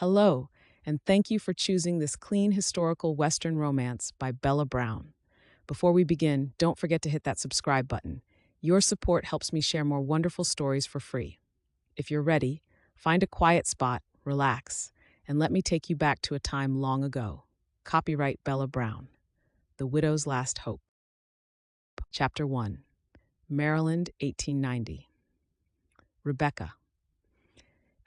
Hello, and thank you for choosing this clean historical Western romance by Bella Brown. Before we begin, don't forget to hit that subscribe button. Your support helps me share more wonderful stories for free. If you're ready, find a quiet spot, relax, and let me take you back to a time long ago. Copyright Bella Brown. The Widow's Last Hope. Chapter 1. Maryland, 1890. Rebekah.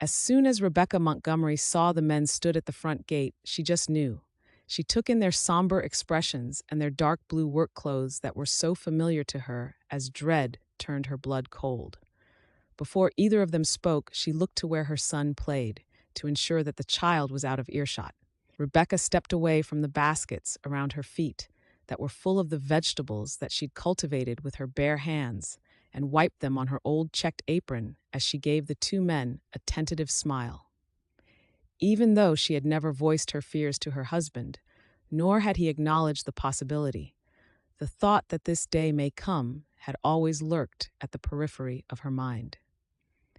As soon as Rebekah Montgomery saw the men stood at the front gate, she just knew. She took in their somber expressions and their dark blue work clothes that were so familiar to her as dread turned her blood cold. Before either of them spoke, she looked to where her son played, to ensure that the child was out of earshot. Rebekah stepped away from the baskets around her feet that were full of the vegetables that she'd cultivated with her bare hands, and wiped them on her old checked apron as she gave the two men a tentative smile. Even though she had never voiced her fears to her husband, nor had he acknowledged the possibility, the thought that this day may come had always lurked at the periphery of her mind.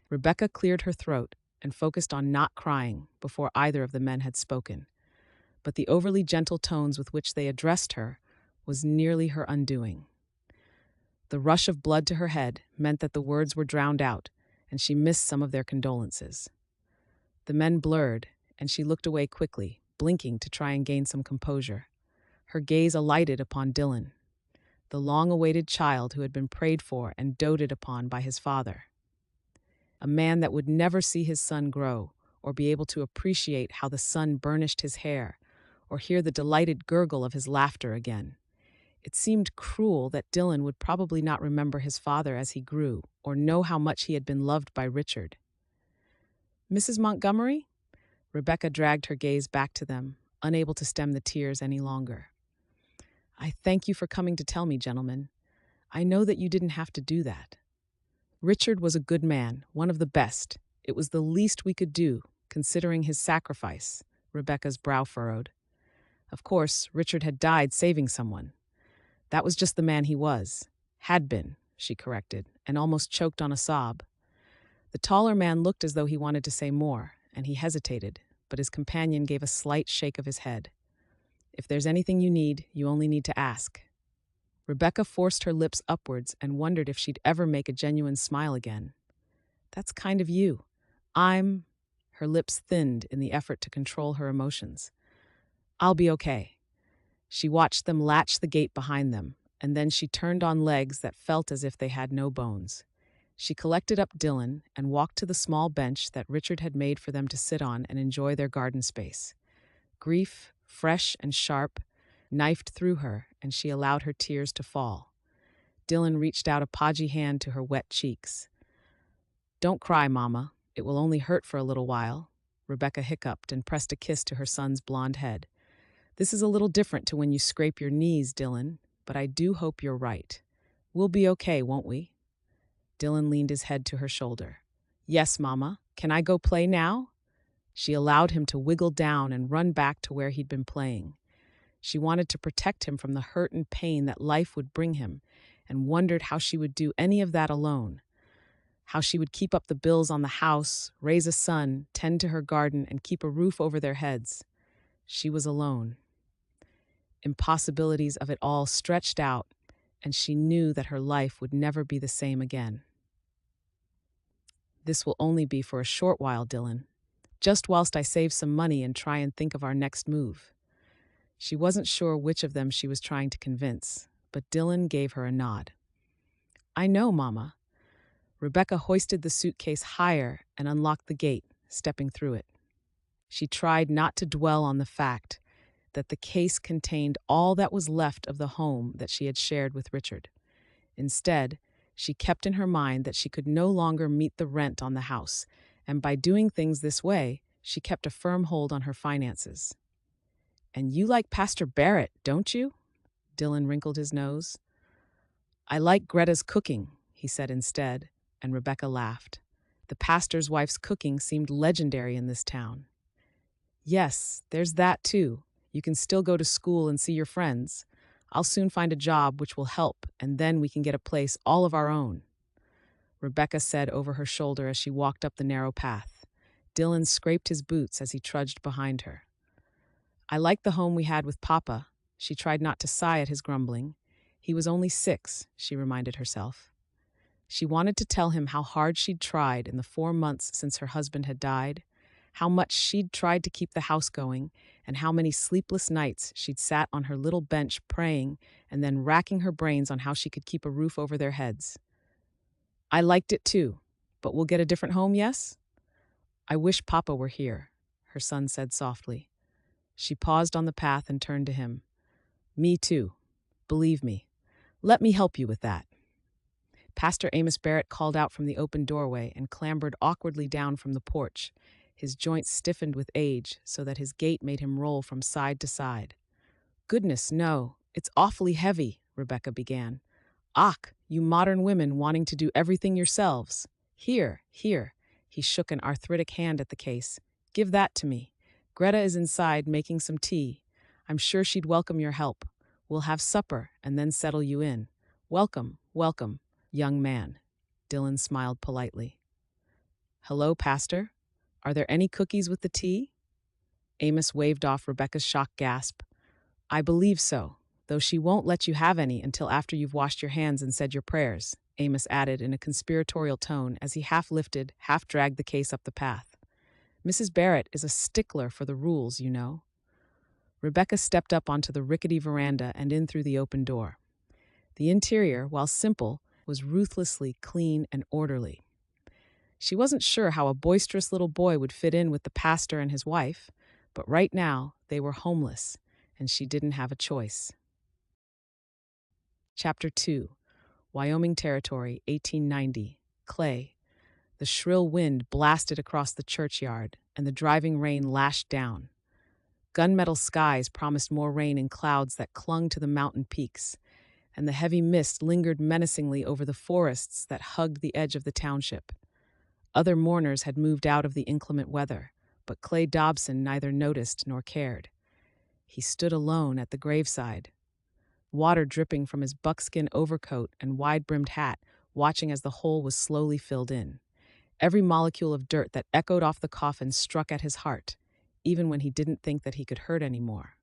Rebekah cleared her throat and focused on not crying before either of the men had spoken, but the overly gentle tones with which they addressed her was nearly her undoing. The rush of blood to her head meant that the words were drowned out, and she missed some of their condolences. The men blurred, and she looked away quickly, blinking to try and gain some composure. Her gaze alighted upon Dylan, the long-awaited child who had been prayed for and doted upon by his father. A man that would never see his son grow, or be able to appreciate how the sun burnished his hair, or hear the delighted gurgle of his laughter again. It seemed cruel that Dylan would probably not remember his father as he grew, or know how much he had been loved by Richard. "Mrs. Montgomery?" Rebekah dragged her gaze back to them, unable to stem the tears any longer. "I thank you for coming to tell me, gentlemen. I know that you didn't have to do that. Richard was a good man, one of the best. It was the least we could do, considering his sacrifice." Rebekah's brow furrowed. Of course, Richard had died saving someone. That was just the man he was. Had been, she corrected, and almost choked on a sob. The taller man looked as though he wanted to say more, and he hesitated, but his companion gave a slight shake of his head. "If there's anything you need, you only need to ask." Rebekah forced her lips upwards and wondered if she'd ever make a genuine smile again. "That's kind of you. Her lips thinned in the effort to control her emotions. "I'll be okay." She watched them latch the gate behind them, and then she turned on legs that felt as if they had no bones. She collected up Dylan and walked to the small bench that Richard had made for them to sit on and enjoy their garden space. Grief, fresh and sharp, knifed through her, and she allowed her tears to fall. Dylan reached out a podgy hand to her wet cheeks. "Don't cry, Mama. It will only hurt for a little while." Rebekah hiccuped and pressed a kiss to her son's blonde head. "This is a little different to when you scrape your knees, Dylan, but I do hope you're right. We'll be okay, won't we?" Dylan leaned his head to her shoulder. "Yes, Mama. Can I go play now?" She allowed him to wiggle down and run back to where he'd been playing. She wanted to protect him from the hurt and pain that life would bring him, and wondered how she would do any of that alone. How she would keep up the bills on the house, raise a son, tend to her garden, and keep a roof over their heads. She was alone. Impossibilities of it all stretched out, and she knew that her life would never be the same again. "This will only be for a short while, Dylan. Just whilst I save some money and try and think of our next move." She wasn't sure which of them she was trying to convince, but Dylan gave her a nod. "I know, Mama." Rebekah hoisted the suitcase higher and unlocked the gate, stepping through it. She tried not to dwell on the fact that the case contained all that was left of the home that she had shared with Richard. Instead, she kept in her mind that she could no longer meet the rent on the house, and by doing things this way, she kept a firm hold on her finances. "And you like Pastor Barrett, don't you?" Dylan wrinkled his nose. "I like Greta's cooking," he said instead, and Rebekah laughed. The pastor's wife's cooking seemed legendary in this town. "Yes, there's that too. You can still go to school and see your friends. I'll soon find a job which will help, and then we can get a place all of our own," Rebekah said over her shoulder as she walked up the narrow path. Dylan scraped his boots as he trudged behind her. I liked the home we had with Papa. She tried not to sigh at his grumbling. He was only 6, she reminded herself. She wanted to tell him how hard she'd tried in the 4 months since her husband had died, how much she'd tried to keep the house going, and how many sleepless nights she'd sat on her little bench praying and then racking her brains on how she could keep a roof over their heads. I liked it too, but we'll get a different home, yes? I wish Papa were here, her son said softly. She paused on the path and turned to him. Me too. Believe me. Let me help you with that. Pastor Amos Barrett called out from the open doorway and clambered awkwardly down from the porch. His joints stiffened with age so that his gait made him roll from side to side. Goodness, no. It's awfully heavy, Rebekah began. Ach, you modern women wanting to do everything yourselves. Here, here. He shook an arthritic hand at the case. Give that to me. Greta is inside making some tea. I'm sure she'd welcome your help. We'll have supper and then settle you in. Welcome, welcome, young man. Dylan smiled politely. Hello, Pastor. Are there any cookies with the tea? Amos waved off Rebekah's shocked gasp. I believe so, though she won't let you have any until after you've washed your hands and said your prayers, Amos added in a conspiratorial tone as he half lifted, half dragged the case up the path. Mrs. Barrett is a stickler for the rules, you know. Rebekah stepped up onto the rickety veranda and in through the open door. The interior, while simple, was ruthlessly clean and orderly. She wasn't sure how a boisterous little boy would fit in with the pastor and his wife, but right now they were homeless, and she didn't have a choice. Chapter 2, Wyoming Territory, 1890, Clay. The shrill wind blasted across the churchyard, and the driving rain lashed down. Gunmetal skies promised more rain in clouds that clung to the mountain peaks, and the heavy mist lingered menacingly over the forests that hugged the edge of the township. Other mourners had moved out of the inclement weather, but Clay Dobson neither noticed nor cared. He stood alone at the graveside, water dripping from his buckskin overcoat and wide-brimmed hat, watching as the hole was slowly filled in. Every molecule of dirt that echoed off the coffin struck at his heart, even when he didn't think that he could hurt anymore.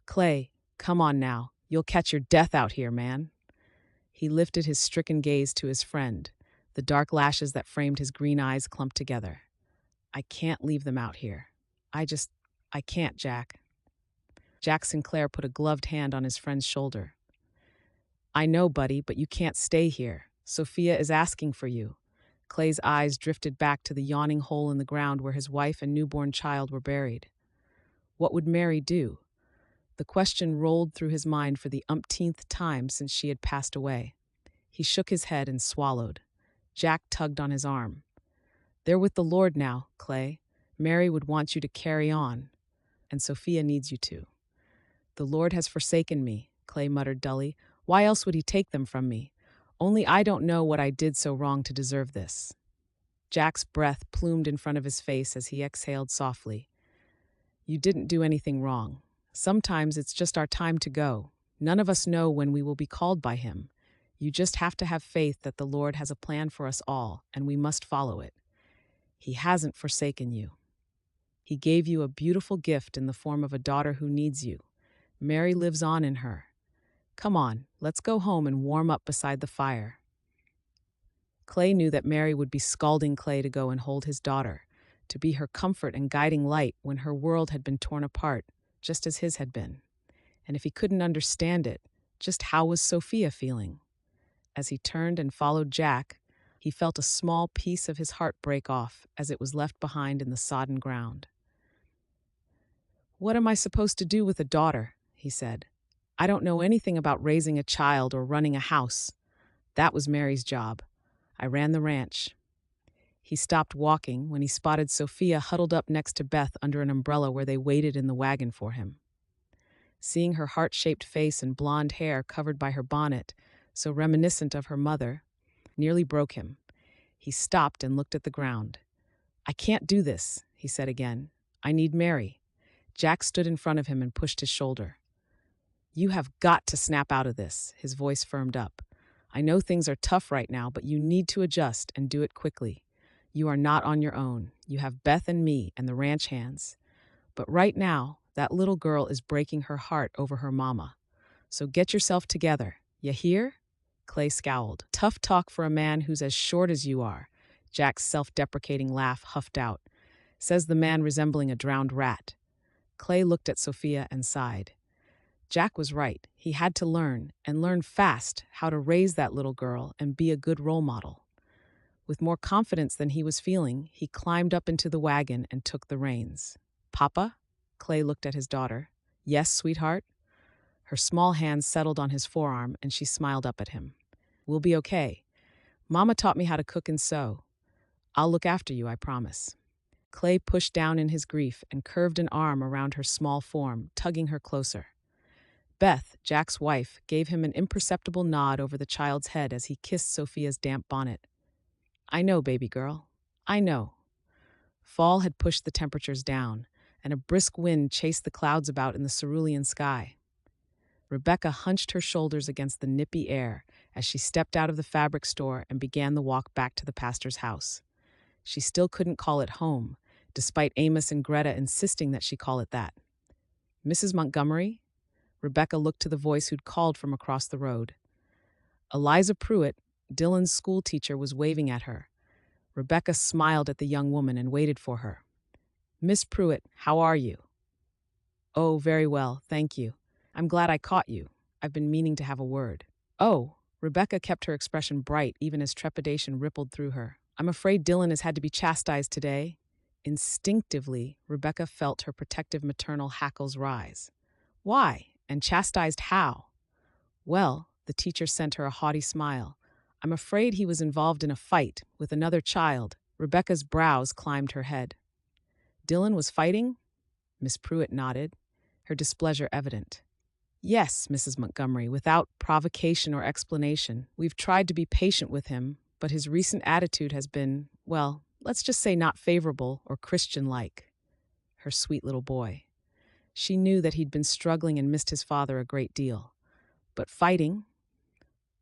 Clay, come on now. You'll catch your death out here, man. He lifted his stricken gaze to his friend, the dark lashes that framed his green eyes clumped together. I can't leave them out here. I can't, Jack. Jack Sinclair put a gloved hand on his friend's shoulder. I know, buddy, but you can't stay here. Sophia is asking for you. Clay's eyes drifted back to the yawning hole in the ground where his wife and newborn child were buried. What would Mary do? The question rolled through his mind for the umpteenth time since she had passed away. He shook his head and swallowed. Jack tugged on his arm. They're with the Lord now, Clay. Mary would want you to carry on, and Sophia needs you to. The Lord has forsaken me, Clay muttered dully. Why else would he take them from me? Only I don't know what I did so wrong to deserve this. Jack's breath plumed in front of his face as he exhaled softly. You didn't do anything wrong. Sometimes it's just our time to go. None of us know when we will be called by him. You just have to have faith that the Lord has a plan for us all, and we must follow it. He hasn't forsaken you. He gave you a beautiful gift in the form of a daughter who needs you. Mary lives on in her. Come on, let's go home and warm up beside the fire. Clay knew that Mary would be scalding Clay to go and hold his daughter, to be her comfort and guiding light when her world had been torn apart, just as his had been. And if he couldn't understand it, just how was Sophia feeling? As he turned and followed Jack, he felt a small piece of his heart break off as it was left behind in the sodden ground. What am I supposed to do with a daughter? He said. I don't know anything about raising a child or running a house. That was Mary's job. I ran the ranch. He stopped walking when he spotted Sophia huddled up next to Beth under an umbrella where they waited in the wagon for him. Seeing her heart-shaped face and blonde hair covered by her bonnet, so reminiscent of her mother, nearly broke him. He stopped and looked at the ground. I can't do this, he said again. I need Mary. Jack stood in front of him and pushed his shoulder. You have got to snap out of this, his voice firmed up. I know things are tough right now, but you need to adjust and do it quickly. You are not on your own. You have Beth and me and the ranch hands. But right now, that little girl is breaking her heart over her mama. So get yourself together. You hear?" Clay scowled. "Tough talk for a man who's as short as you are." Jack's self-deprecating laugh huffed out. Says the man resembling a drowned rat. Clay looked at Sophia and sighed. Jack was right. He had to learn, and learn fast, how to raise that little girl and be a good role model. With more confidence than he was feeling, he climbed up into the wagon and took the reins. "Papa?" Clay looked at his daughter. "Yes, sweetheart?" Her small hand settled on his forearm, and she smiled up at him. "We'll be okay. Mama taught me how to cook and sew. I'll look after you, I promise." Clay pushed down in his grief and curved an arm around her small form, tugging her closer. Beth, Jack's wife, gave him an imperceptible nod over the child's head as he kissed Sophia's damp bonnet. "I know, baby girl. I know." Fall had pushed the temperatures down, and a brisk wind chased the clouds about in the cerulean sky. Rebekah hunched her shoulders against the nippy air as she stepped out of the fabric store and began the walk back to the pastor's house. She still couldn't call it home, despite Amos and Greta insisting that she call it that. "Mrs. Montgomery?" Rebekah looked to the voice who'd called from across the road. Eliza Pruitt, Dylan's school teacher, was waving at her. Rebekah smiled at the young woman and waited for her. "Miss Pruitt, how are you?" "Oh, very well, thank you. I'm glad I caught you. I've been meaning to have a word." "Oh," Rebekah kept her expression bright even as trepidation rippled through her. "I'm afraid Dylan has had to be chastised today." Instinctively, Rebekah felt her protective maternal hackles rise. "Why? And chastised how?" "Well," the teacher sent her a haughty smile. "I'm afraid he was involved in a fight with another child." Rebekah's brows climbed her head. "Dylan was fighting?" Miss Pruitt nodded, her displeasure evident. "Yes, Mrs. Montgomery, without provocation or explanation. We've tried to be patient with him, but his recent attitude has been, well, let's just say not favorable or Christian-like." Her sweet little boy. She knew that he'd been struggling and missed his father a great deal. But fighting?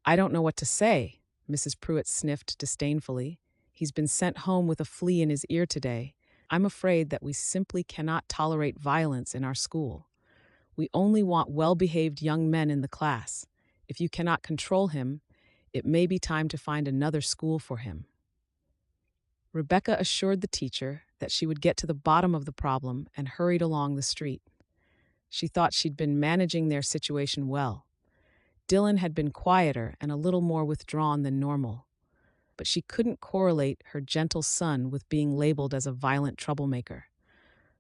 "I don't know what to say," Mrs. Pruitt sniffed disdainfully. "He's been sent home with a flea in his ear today. I'm afraid that we simply cannot tolerate violence in our school. We only want well-behaved young men in the class. If you cannot control him, it may be time to find another school for him." Rebekah assured the teacher that she would get to the bottom of the problem and hurried along the street. She thought she'd been managing their situation well. Dylan had been quieter and a little more withdrawn than normal, but she couldn't correlate her gentle son with being labeled as a violent troublemaker.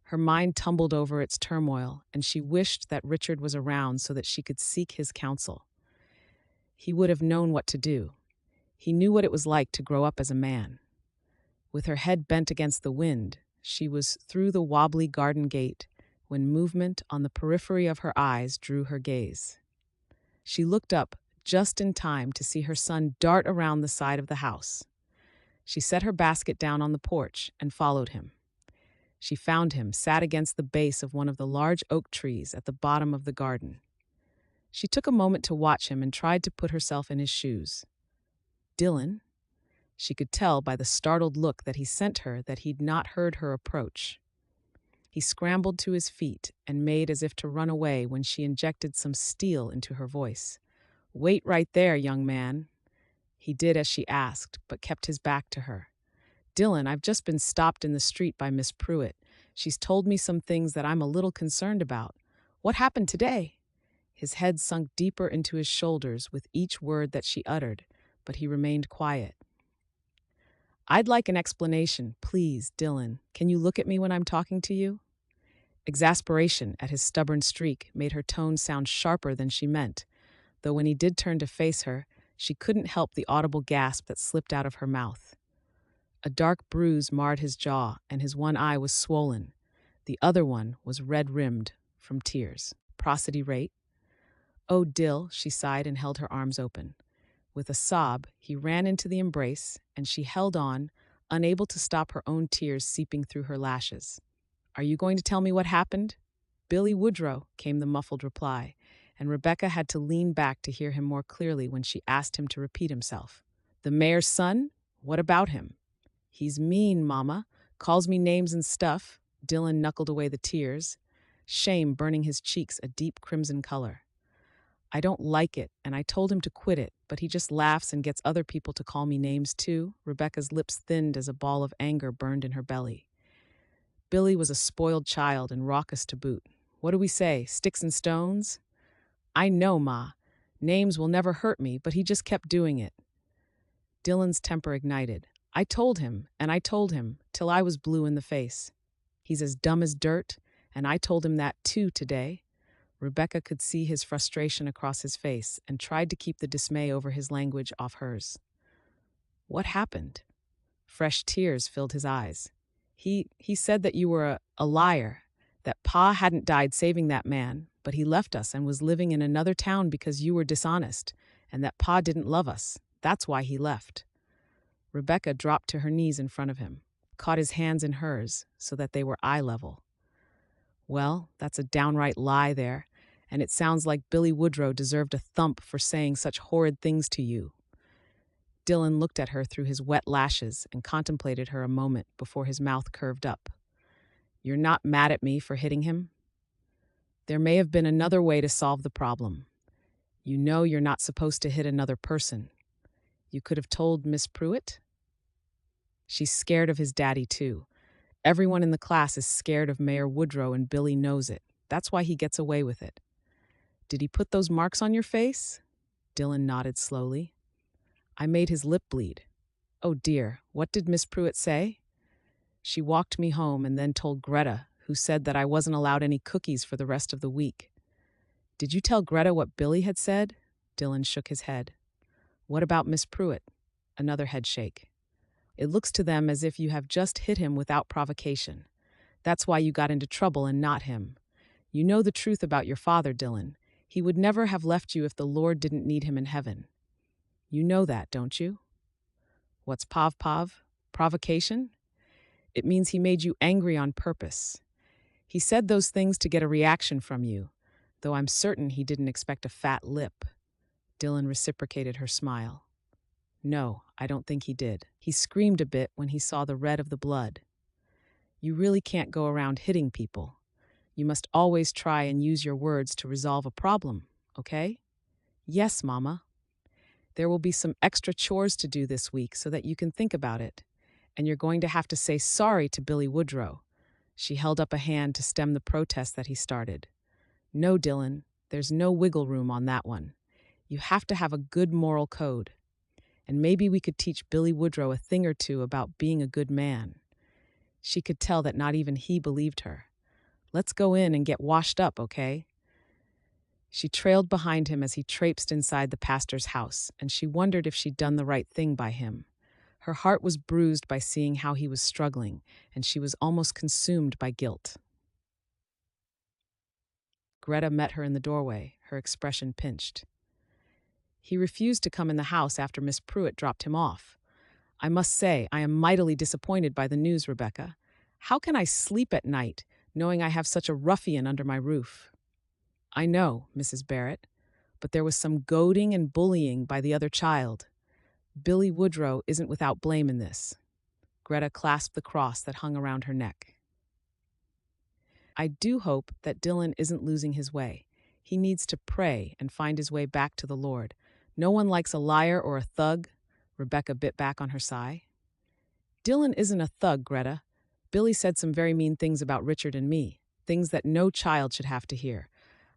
Her mind tumbled over its turmoil, and she wished that Richard was around so that she could seek his counsel. He would have known what to do. He knew what it was like to grow up as a man. With her head bent against the wind, she was through the wobbly garden gate when movement on the periphery of her eyes drew her gaze. She looked up just in time to see her son dart around the side of the house. She set her basket down on the porch and followed him. She found him sat against the base of one of the large oak trees at the bottom of the garden. She took a moment to watch him and tried to put herself in his shoes. Dylan? She could tell by the startled look that he sent her that he'd not heard her approach. He scrambled to his feet and made as if to run away when she injected some steel into her voice. "Wait right there, young man." He did as she asked, but kept his back to her. "Dylan, I've just been stopped in the street by Miss Pruitt. She's told me some things that I'm a little concerned about. What happened today?" His head sunk deeper into his shoulders with each word that she uttered, but he remained quiet. "I'd like an explanation, please, Dylan. Can you look at me when I'm talking to you?" Exasperation at his stubborn streak made her tone sound sharper than she meant, though when he did turn to face her, she couldn't help the audible gasp that slipped out of her mouth. A dark bruise marred his jaw, and his one eye was swollen. The other one was red-rimmed from tears. "Prosody rate?" "Oh, Dill," she sighed and held her arms open. With a sob, he ran into the embrace, and she held on, unable to stop her own tears seeping through her lashes. "Are you going to tell me what happened?" "Billy Woodrow," came the muffled reply, and Rebekah had to lean back to hear him more clearly when she asked him to repeat himself. "The mayor's son? What about him?" He's mean, Mama. Calls me names and stuff. Dylan knuckled away the tears, shame burning his cheeks a deep crimson color. I don't like it, and I told him to quit it, but he just laughs and gets other people to call me names too. Rebekah's lips thinned as a ball of anger burned in her belly. Billy was a spoiled child and raucous to boot. What do we say, sticks and stones? I know, Ma. Names will never hurt me, but he just kept doing it. Dylan's temper ignited. I told him, and I told him, till I was blue in the face. He's as dumb as dirt, and I told him that too today. Rebekah could see his frustration across his face and tried to keep the dismay over his language off hers. What happened? Fresh tears filled his eyes. He said that you were a liar, that Pa hadn't died saving that man, but he left us and was living in another town because you were dishonest, and that Pa didn't love us. That's why he left. Rebekah dropped to her knees in front of him, caught his hands in hers so that they were eye level. Well, that's a downright lie there, and it sounds like Billy Woodrow deserved a thump for saying such horrid things to you. Dylan looked at her through his wet lashes and contemplated her a moment before his mouth curved up. You're not mad at me for hitting him? There may have been another way to solve the problem. You know you're not supposed to hit another person. You could have told Miss Pruitt? She's scared of his daddy, too. Everyone in the class is scared of Mayor Woodrow, and Billy knows it. That's why he gets away with it. Did he put those marks on your face? Dylan nodded slowly. I made his lip bleed. Oh dear, what did Miss Pruitt say? She walked me home and then told Greta, who said that I wasn't allowed any cookies for the rest of the week. Did you tell Greta what Billy had said? Dylan shook his head. What about Miss Pruitt? Another head shake. It looks to them as if you have just hit him without provocation. That's why you got into trouble and not him. You know the truth about your father, Dylan. He would never have left you if the Lord didn't need him in heaven. You know that, don't you? What's pav? Provocation? It means he made you angry on purpose. He said those things to get a reaction from you, though I'm certain he didn't expect a fat lip. Dylan reciprocated her smile. No, I don't think he did. He screamed a bit when he saw the red of the blood. You really can't go around hitting people. You must always try and use your words to resolve a problem, okay? Yes, Mama. There will be some extra chores to do this week so that you can think about it. And you're going to have to say sorry to Billy Woodrow. She held up a hand to stem the protest that he started. No, Dylan, there's no wiggle room on that one. You have to have a good moral code. And maybe we could teach Billy Woodrow a thing or two about being a good man. She could tell that not even he believed her. Let's go in and get washed up, okay? She trailed behind him as he traipsed inside the pastor's house, and she wondered if she'd done the right thing by him. Her heart was bruised by seeing how he was struggling, and she was almost consumed by guilt. Greta met her in the doorway, her expression pinched. He refused to come in the house after Miss Pruitt dropped him off. I must say, I am mightily disappointed by the news, Rebekah. How can I sleep at night, knowing I have such a ruffian under my roof? I know, Mrs. Barrett, but there was some goading and bullying by the other child. Billy Woodrow isn't without blame in this. Greta clasped the cross that hung around her neck. I do hope that Dylan isn't losing his way. He needs to pray and find his way back to the Lord. No one likes a liar or a thug. Rebekah bit back on her sigh. Dylan isn't a thug, Greta. Billy said some very mean things about Richard and me, things that no child should have to hear.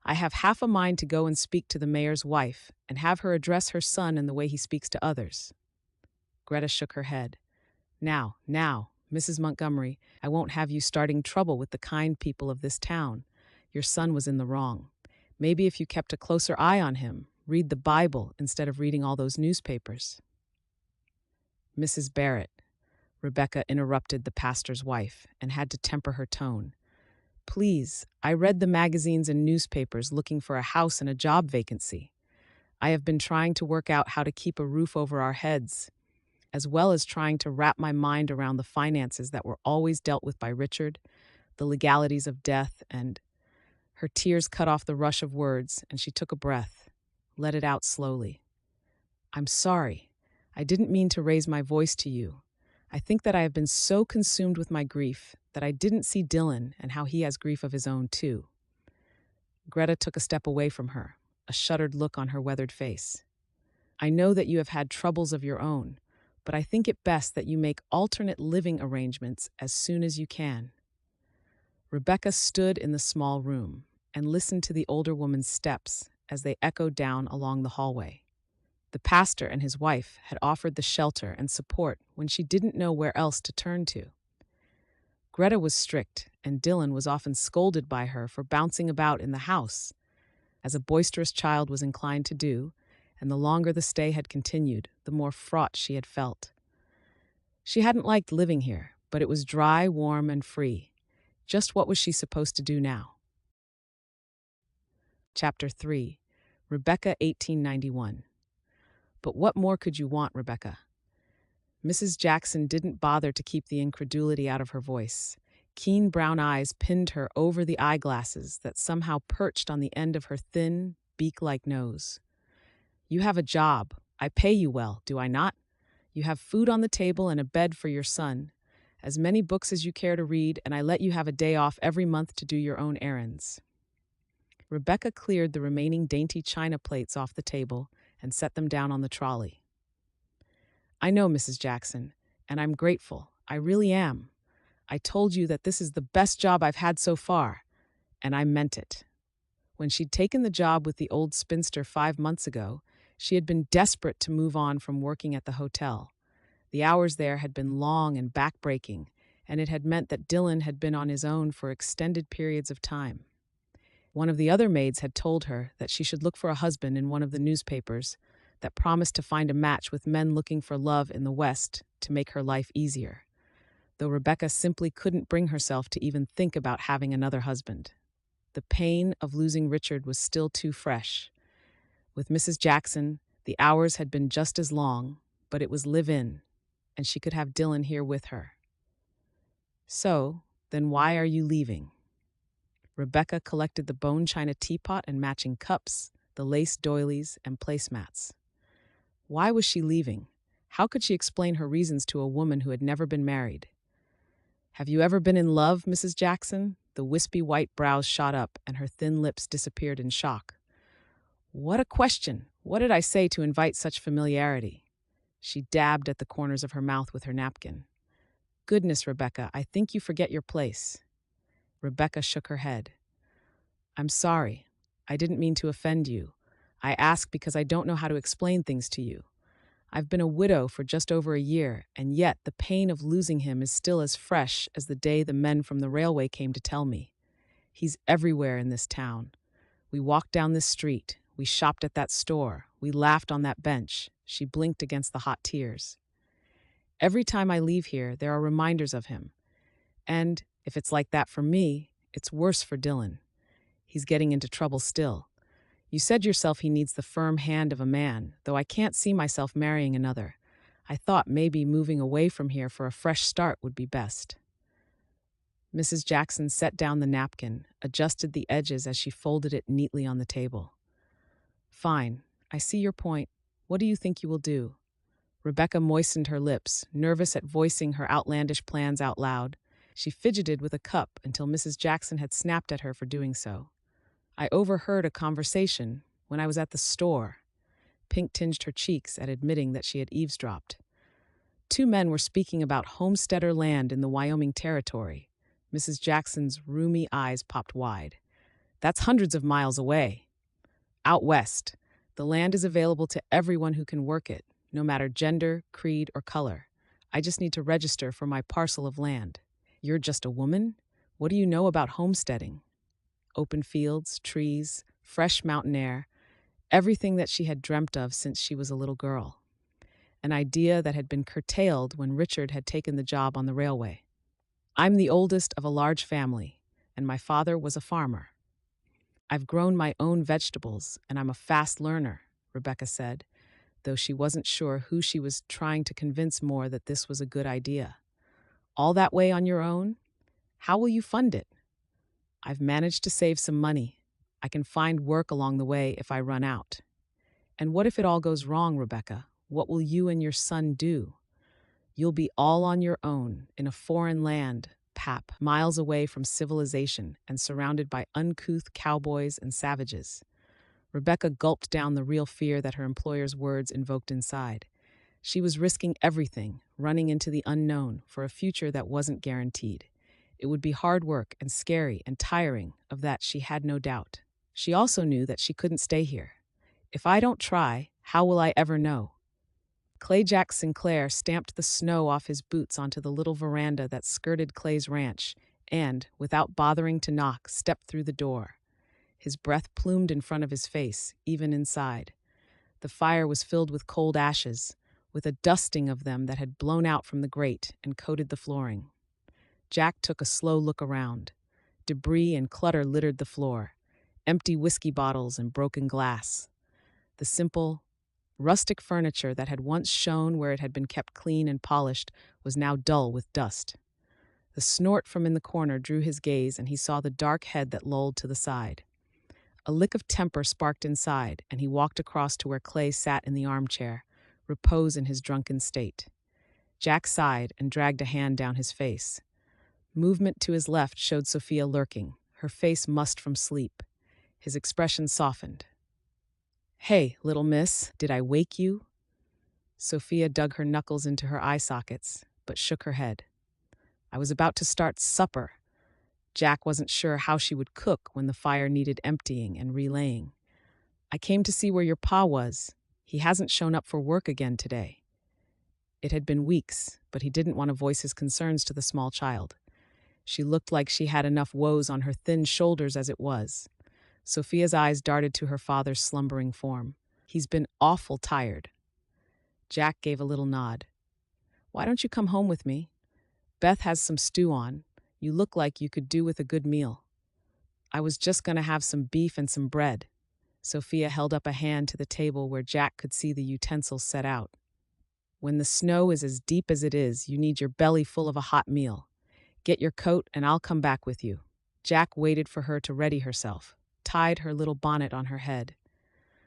I have half a mind to go and speak to the mayor's wife and have her address her son in the way he speaks to others. Greta shook her head. Now, Mrs. Montgomery, I won't have you starting trouble with the kind people of this town. Your son was in the wrong. Maybe if you kept a closer eye on him, read the Bible instead of reading all those newspapers. Mrs. Barrett, Rebekah interrupted the pastor's wife and had to temper her tone. Please, I read the magazines and newspapers looking for a house and a job vacancy. I have been trying to work out how to keep a roof over our heads, as well as trying to wrap my mind around the finances that were always dealt with by Richard, the legalities of death, and... Her tears cut off the rush of words, and she took a breath, let it out slowly. I'm sorry. I didn't mean to raise my voice to you. I think that I have been so consumed with my grief that I didn't see Dylan and how he has grief of his own, too. Greta took a step away from her, a shuttered look on her weathered face. I know that you have had troubles of your own, but I think it best that you make alternate living arrangements as soon as you can. Rebekah stood in the small room and listened to the older woman's steps as they echoed down along the hallway. The pastor and his wife had offered the shelter and support when she didn't know where else to turn to. Greta was strict, and Dylan was often scolded by her for bouncing about in the house, as a boisterous child was inclined to do, and the longer the stay had continued, the more fraught she had felt. She hadn't liked living here, but it was dry, warm, and free. Just what was she supposed to do now? Chapter 3. Rebekah 1891. But what more could you want, Rebekah? Mrs. Jackson didn't bother to keep the incredulity out of her voice. Keen brown eyes pinned her over the eyeglasses that somehow perched on the end of her thin, beak-like nose. You have a job. I pay you well, do I not? You have food on the table and a bed for your son, as many books as you care to read, and I let you have a day off every month to do your own errands. Rebekah cleared the remaining dainty china plates off the table and set them down on the trolley. I know, Mrs. Jackson, and I'm grateful. I really am. I told you that this is the best job I've had so far, and I meant it. When she'd taken the job with the old spinster 5 months ago, she had been desperate to move on from working at the hotel. The hours there had been long and backbreaking, and it had meant that Dylan had been on his own for extended periods of time. One of the other maids had told her that she should look for a husband in one of the newspapers that promised to find a match with men looking for love in the West to make her life easier, though Rebekah simply couldn't bring herself to even think about having another husband. The pain of losing Richard was still too fresh. With Mrs. Jackson, the hours had been just as long, but it was live-in, and she could have Dylan here with her. So, then why are you leaving? Rebekah collected the bone china teapot and matching cups, the lace doilies, and placemats. Why was she leaving? How could she explain her reasons to a woman who had never been married? Have you ever been in love, Mrs. Jackson? The wispy white brows shot up, and her thin lips disappeared in shock. What a question! What did I say to invite such familiarity? She dabbed at the corners of her mouth with her napkin. Goodness, Rebekah, I think you forget your place. Rebekah shook her head. I'm sorry. I didn't mean to offend you. I ask because I don't know how to explain things to you. I've been a widow for just over a year, and yet the pain of losing him is still as fresh as the day the men from the railway came to tell me. He's everywhere in this town. We walked down this street. We shopped at that store. We laughed on that bench. She blinked against the hot tears. Every time I leave here, there are reminders of him. And if it's like that for me, it's worse for Dylan. He's getting into trouble still. You said yourself he needs the firm hand of a man, though I can't see myself marrying another. I thought maybe moving away from here for a fresh start would be best. Mrs. Jackson set down the napkin, adjusted the edges as she folded it neatly on the table. Fine, I see your point. What do you think you will do? Rebekah moistened her lips, nervous at voicing her outlandish plans out loud. She fidgeted with a cup until Mrs. Jackson had snapped at her for doing so. I overheard a conversation when I was at the store. Pink tinged her cheeks at admitting that she had eavesdropped. 2 men were speaking about homesteader land in the Wyoming Territory. Mrs. Jackson's rheumy eyes popped wide. That's hundreds of miles away. Out west, the land is available to everyone who can work it, no matter gender, creed, or color. I just need to register for my parcel of land. You're just a woman? What do you know about homesteading? Open fields, trees, fresh mountain air, everything that she had dreamt of since she was a little girl. An idea that had been curtailed when Richard had taken the job on the railway. I'm the oldest of a large family, and my father was a farmer. I've grown my own vegetables, and I'm a fast learner, Rebekah said, though she wasn't sure who she was trying to convince more that this was a good idea. All that way on your own? How will you fund it? I've managed to save some money. I can find work along the way if I run out. And what if it all goes wrong, Rebekah? What will you and your son do? You'll be all on your own, in a foreign land, Pap, miles away from civilization and surrounded by uncouth cowboys and savages. Rebekah gulped down the real fear that her employer's words invoked inside. She was risking everything, running into the unknown for a future that wasn't guaranteed. It would be hard work and scary and tiring, of that she had no doubt. She also knew that she couldn't stay here. If I don't try, how will I ever know? Clay Jack Sinclair stamped the snow off his boots onto the little veranda that skirted Clay's ranch and, without bothering to knock, stepped through the door. His breath plumed in front of his face, even inside. The fire was filled with cold ashes, with a dusting of them that had blown out from the grate and coated the flooring. Jack took a slow look around. Debris and clutter littered the floor, empty whiskey bottles and broken glass. The simple, rustic furniture that had once shone where it had been kept clean and polished was now dull with dust. The snort from in the corner drew his gaze, and he saw the dark head that lolled to the side. A lick of temper sparked inside, and he walked across to where Clay sat in the armchair, repose in his drunken state. Jack sighed and dragged a hand down his face. Movement to his left showed Sophia lurking, her face mussed from sleep. His expression softened. "Hey, little miss, did I wake you?" Sophia dug her knuckles into her eye sockets, but shook her head. "I was about to start supper." Jack wasn't sure how she would cook when the fire needed emptying and relaying. "I came to see where your pa was. He hasn't shown up for work again today." It had been weeks, but he didn't want to voice his concerns to the small child. She looked like she had enough woes on her thin shoulders as it was. Sophia's eyes darted to her father's slumbering form. "He's been awful tired." Jack gave a little nod. "Why don't you come home with me? Beth has some stew on. You look like you could do with a good meal." "I was just going to have some beef and some bread." Sophia held up a hand to the table where Jack could see the utensils set out. "When the snow is as deep as it is, you need your belly full of a hot meal. Get your coat and I'll come back with you." Jack waited for her to ready herself, tied her little bonnet on her head,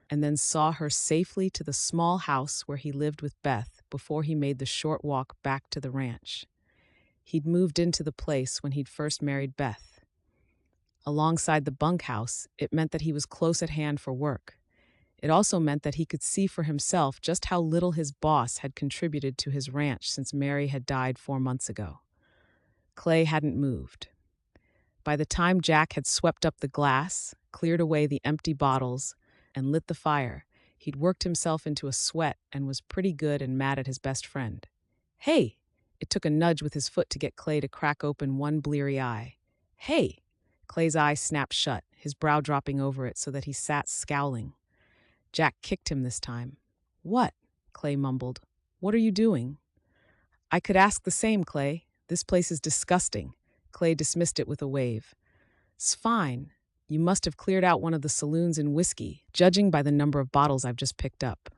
and then saw her safely to the small house where he lived with Beth before he made the short walk back to the ranch. He'd moved into the place when he'd first married Beth. Alongside the bunkhouse, it meant that he was close at hand for work. It also meant that he could see for himself just how little his boss had contributed to his ranch since Mary had died 4 months ago. Clay hadn't moved. By the time Jack had swept up the glass, cleared away the empty bottles, and lit the fire, he'd worked himself into a sweat and was pretty good and mad at his best friend. "Hey!" It took a nudge with his foot to get Clay to crack open one bleary eye. "Hey!" Clay's eye snapped shut, his brow dropping over it so that he sat scowling. Jack kicked him this time. "What?" Clay mumbled. "What are you doing?" "I could ask the same, Clay. This place is disgusting." Clay dismissed it with a wave. "'S fine. You must have cleared out one of the saloons in whiskey, judging by the number of bottles I've just picked up."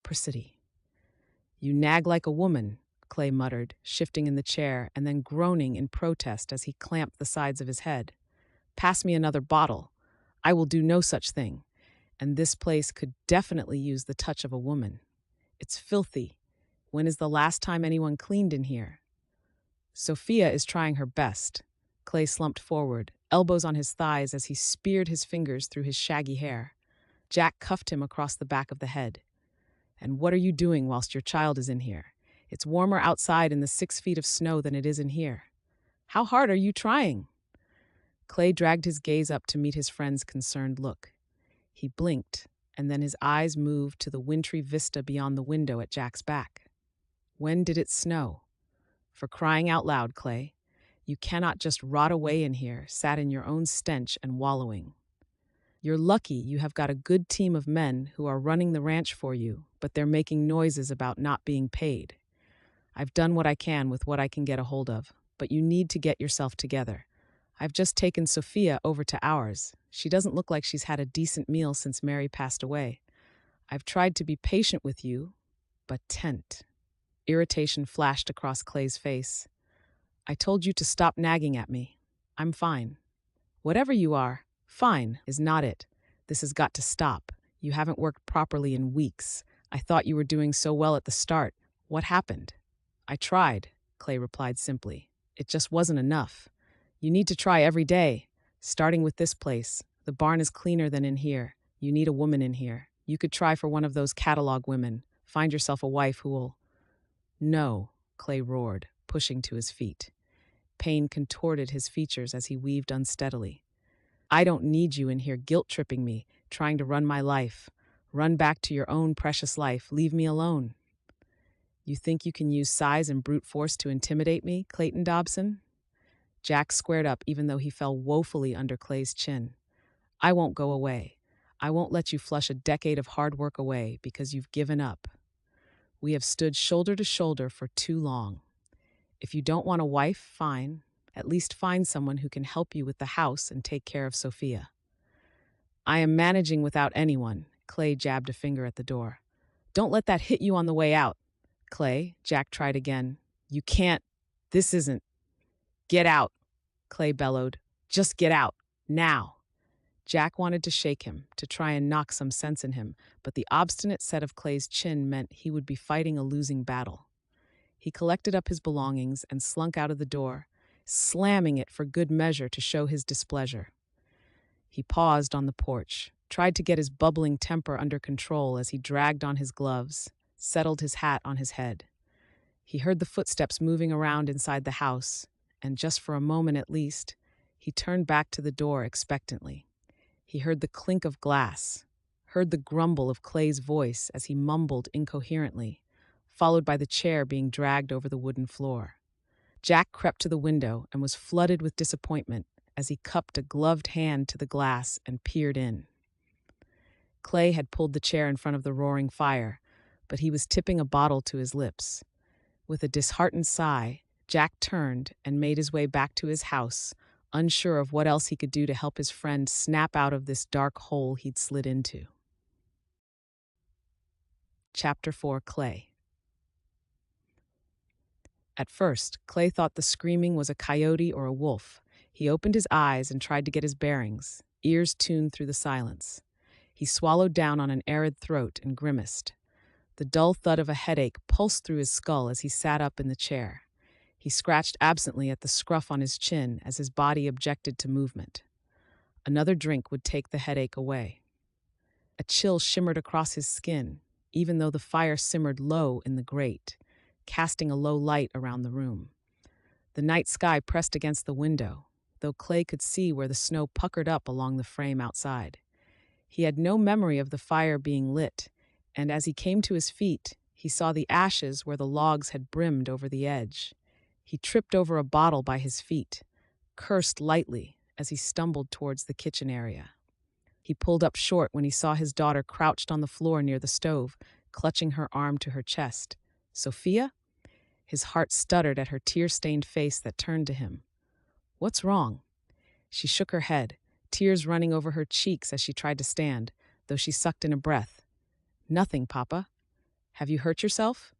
"Persody." "You nag like a woman," Clay muttered, shifting in the chair and then groaning in protest as he clamped the sides of his head. "Pass me another bottle. I will do no such thing. And this place could definitely use the touch of a woman. It's filthy. When is the last time anyone cleaned in here?" "Sophia is trying her best." Clay slumped forward, elbows on his thighs as he speared his fingers through his shaggy hair. Jack cuffed him across the back of the head. "And what are you doing whilst your child is in here? It's warmer outside in the 6 feet of snow than it is in here. How hard are you trying?" Clay dragged his gaze up to meet his friend's concerned look. He blinked, and then his eyes moved to the wintry vista beyond the window at Jack's back. "When did it snow? For crying out loud, Clay. You cannot just rot away in here, sat in your own stench and wallowing. You're lucky you have got a good team of men who are running the ranch for you, but they're making noises about not being paid. I've done what I can with what I can get a hold of, but you need to get yourself together. I've just taken Sophia over to ours. She doesn't look like she's had a decent meal since Mary passed away. I've tried to be patient with you, but tent." Irritation flashed across Clay's face. "I told you to stop nagging at me. I'm fine." "Whatever you are, fine is not it. This has got to stop. You haven't worked properly in weeks. I thought you were doing so well at the start. What happened? I tried, Clay replied simply. It just wasn't enough. You need to try every day, starting with this place. The barn is cleaner than in here. You need a woman in here. You could try for one of those catalog women. Find yourself a wife who will... No, Clay roared, pushing to his feet. Pain contorted his features as he weaved unsteadily. I don't need you in here guilt-tripping me, trying to run my life. Run back to your own precious life. Leave me alone. You think you can use size and brute force to intimidate me, Clayton Dobson? Jack squared up even though he fell woefully under Clay's chin. I won't go away. I won't let you flush a decade of hard work away because you've given up. We have stood shoulder to shoulder for too long. If you don't want a wife, fine. At least find someone who can help you with the house and take care of Sophia. I am managing without anyone. Clay jabbed a finger at the door. Don't let that hit you on the way out. Clay, Jack tried again. You can't. This isn't. Get out, Clay bellowed. Just get out. Now. Jack wanted to shake him, to try and knock some sense in him, but the obstinate set of Clay's chin meant he would be fighting a losing battle. He collected up his belongings and slunk out of the door, slamming it for good measure to show his displeasure. He paused on the porch, tried to get his bubbling temper under control as he dragged on his gloves, settled his hat on his head. He heard the footsteps moving around inside the house, and just for a moment at least, he turned back to the door expectantly. He heard the clink of glass, heard the grumble of Clay's voice as he mumbled incoherently, followed by the chair being dragged over the wooden floor. Jack crept to the window and was flooded with disappointment as he cupped a gloved hand to the glass and peered in. Clay had pulled the chair in front of the roaring fire, but he was tipping a bottle to his lips. With a disheartened sigh, Jack turned and made his way back to his house, unsure of what else he could do to help his friend snap out of this dark hole he'd slid into. Chapter 4, Clay. At first, Clay thought the screaming was a coyote or a wolf. He opened his eyes and tried to get his bearings, ears tuned through the silence. He swallowed down on an arid throat and grimaced. The dull thud of a headache pulsed through his skull as he sat up in the chair. He scratched absently at the scruff on his chin as his body objected to movement. Another drink would take the headache away. A chill shimmered across his skin, even though the fire simmered low in the grate, casting a low light around the room. The night sky pressed against the window, though Clay could see where the snow puckered up along the frame outside. He had no memory of the fire being lit, and as he came to his feet, he saw the ashes where the logs had brimmed over the edge. He tripped over a bottle by his feet, cursed lightly as he stumbled towards the kitchen area. He pulled up short when he saw his daughter crouched on the floor near the stove, clutching her arm to her chest. Sophia? His heart stuttered at her tear-stained face that turned to him. What's wrong? She shook her head, tears running over her cheeks as she tried to stand, though she sucked in a breath. Nothing, Papa. Have you hurt yourself?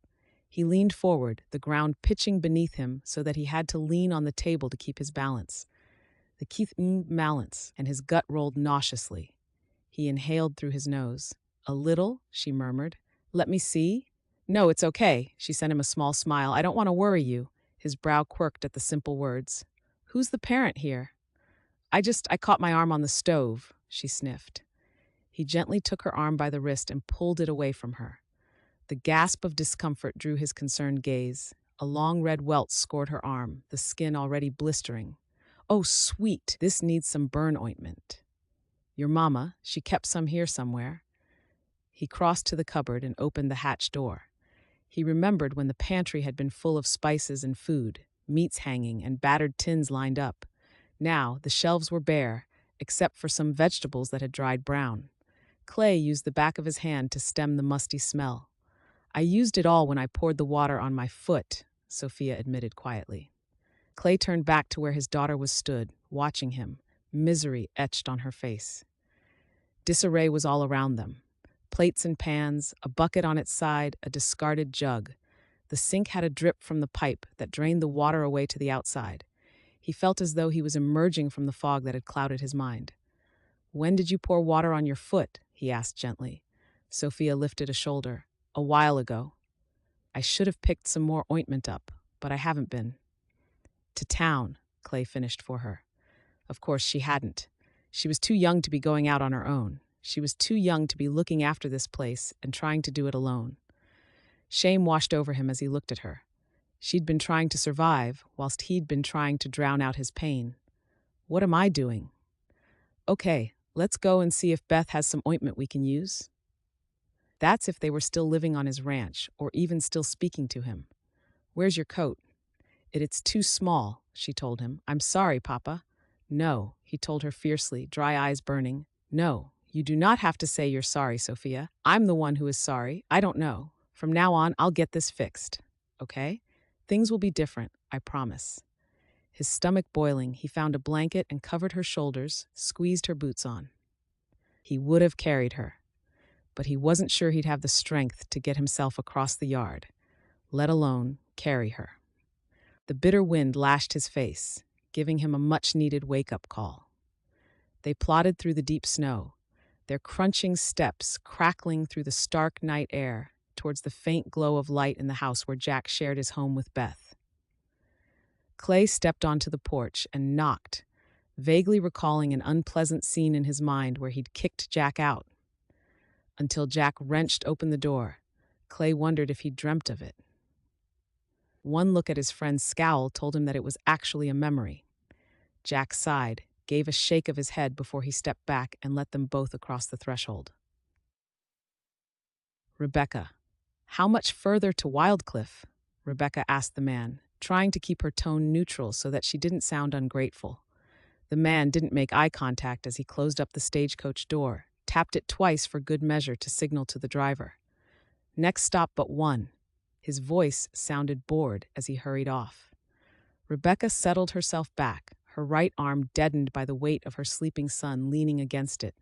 He leaned forward, the ground pitching beneath him so that he had to lean on the table to keep his balance. The Keith balance, and his gut rolled nauseously. He inhaled through his nose. A little, she murmured. Let me see. No, it's okay. She sent him a small smile. I don't want to worry you. His brow quirked at the simple words. Who's the parent here? I caught my arm on the stove, she sniffed. He gently took her arm by the wrist and pulled it away from her. The gasp of discomfort drew his concerned gaze. A long red welt scored her arm, the skin already blistering. Oh, sweet, this needs some burn ointment. Your mama, she kept some here somewhere. He crossed to the cupboard and opened the hatch door. He remembered when the pantry had been full of spices and food, meats hanging and battered tins lined up. Now, the shelves were bare, except for some vegetables that had dried brown. Clay used the back of his hand to stem the musty smell. I used it all when I poured the water on my foot, Sophia admitted quietly. Clay turned back to where his daughter was stood, watching him, misery etched on her face. Disarray was all around them. Plates and pans, a bucket on its side, a discarded jug. The sink had a drip from the pipe that drained the water away to the outside. He felt as though he was emerging from the fog that had clouded his mind. When did you pour water on your foot? He asked gently. Sophia lifted a shoulder. A while ago. I should have picked some more ointment up, but I haven't been. To town, Clay finished for her. Of course, she hadn't. She was too young to be going out on her own. She was too young to be looking after this place and trying to do it alone. Shame washed over him as he looked at her. She'd been trying to survive, whilst he'd been trying to drown out his pain. What am I doing? Okay, let's go and see if Beth has some ointment we can use. That's if they were still living on his ranch, or even still speaking to him. Where's your coat? It's too small, she told him. I'm sorry, Papa. No, he told her fiercely, dry eyes burning. No, you do not have to say you're sorry, Sophia. I'm the one who is sorry. I don't know. From now on, I'll get this fixed. Okay? Things will be different, I promise. His stomach boiling, he found a blanket and covered her shoulders, squeezed her boots on. He would have carried her, but he wasn't sure he'd have the strength to get himself across the yard, let alone carry her. The bitter wind lashed his face, giving him a much-needed wake-up call. They plodded through the deep snow, their crunching steps crackling through the stark night air towards the faint glow of light in the house where Jack shared his home with Beth. Clay stepped onto the porch and knocked, vaguely recalling an unpleasant scene in his mind where he'd kicked Jack out. Until Jack wrenched open the door, Clay wondered if he'd dreamt of it. One look at his friend's scowl told him that it was actually a memory. Jack sighed, gave a shake of his head before he stepped back and let them both across the threshold. Rebekah. How much further to Wildcliff? Rebekah asked the man, trying to keep her tone neutral so that she didn't sound ungrateful. The man didn't make eye contact as he closed up the stagecoach door, tapped it twice for good measure to signal to the driver. Next stop but one. His voice sounded bored as he hurried off. Rebekah settled herself back, her right arm deadened by the weight of her sleeping son leaning against it.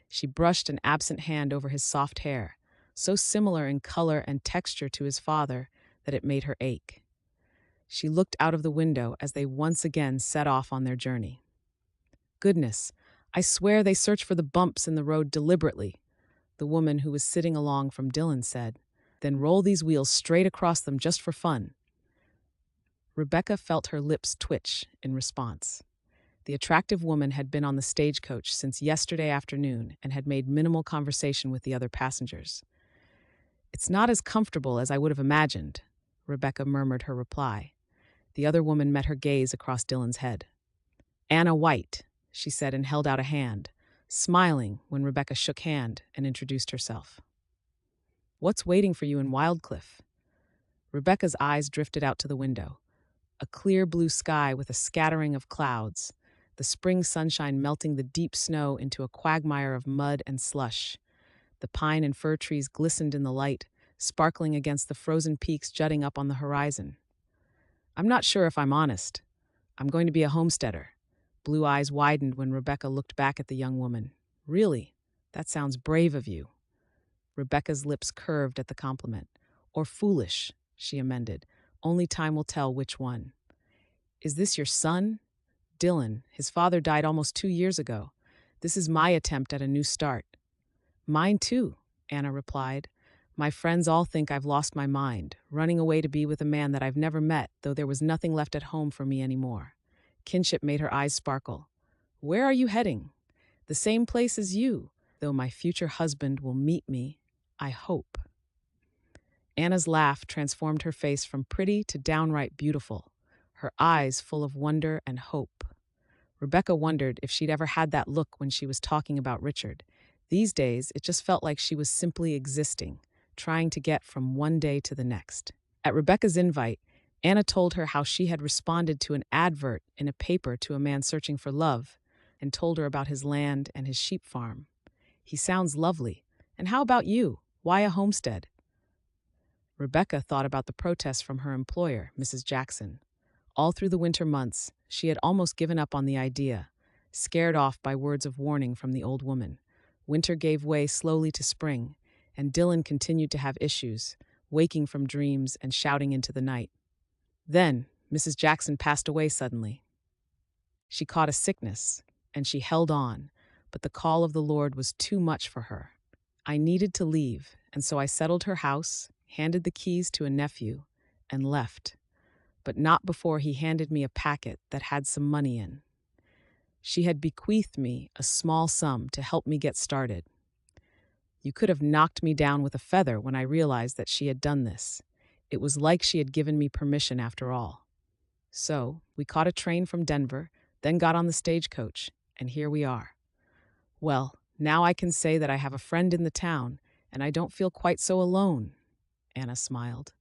She brushed an absent hand over his soft hair, so similar in color and texture to his father that it made her ache. She looked out of the window as they once again set off on their journey. Goodness, I swear they search for the bumps in the road deliberately, the woman who was sitting along from Dylan said. Then roll these wheels straight across them just for fun. Rebekah felt her lips twitch in response. The attractive woman had been on the stagecoach since yesterday afternoon and had made minimal conversation with the other passengers. It's not as comfortable as I would have imagined, Rebekah murmured her reply. The other woman met her gaze across Dylan's head. Anna White, she said and held out a hand, smiling when Rebekah shook hand and introduced herself. What's waiting for you in Wildcliff? Rebekah's eyes drifted out to the window. A clear blue sky with a scattering of clouds, the spring sunshine melting the deep snow into a quagmire of mud and slush. The pine and fir trees glistened in the light, sparkling against the frozen peaks jutting up on the horizon. I'm not sure if I'm honest. I'm going to be a homesteader. Blue eyes widened when Rebekah looked back at the young woman. Really? That sounds brave of you. Rebekah's lips curved at the compliment. Or foolish, she amended. Only time will tell which one. Is this your son? Dylan. His father died almost 2 years ago. This is my attempt at a new start. Mine too, Anna replied. My friends all think I've lost my mind, running away to be with a man that I've never met, though there was nothing left at home for me anymore. Kinship made her eyes sparkle. Where are you heading? The same place as you, though my future husband will meet me, I hope. Anna's laugh transformed her face from pretty to downright beautiful, her eyes full of wonder and hope. Rebekah wondered if she'd ever had that look when she was talking about Richard. These days, it just felt like she was simply existing, trying to get from one day to the next. At Rebekah's invite, Anna told her how she had responded to an advert in a paper to a man searching for love, and told her about his land and his sheep farm. He sounds lovely. And how about you? Why a homestead? Rebekah thought about the protests from her employer, Mrs. Jackson. All through the winter months, she had almost given up on the idea, scared off by words of warning from the old woman. Winter gave way slowly to spring, and Dylan continued to have issues, waking from dreams and shouting into the night. Then, Mrs. Jackson passed away suddenly. She caught a sickness, and she held on, but the call of the Lord was too much for her. I needed to leave, and so I settled her house, handed the keys to a nephew, and left, but not before he handed me a packet that had some money in. She had bequeathed me a small sum to help me get started. You could have knocked me down with a feather when I realized that she had done this. It was like she had given me permission after all. So, we caught a train from Denver, then got on the stagecoach, and here we are. Well, now I can say that I have a friend in the town, and I don't feel quite so alone, Anna smiled.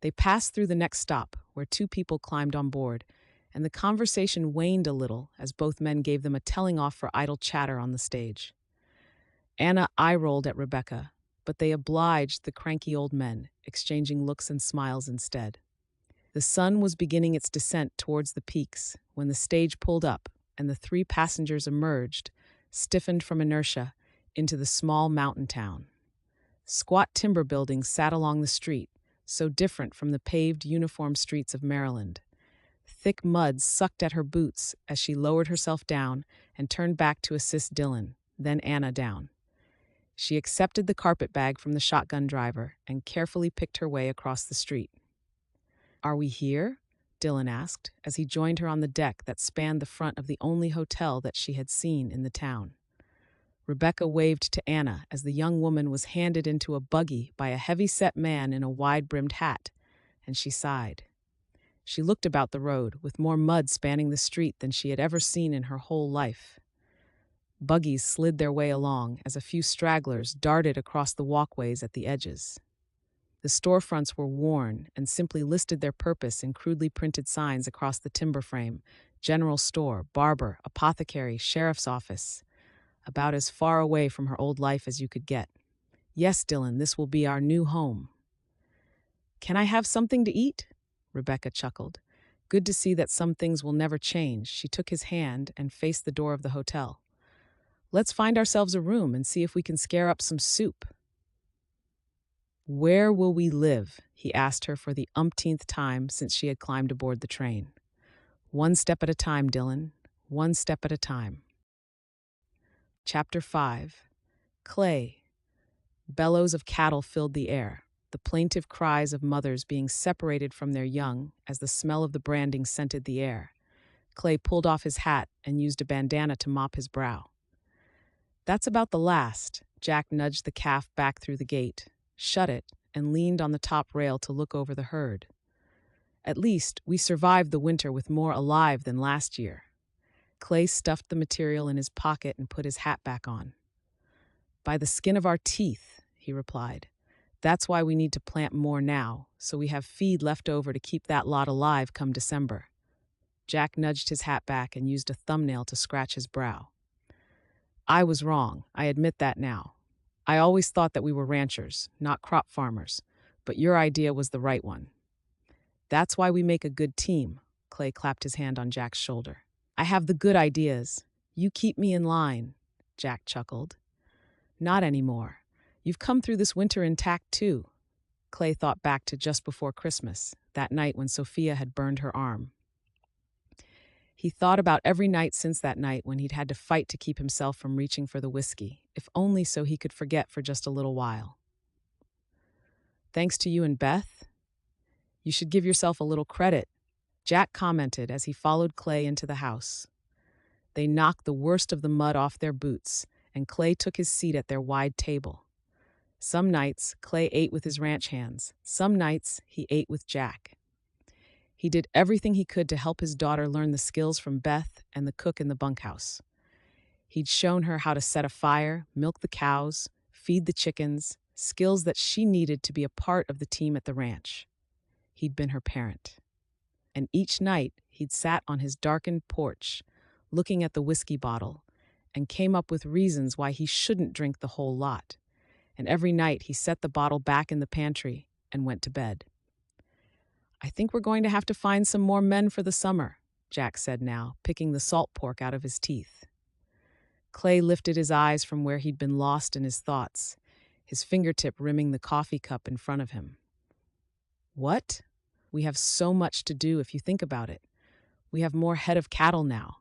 They passed through the next stop, where two people climbed on board, and the conversation waned a little as both men gave them a telling off for idle chatter on the stage. Anna eye-rolled at Rebekah, but they obliged the cranky old men, exchanging looks and smiles instead. The sun was beginning its descent towards the peaks when the stage pulled up and the three passengers emerged, stiffened from inertia, into the small mountain town. Squat timber buildings sat along the street, so different from the paved, uniform streets of Maryland. Thick mud sucked at her boots as she lowered herself down and turned back to assist Dylan, then Anna down. She accepted the carpet bag from the shotgun driver and carefully picked her way across the street. "Are we here?" Dylan asked as he joined her on the deck that spanned the front of the only hotel that she had seen in the town. Rebekah waved to Anna as the young woman was handed into a buggy by a heavy-set man in a wide-brimmed hat, and she sighed. She looked about the road, with more mud spanning the street than she had ever seen in her whole life. Buggies slid their way along as a few stragglers darted across the walkways at the edges. The storefronts were worn and simply listed their purpose in crudely printed signs across the timber frame: general store, barber, apothecary, sheriff's office. About as far away from her old life as you could get. "Yes, Dylan, this will be our new home." "Can I have something to eat?" Rebekah chuckled. Good to see that some things will never change. She took his hand and faced the door of the hotel. "Let's find ourselves a room and see if we can scare up some soup." "Where will we live?" he asked her for the umpteenth time since she had climbed aboard the train. "One step at a time, Dylan. One step at a time." Chapter 5. Clay. Bellows of cattle filled the air, the plaintive cries of mothers being separated from their young as the smell of the branding scented the air. Clay pulled off his hat and used a bandana to mop his brow. "That's about the last." Jack nudged the calf back through the gate, shut it, and leaned on the top rail to look over the herd. "At least, we survived the winter with more alive than last year." Clay stuffed the material in his pocket and put his hat back on. "By the skin of our teeth," he replied. "That's why we need to plant more now, so we have feed left over to keep that lot alive come December." Jack nudged his hat back and used a thumbnail to scratch his brow. "I was wrong, I admit that now. I always thought that we were ranchers, not crop farmers, but your idea was the right one." "That's why we make a good team," Clay clapped his hand on Jack's shoulder. "I have the good ideas. You keep me in line," Jack chuckled. "Not anymore. You've come through this winter intact, too." Clay thought back to just before Christmas, that night when Sophia had burned her arm. He thought about every night since that night when he'd had to fight to keep himself from reaching for the whiskey, if only so he could forget for just a little while. "Thanks to you and Beth? You should give yourself a little credit," Jack commented as he followed Clay into the house. They knocked the worst of the mud off their boots, and Clay took his seat at their wide table. Some nights, Clay ate with his ranch hands. Some nights, he ate with Jack. He did everything he could to help his daughter learn the skills from Beth and the cook in the bunkhouse. He'd shown her how to set a fire, milk the cows, feed the chickens, skills that she needed to be a part of the team at the ranch. He'd been her parent. And each night, he'd sat on his darkened porch, looking at the whiskey bottle, and came up with reasons why he shouldn't drink the whole lot. And every night, he set the bottle back in the pantry and went to bed. "I think we're going to have to find some more men for the summer," Jack said now, picking the salt pork out of his teeth. Clay lifted his eyes from where he'd been lost in his thoughts, his fingertip rimming the coffee cup in front of him. "What? We have so much to do if you think about it. We have more head of cattle now.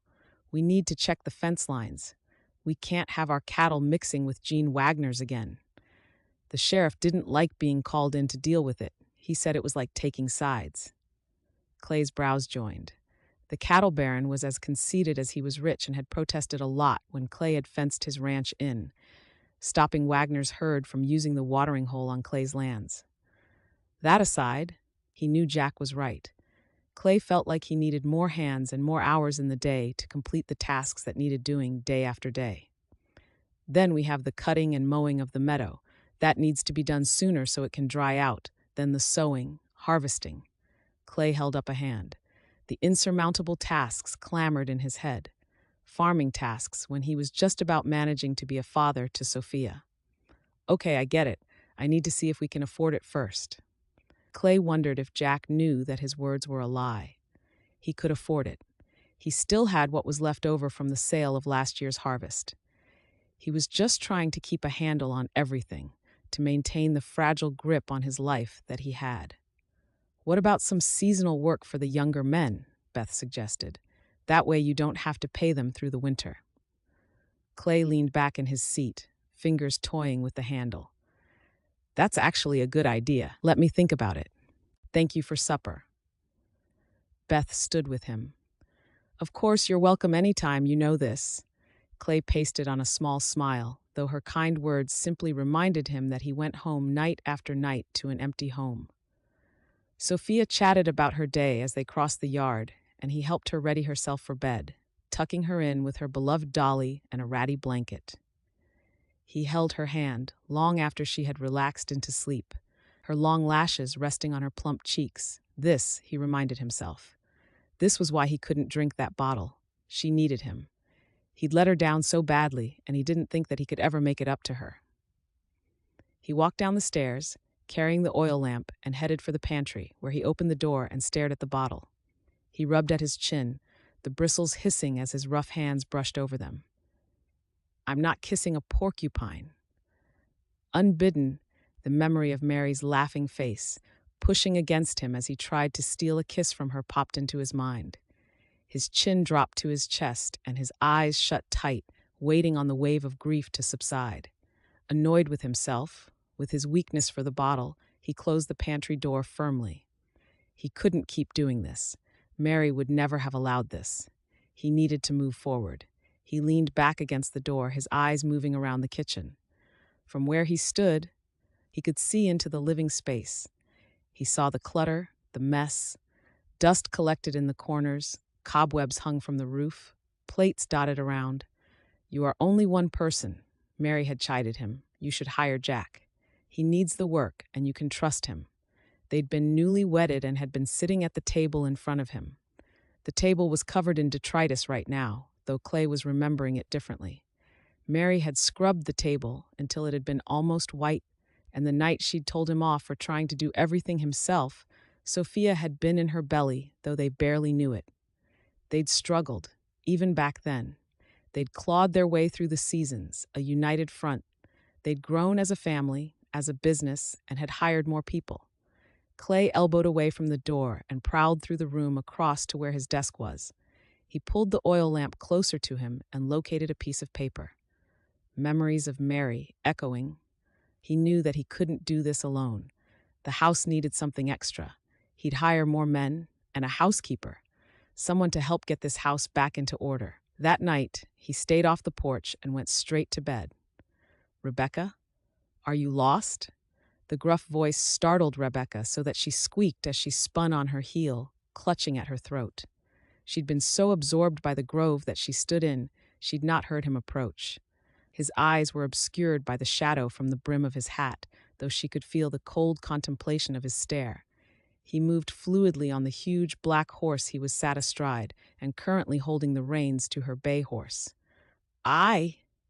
We need to check the fence lines. We can't have our cattle mixing with Gene Wagner's again." The sheriff didn't like being called in to deal with it. He said it was like taking sides. Clay's brows joined. The cattle baron was as conceited as he was rich and had protested a lot when Clay had fenced his ranch in, stopping Wagner's herd from using the watering hole on Clay's lands. That aside, he knew Jack was right. Clay felt like he needed more hands and more hours in the day to complete the tasks that needed doing day after day. Then we have the cutting and mowing of the meadow. That needs to be done sooner so it can dry out. Then the sowing, harvesting. Clay held up a hand. The insurmountable tasks clamored in his head. Farming tasks when he was just about managing to be a father to Sophia. Okay, I get it. I need to see if we can afford it first. Clay wondered if Jack knew that his words were a lie. He could afford it. He still had what was left over from the sale of last year's harvest. He was just trying to keep a handle on everything, to maintain the fragile grip on his life that he had. What about some seasonal work for the younger men? Beth suggested. That way you don't have to pay them through the winter. Clay leaned back in his seat, fingers toying with the handle. That's actually a good idea. Let me think about it. Thank you for supper. Beth stood with him. Of course, you're welcome anytime, you know this. Clay pasted on a small smile, though her kind words simply reminded him that he went home night after night to an empty home. Sophia chatted about her day as they crossed the yard, and he helped her ready herself for bed, tucking her in with her beloved dolly and a ratty blanket. He held her hand long after she had relaxed into sleep, her long lashes resting on her plump cheeks. This, he reminded himself. This was why he couldn't drink that bottle. She needed him. He'd let her down so badly, and he didn't think that he could ever make it up to her. He walked down the stairs, carrying the oil lamp, and headed for the pantry, where he opened the door and stared at the bottle. He rubbed at his chin, the bristles hissing as his rough hands brushed over them. I'm not kissing a porcupine. Unbidden, the memory of Mary's laughing face, pushing against him as he tried to steal a kiss from her, popped into his mind. His chin dropped to his chest, and his eyes shut tight, waiting on the wave of grief to subside. Annoyed with himself, with his weakness for the bottle, he closed the pantry door firmly. He couldn't keep doing this. Mary would never have allowed this. He needed to move forward. He leaned back against the door, his eyes moving around the kitchen. From where he stood, he could see into the living space. He saw the clutter, the mess, dust collected in the corners, cobwebs hung from the roof, plates dotted around. You are only one person, Mary had chided him. You should hire Jack. He needs the work, and you can trust him. They'd been newly wedded and had been sitting at the table in front of him. The table was covered in detritus right now, though Clay was remembering it differently. Mary had scrubbed the table until it had been almost white, and the night she'd told him off for trying to do everything himself, Sophia had been in her belly, though they barely knew it. They'd struggled, even back then. They'd clawed their way through the seasons, a united front. They'd grown as a family, as a business, and had hired more people. Clay elbowed away from the door and prowled through the room across to where his desk was. He pulled the oil lamp closer to him and located a piece of paper. Memories of Mary echoing. He knew that he couldn't do this alone. The house needed something extra. He'd hire more men and a housekeeper, someone to help get this house back into order. That night, he stayed off the porch and went straight to bed. Rebekah, are you lost? The gruff voice startled Rebekah so that she squeaked as she spun on her heel, clutching at her throat. She'd been so absorbed by the grove that she stood in, she'd not heard him approach. His eyes were obscured by the shadow from the brim of his hat, though she could feel the cold contemplation of his stare. He moved fluidly on the huge black horse he was sat astride, and currently holding the reins to her bay horse.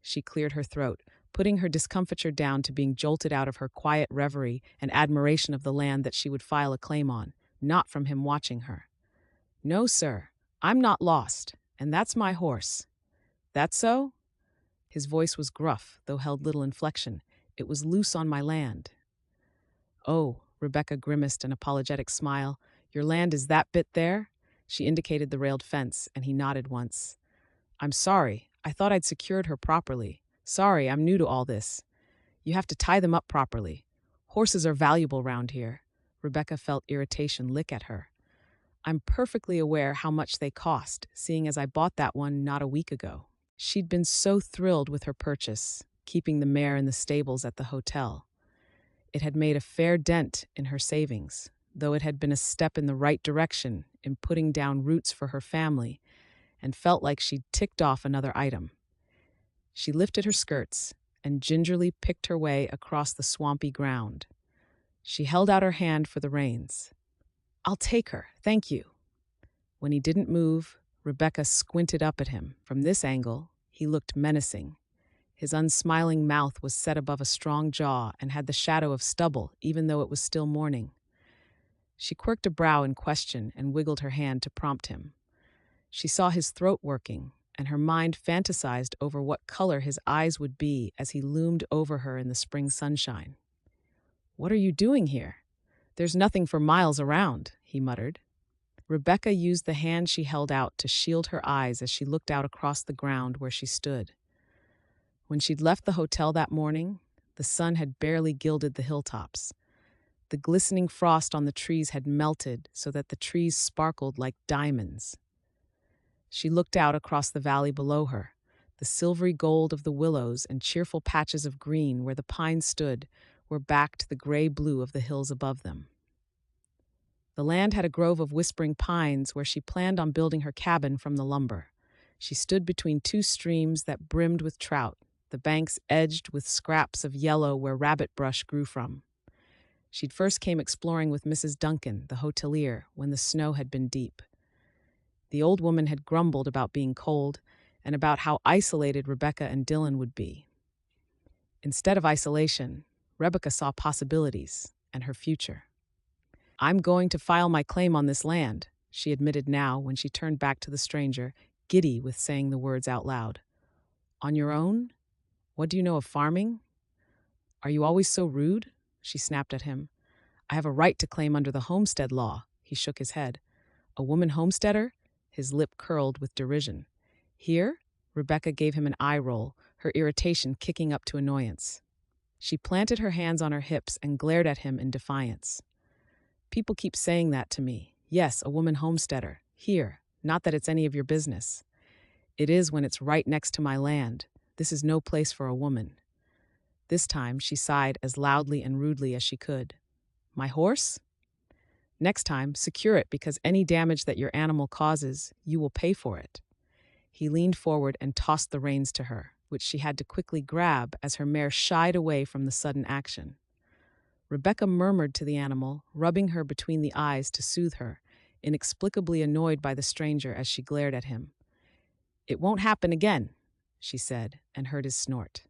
She cleared her throat, putting her discomfiture down to being jolted out of her quiet reverie and admiration of the land that she would file a claim on, not from him watching her. No, sir, I'm not lost, and that's my horse. That so? His voice was gruff, though held little inflection. It was loose on my land. Oh, Rebekah grimaced an apologetic smile. Your land is that bit there? She indicated the railed fence, and he nodded once. I'm sorry. I thought I'd secured her properly. Sorry, I'm new to all this. You have to tie them up properly. Horses are valuable round here. Rebekah felt irritation lick at her. I'm perfectly aware how much they cost, seeing as I bought that one not a week ago. She'd been so thrilled with her purchase, keeping the mare in the stables at the hotel. It had made a fair dent in her savings, though it had been a step in the right direction in putting down roots for her family, and felt like she'd ticked off another item. She lifted her skirts and gingerly picked her way across the swampy ground. She held out her hand for the reins. I'll take her, thank you. When he didn't move, Rebekah squinted up at him. From this angle, he looked menacing. His unsmiling mouth was set above a strong jaw and had the shadow of stubble, even though it was still morning. She quirked a brow in question and wiggled her hand to prompt him. She saw his throat working, and her mind fantasized over what color his eyes would be as he loomed over her in the spring sunshine. What are you doing here? There's nothing for miles around, he muttered. Rebekah used the hand she held out to shield her eyes as she looked out across the ground where she stood. When she'd left the hotel that morning, the sun had barely gilded the hilltops. The glistening frost on the trees had melted so that the trees sparkled like diamonds. She looked out across the valley below her. The silvery gold of the willows and cheerful patches of green where the pines stood were back to the gray blue of the hills above them. The land had a grove of whispering pines where she planned on building her cabin from the lumber. She stood between two streams that brimmed with trout, the banks edged with scraps of yellow where rabbit brush grew from. She'd first came exploring with Mrs. Duncan, the hotelier, when the snow had been deep. The old woman had grumbled about being cold and about how isolated Rebekah and Dylan would be. Instead of isolation, Rebekah saw possibilities and her future. I'm going to file my claim on this land, she admitted now when she turned back to the stranger, giddy with saying the words out loud. On your own? What do you know of farming? Are you always so rude? She snapped at him. I have a right to claim under the homestead law. He shook his head. A woman homesteader? His lip curled with derision. Here? Rebekah gave him an eye roll, her irritation kicking up to annoyance. She planted her hands on her hips and glared at him in defiance. People keep saying that to me. Yes, a woman homesteader. Here. Not that it's any of your business. It is when it's right next to my land. This is no place for a woman. This time she sighed as loudly and rudely as she could. My horse? Next time, secure it because any damage that your animal causes, you will pay for it. He leaned forward and tossed the reins to her, which she had to quickly grab as her mare shied away from the sudden action. Rebekah murmured to the animal, rubbing her between the eyes to soothe her, inexplicably annoyed by the stranger as she glared at him. It won't happen again, she said, and heard his snort.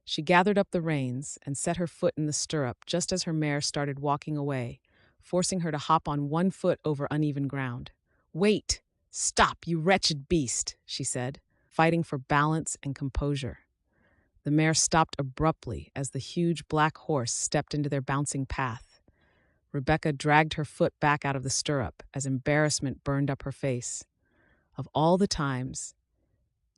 She gathered up the reins and set her foot in the stirrup just as her mare started walking away, forcing her to hop on one foot over uneven ground. Wait! Stop, you wretched beast, she said, fighting for balance and composure. The mare stopped abruptly as the huge black horse stepped into their bouncing path. Rebekah dragged her foot back out of the stirrup as embarrassment burned up her face. Of all the times,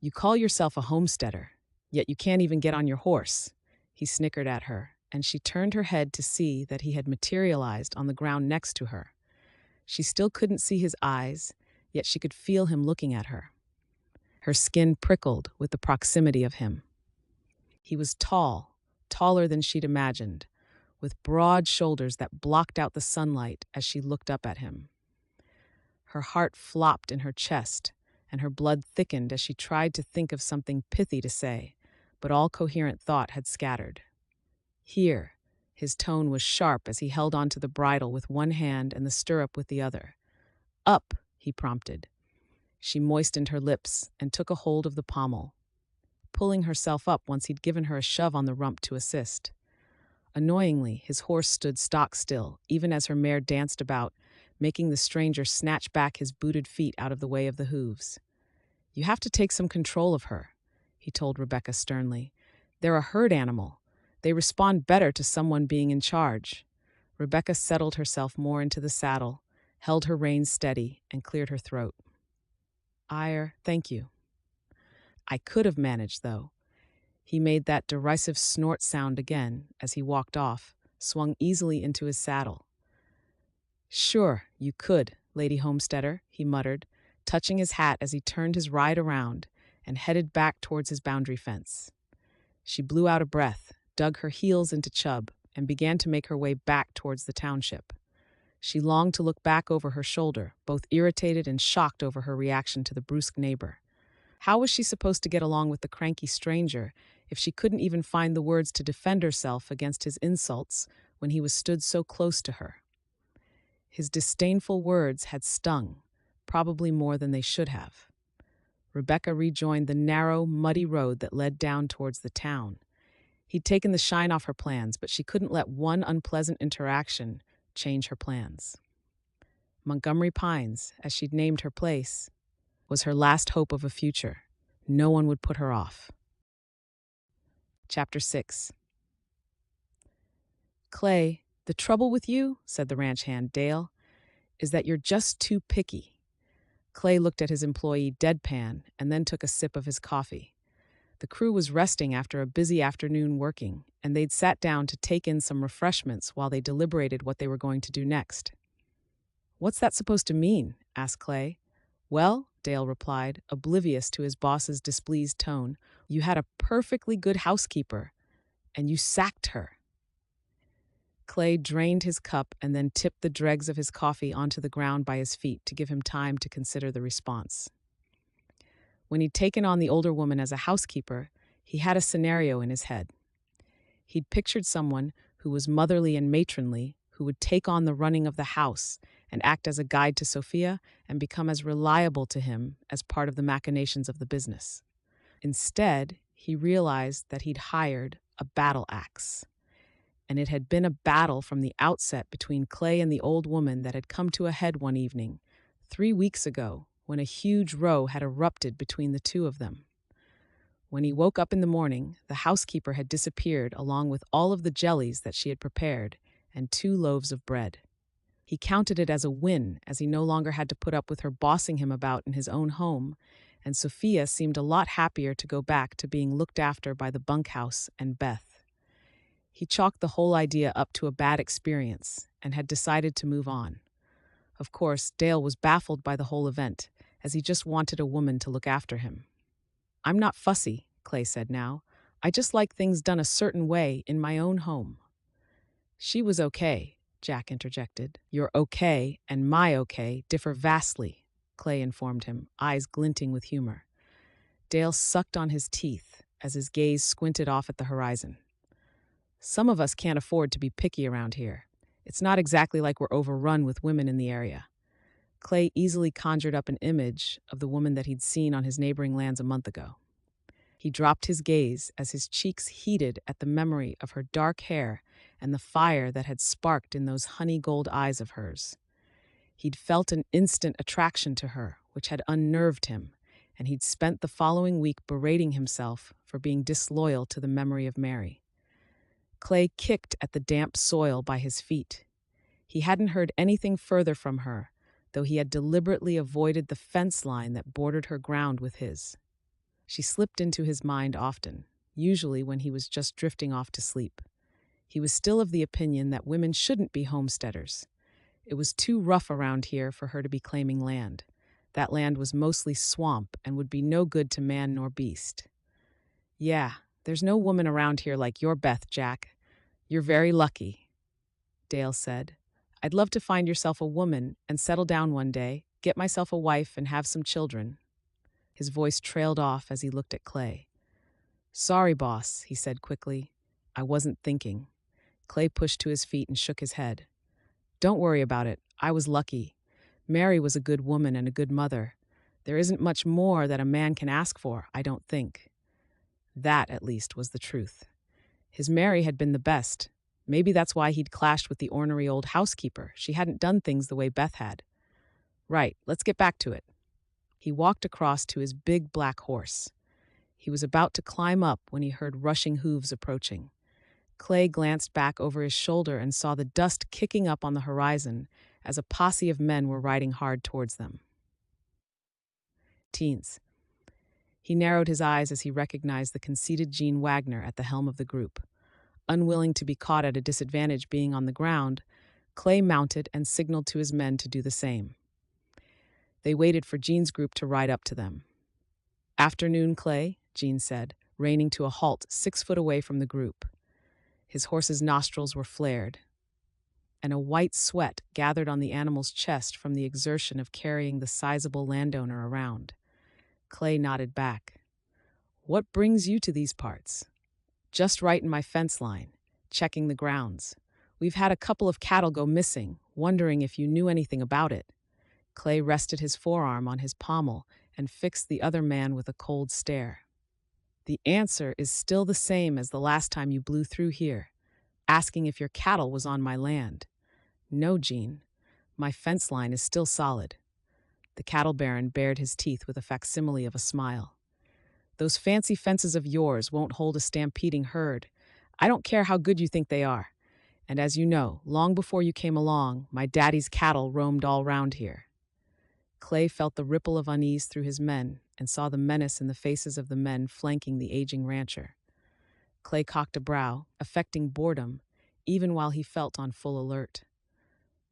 you call yourself a homesteader, yet you can't even get on your horse, he snickered at her, and she turned her head to see that he had materialized on the ground next to her. She still couldn't see his eyes, yet she could feel him looking at her. Her skin prickled with the proximity of him. He was tall, taller than she'd imagined, with broad shoulders that blocked out the sunlight as she looked up at him. Her heart flopped in her chest, and her blood thickened as she tried to think of something pithy to say, but all coherent thought had scattered. Here, his tone was sharp as he held onto the bridle with one hand and the stirrup with the other. Up, he prompted. She moistened her lips and took a hold of the pommel, pulling herself up once he'd given her a shove on the rump to assist. Annoyingly, his horse stood stock still, even as her mare danced about, making the stranger snatch back his booted feet out of the way of the hooves. You have to take some control of her, he told Rebekah sternly. They're a herd animal. They respond better to someone being in charge. Rebekah settled herself more into the saddle, held her reins steady, and cleared her throat. Thank you. I could have managed, though. He made that derisive snort sound again as he walked off, swung easily into his saddle. "Sure, you could, Lady Homesteader," he muttered, touching his hat as he turned his ride around and headed back towards his boundary fence. She blew out a breath, dug her heels into Chubb, and began to make her way back towards the township. She longed to look back over her shoulder, both irritated and shocked over her reaction to the brusque neighbor. How was she supposed to get along with the cranky stranger if she couldn't even find the words to defend herself against his insults when he was stood so close to her? His disdainful words had stung, probably more than they should have. Rebekah rejoined the narrow, muddy road that led down towards the town. He'd taken the shine off her plans, but she couldn't let one unpleasant interaction change her plans. Montgomery Pines, as she'd named her place, was her last hope of a future. No one would put her off. Chapter 6. "Clay, the trouble with you," said the ranch hand, Dale, "is that you're just too picky." Clay looked at his employee deadpan and then took a sip of his coffee. The crew was resting after a busy afternoon working, and they'd sat down to take in some refreshments while they deliberated what they were going to do next. "What's that supposed to mean?" asked Clay. "Well," Dale replied, oblivious to his boss's displeased tone, "you had a perfectly good housekeeper, and you sacked her." Clay drained his cup and then tipped the dregs of his coffee onto the ground by his feet to give him time to consider the response. When he'd taken on the older woman as a housekeeper, he had a scenario in his head. He'd pictured someone who was motherly and matronly, who would take on the running of the house and act as a guide to Sophia and become as reliable to him as part of the machinations of the business. Instead, he realized that he'd hired a battle axe. And it had been a battle from the outset between Clay and the old woman that had come to a head one evening, 3 weeks ago, when a huge row had erupted between the two of them. When he woke up in the morning, the housekeeper had disappeared along with all of the jellies that she had prepared and 2 loaves of bread. He counted it as a win, as he no longer had to put up with her bossing him about in his own home, and Sophia seemed a lot happier to go back to being looked after by the bunkhouse and Beth. He chalked the whole idea up to a bad experience and had decided to move on. Of course, Dale was baffled by the whole event, as he just wanted a woman to look after him. "I'm not fussy," Clay said now. "I just like things done a certain way in my own home." "She was okay," Jack interjected. "Your okay and my okay differ vastly," Clay informed him, eyes glinting with humor. Dale sucked on his teeth as his gaze squinted off at the horizon. "Some of us can't afford to be picky around here. It's not exactly like we're overrun with women in the area." Clay easily conjured up an image of the woman that he'd seen on his neighboring lands a month ago. He dropped his gaze as his cheeks heated at the memory of her dark hair and the fire that had sparked in those honey gold eyes of hers. He'd felt an instant attraction to her, which had unnerved him, and he'd spent the following week berating himself for being disloyal to the memory of Mary. Clay kicked at the damp soil by his feet. He hadn't heard anything further from her, though he had deliberately avoided the fence line that bordered her ground with his. She slipped into his mind often, usually when he was just drifting off to sleep. He was still of the opinion that women shouldn't be homesteaders. It was too rough around here for her to be claiming land. That land was mostly swamp and would be no good to man nor beast. "Yeah, there's no woman around here like your Beth, Jack. You're very lucky," Dale said. "I'd love to find yourself a woman and settle down one day, get myself a wife and have some children." His voice trailed off as he looked at Clay. "Sorry, boss," he said quickly. "I wasn't thinking." Clay pushed to his feet and shook his head. "Don't worry about it. I was lucky. Mary was a good woman and a good mother. There isn't much more that a man can ask for, I don't think." That, at least, was the truth. His Mary had been the best. Maybe that's why he'd clashed with the ornery old housekeeper. She hadn't done things the way Beth had. "Right, let's get back to it." He walked across to his big black horse. He was about to climb up when he heard rushing hooves approaching. Clay glanced back over his shoulder and saw the dust kicking up on the horizon as a posse of men were riding hard towards them. Teens. He narrowed his eyes as he recognized the conceited Gene Wagner at the helm of the group. Unwilling to be caught at a disadvantage being on the ground, Clay mounted and signaled to his men to do the same. They waited for Gene's group to ride up to them. "Afternoon, Clay," Gene said, reining to a halt 6 foot away from the group. His horse's nostrils were flared, and a white sweat gathered on the animal's chest from the exertion of carrying the sizable landowner around. Clay nodded back. "What brings you to these parts?" "Just right in my fence line, checking the grounds. We've had a couple of cattle go missing, wondering if you knew anything about it." Clay rested his forearm on his pommel and fixed the other man with a cold stare. "The answer is still the same as the last time you blew through here, asking if your cattle was on my land. No, Gene, my fence line is still solid." The cattle baron bared his teeth with a facsimile of a smile. "Those fancy fences of yours won't hold a stampeding herd. I don't care how good you think they are. And as you know, long before you came along, my daddy's cattle roamed all round here." Clay felt the ripple of unease through his men and saw the menace in the faces of the men flanking the aging rancher. Clay cocked a brow, affecting boredom, even while he felt on full alert.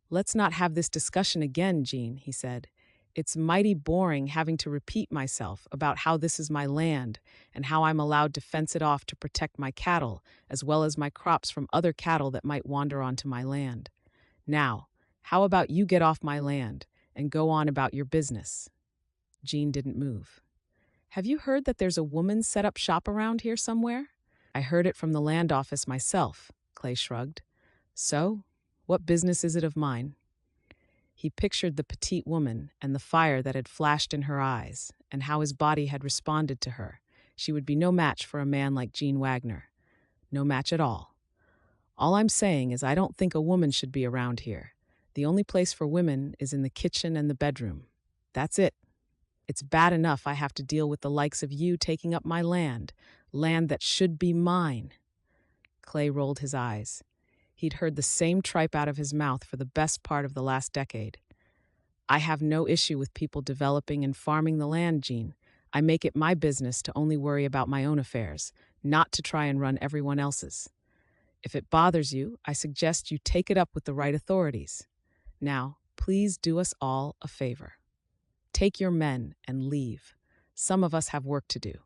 "Let's not have this discussion again, Gene," he said. "It's mighty boring having to repeat myself about how this is my land and how I'm allowed to fence it off to protect my cattle, as well as my crops from other cattle that might wander onto my land. Now, how about you get off my land and go on about your business?" Gene didn't move. "Have you heard that there's a woman set up shop around here somewhere?" "I heard it from the land office myself," Clay shrugged. "So, what business is it of mine?" He pictured the petite woman and the fire that had flashed in her eyes, and how his body had responded to her. She would be no match for a man like Gene Wagner. No match at all. "All I'm saying is I don't think a woman should be around here. The only place for women is in the kitchen and the bedroom. That's it. It's bad enough I have to deal with the likes of you taking up my land that should be mine." Clay rolled his eyes. He'd heard the same tripe out of his mouth for the best part of the last decade. "I have no issue with people developing and farming the land, Gene. I make it my business to only worry about my own affairs, not to try and run everyone else's. If it bothers you, I suggest you take it up with the right authorities. Now, please do us all a favor. Take your men and leave. Some of us have work to do."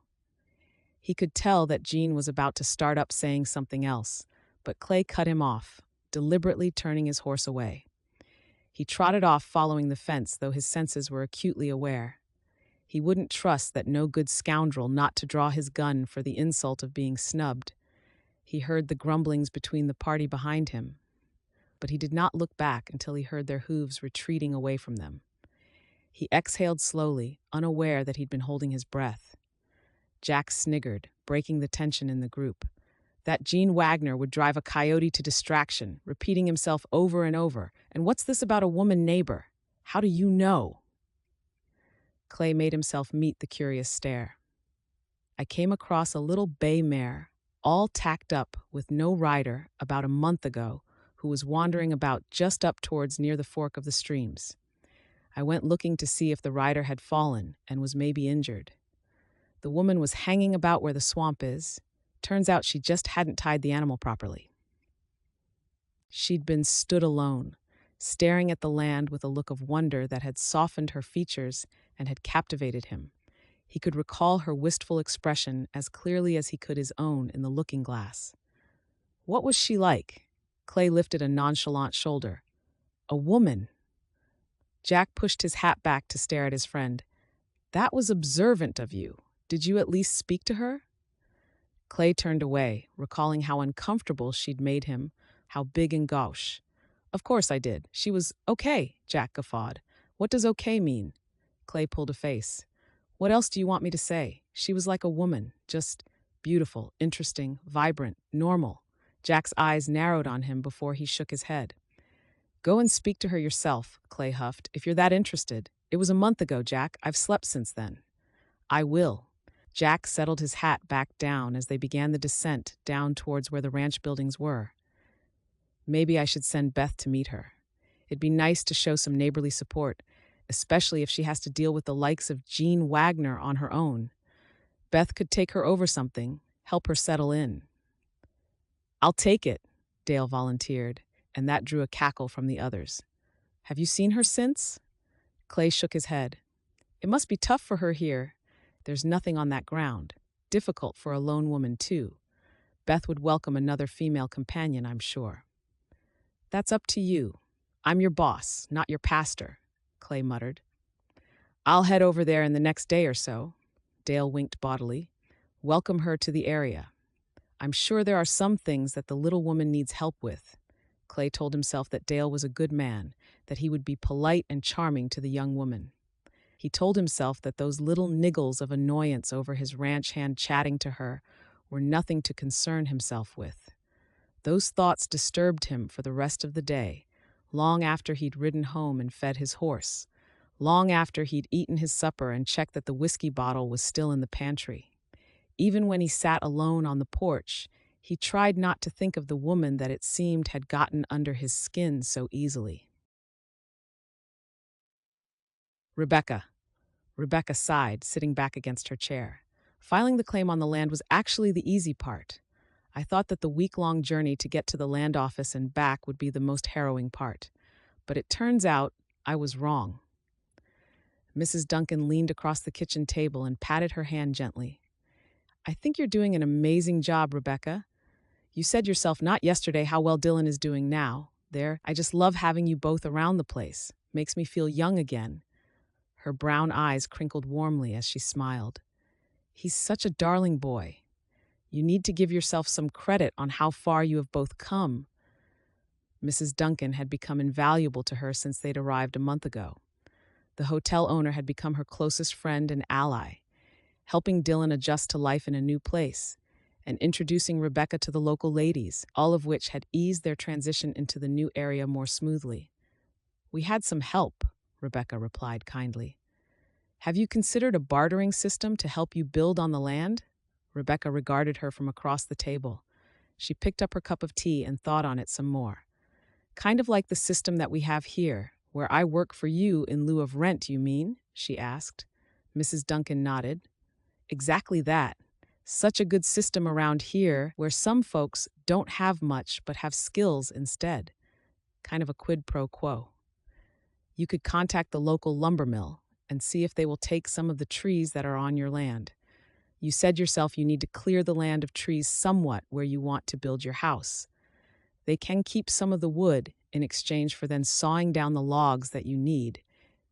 He could tell that Gene was about to start up saying something else, but Clay cut him off, deliberately turning his horse away. He trotted off following the fence, though his senses were acutely aware. He wouldn't trust that no good scoundrel not to draw his gun for the insult of being snubbed. He heard the grumblings between the party behind him, but he did not look back until he heard their hooves retreating away from them. He exhaled slowly, unaware that he'd been holding his breath. Jack sniggered, breaking the tension in the group. That Gene Wagner would drive a coyote to distraction, repeating himself over and over. "And what's this about a woman neighbor? How do you know?" Clay made himself meet the curious stare. "I came across a little bay mare, all tacked up with no rider, about a month ago, who was wandering about just up towards near the fork of the streams. I went looking to see if the rider had fallen and was maybe injured. The woman was hanging about where the swamp is. Turns out she just hadn't tied the animal properly." She'd been stood alone, staring at the land with a look of wonder that had softened her features and had captivated him. He could recall her wistful expression as clearly as he could his own in the looking glass. "What was she like?" Clay lifted a nonchalant shoulder. "A woman." Jack pushed his hat back to stare at his friend. "That was observant of you. Did you at least speak to her?" Clay turned away, recalling how uncomfortable she'd made him, how big and gauche. "Of course I did. She was okay," Jack guffawed. "What does okay mean?" Clay pulled a face. "What else do you want me to say? She was like a woman, just beautiful, interesting, vibrant, normal." Jack's eyes narrowed on him before he shook his head. "Go and speak to her yourself," Clay huffed, "if you're that interested. It was a month ago, Jack. I've slept since then." "I will." Jack settled his hat back down as they began the descent down towards where the ranch buildings were. "Maybe I should send Beth to meet her. It'd be nice to show some neighborly support, especially if she has to deal with the likes of Gene Wagner on her own. Beth could take her over something, help her settle in. "I'll take it," Dale volunteered, and that drew a cackle from the others. "Have you seen her since?" Clay shook his head. "It must be tough for her here. There's nothing on that ground. Difficult for a lone woman, too. Beth would welcome another female companion, I'm sure." "That's up to you. I'm your boss, not your pastor," Clay muttered. "I'll head over there in the next day or so." Dale winked bodily. "Welcome her to the area. I'm sure there are some things that the little woman needs help with." Clay told himself that Dale was a good man, that he would be polite and charming to the young woman. He told himself that those little niggles of annoyance over his ranch hand chatting to her were nothing to concern himself with. Those thoughts disturbed him for the rest of the day, long after he'd ridden home and fed his horse, long after he'd eaten his supper and checked that the whiskey bottle was still in the pantry. Even when he sat alone on the porch, he tried not to think of the woman that it seemed had gotten under his skin so easily. Rebekah. Rebekah sighed, sitting back against her chair. Filing the claim on the land was actually the easy part. I thought that the week-long journey to get to the land office and back would be the most harrowing part. But it turns out I was wrong. Mrs. Duncan leaned across the kitchen table and patted her hand gently. "I think you're doing an amazing job, Rebekah. You said yourself not yesterday how well Dylan is doing now. I just love having you both around the place. Makes me feel young again." Her brown eyes crinkled warmly as she smiled. "He's such a darling boy. You need to give yourself some credit on how far you have both come." Mrs. Duncan had become invaluable to her since they'd arrived a month ago. The hotel owner had become her closest friend and ally, helping Dylan adjust to life in a new place, and introducing Rebekah to the local ladies, all of which had eased their transition into the new area more smoothly. "We had some help," Rebekah replied kindly. "Have you considered a bartering system to help you build on the land?" Rebekah regarded her from across the table. She picked up her cup of tea and thought on it some more. "Kind of like the system that we have here, where I work for you in lieu of rent, you mean?" she asked. Mrs. Duncan nodded. "Exactly that. Such a good system around here where some folks don't have much but have skills instead. Kind of a quid pro quo. You could contact the local lumber mill and see if they will take some of the trees that are on your land. You said yourself you need to clear the land of trees somewhat where you want to build your house. They can keep some of the wood in exchange for then sawing down the logs that you need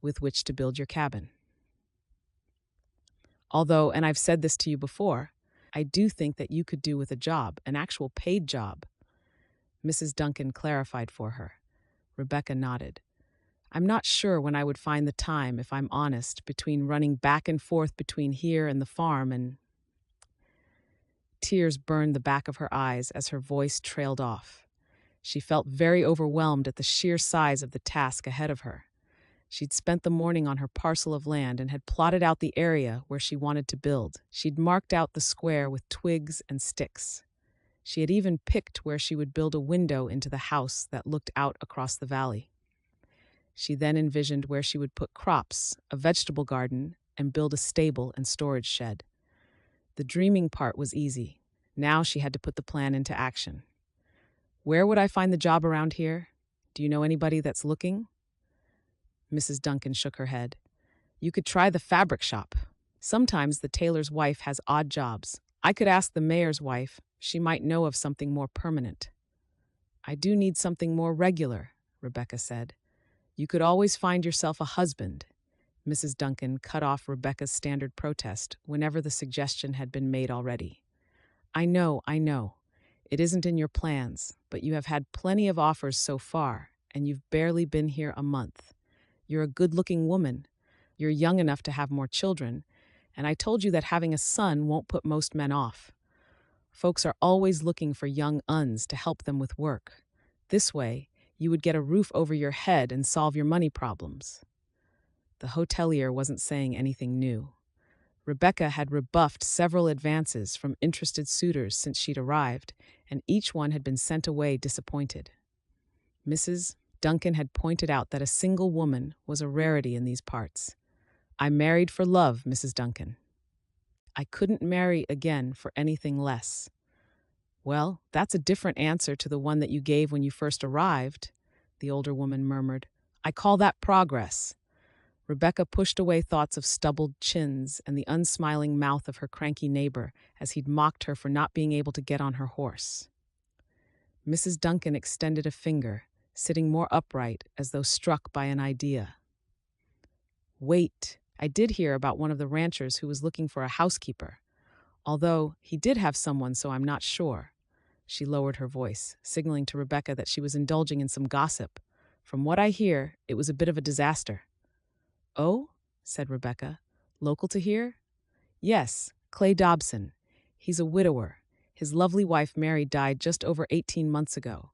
with which to build your cabin. Although, and I've said this to you before, I do think that you could do with a job, an actual paid job." Mrs. Duncan clarified for her. Rebekah nodded. "I'm not sure when I would find the time, if I'm honest, between running back and forth between here and the farm and—" Tears burned the back of her eyes as her voice trailed off. She felt very overwhelmed at the sheer size of the task ahead of her. She'd spent the morning on her parcel of land and had plotted out the area where she wanted to build. She'd marked out the square with twigs and sticks. She had even picked where she would build a window into the house that looked out across the valley. She then envisioned where she would put crops, a vegetable garden, and build a stable and storage shed. The dreaming part was easy. Now she had to put the plan into action. "Where would I find the job around here? Do you know anybody that's looking?" Mrs. Duncan shook her head. "You could try the fabric shop. Sometimes the tailor's wife has odd jobs. I could ask the mayor's wife. She might know of something more permanent." "I do need something more regular," Rebekah said. "You could always find yourself a husband." Mrs. Duncan cut off Rebekah's standard protest whenever the suggestion had been made already. I know. It isn't in your plans, but you have had plenty of offers so far, and you've barely been here a month. You're a good-looking woman. You're young enough to have more children, and I told you that having a son won't put most men off. Folks are always looking for young uns to help them with work. This way, you would get a roof over your head and solve your money problems." The hotelier wasn't saying anything new. Rebekah had rebuffed several advances from interested suitors since she'd arrived, and each one had been sent away disappointed. Mrs. Duncan had pointed out that a single woman was a rarity in these parts. "I'm married for love, Mrs. Duncan." I couldn't marry again for anything less. Well, that's a different answer to the one that you gave when you first arrived, the older woman murmured. I call that progress. Rebekah pushed away thoughts of stubbled chins and the unsmiling mouth of her cranky neighbor as he'd mocked her for not being able to get on her horse. Mrs. Duncan extended a finger, sitting more upright as though struck by an idea. Wait, I did hear about one of the ranchers who was looking for a housekeeper. Although he did have someone, so I'm not sure. She lowered her voice, signaling to Rebekah that she was indulging in some gossip. From what I hear, it was a bit of a disaster. Oh? Said Rebekah. Local to here? Yes, Clay Dobson. He's a widower. His lovely wife Mary died just over 18 months ago.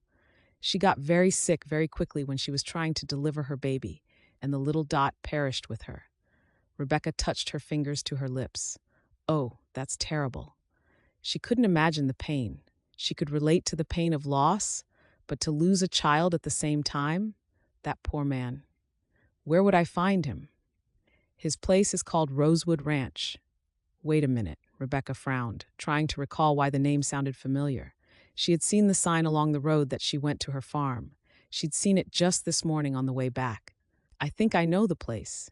She got very sick very quickly when she was trying to deliver her baby, and the little dot perished with her. Rebekah touched her fingers to her lips. Oh, that's terrible. She couldn't imagine the pain. She could relate to the pain of loss, but to lose a child at the same time? That poor man. Where would I find him? His place is called Rosewood Ranch. Wait a minute, Rebekah frowned, trying to recall why the name sounded familiar. She had seen the sign along the road that she went to her farm. She'd seen it just this morning on the way back. I think I know the place.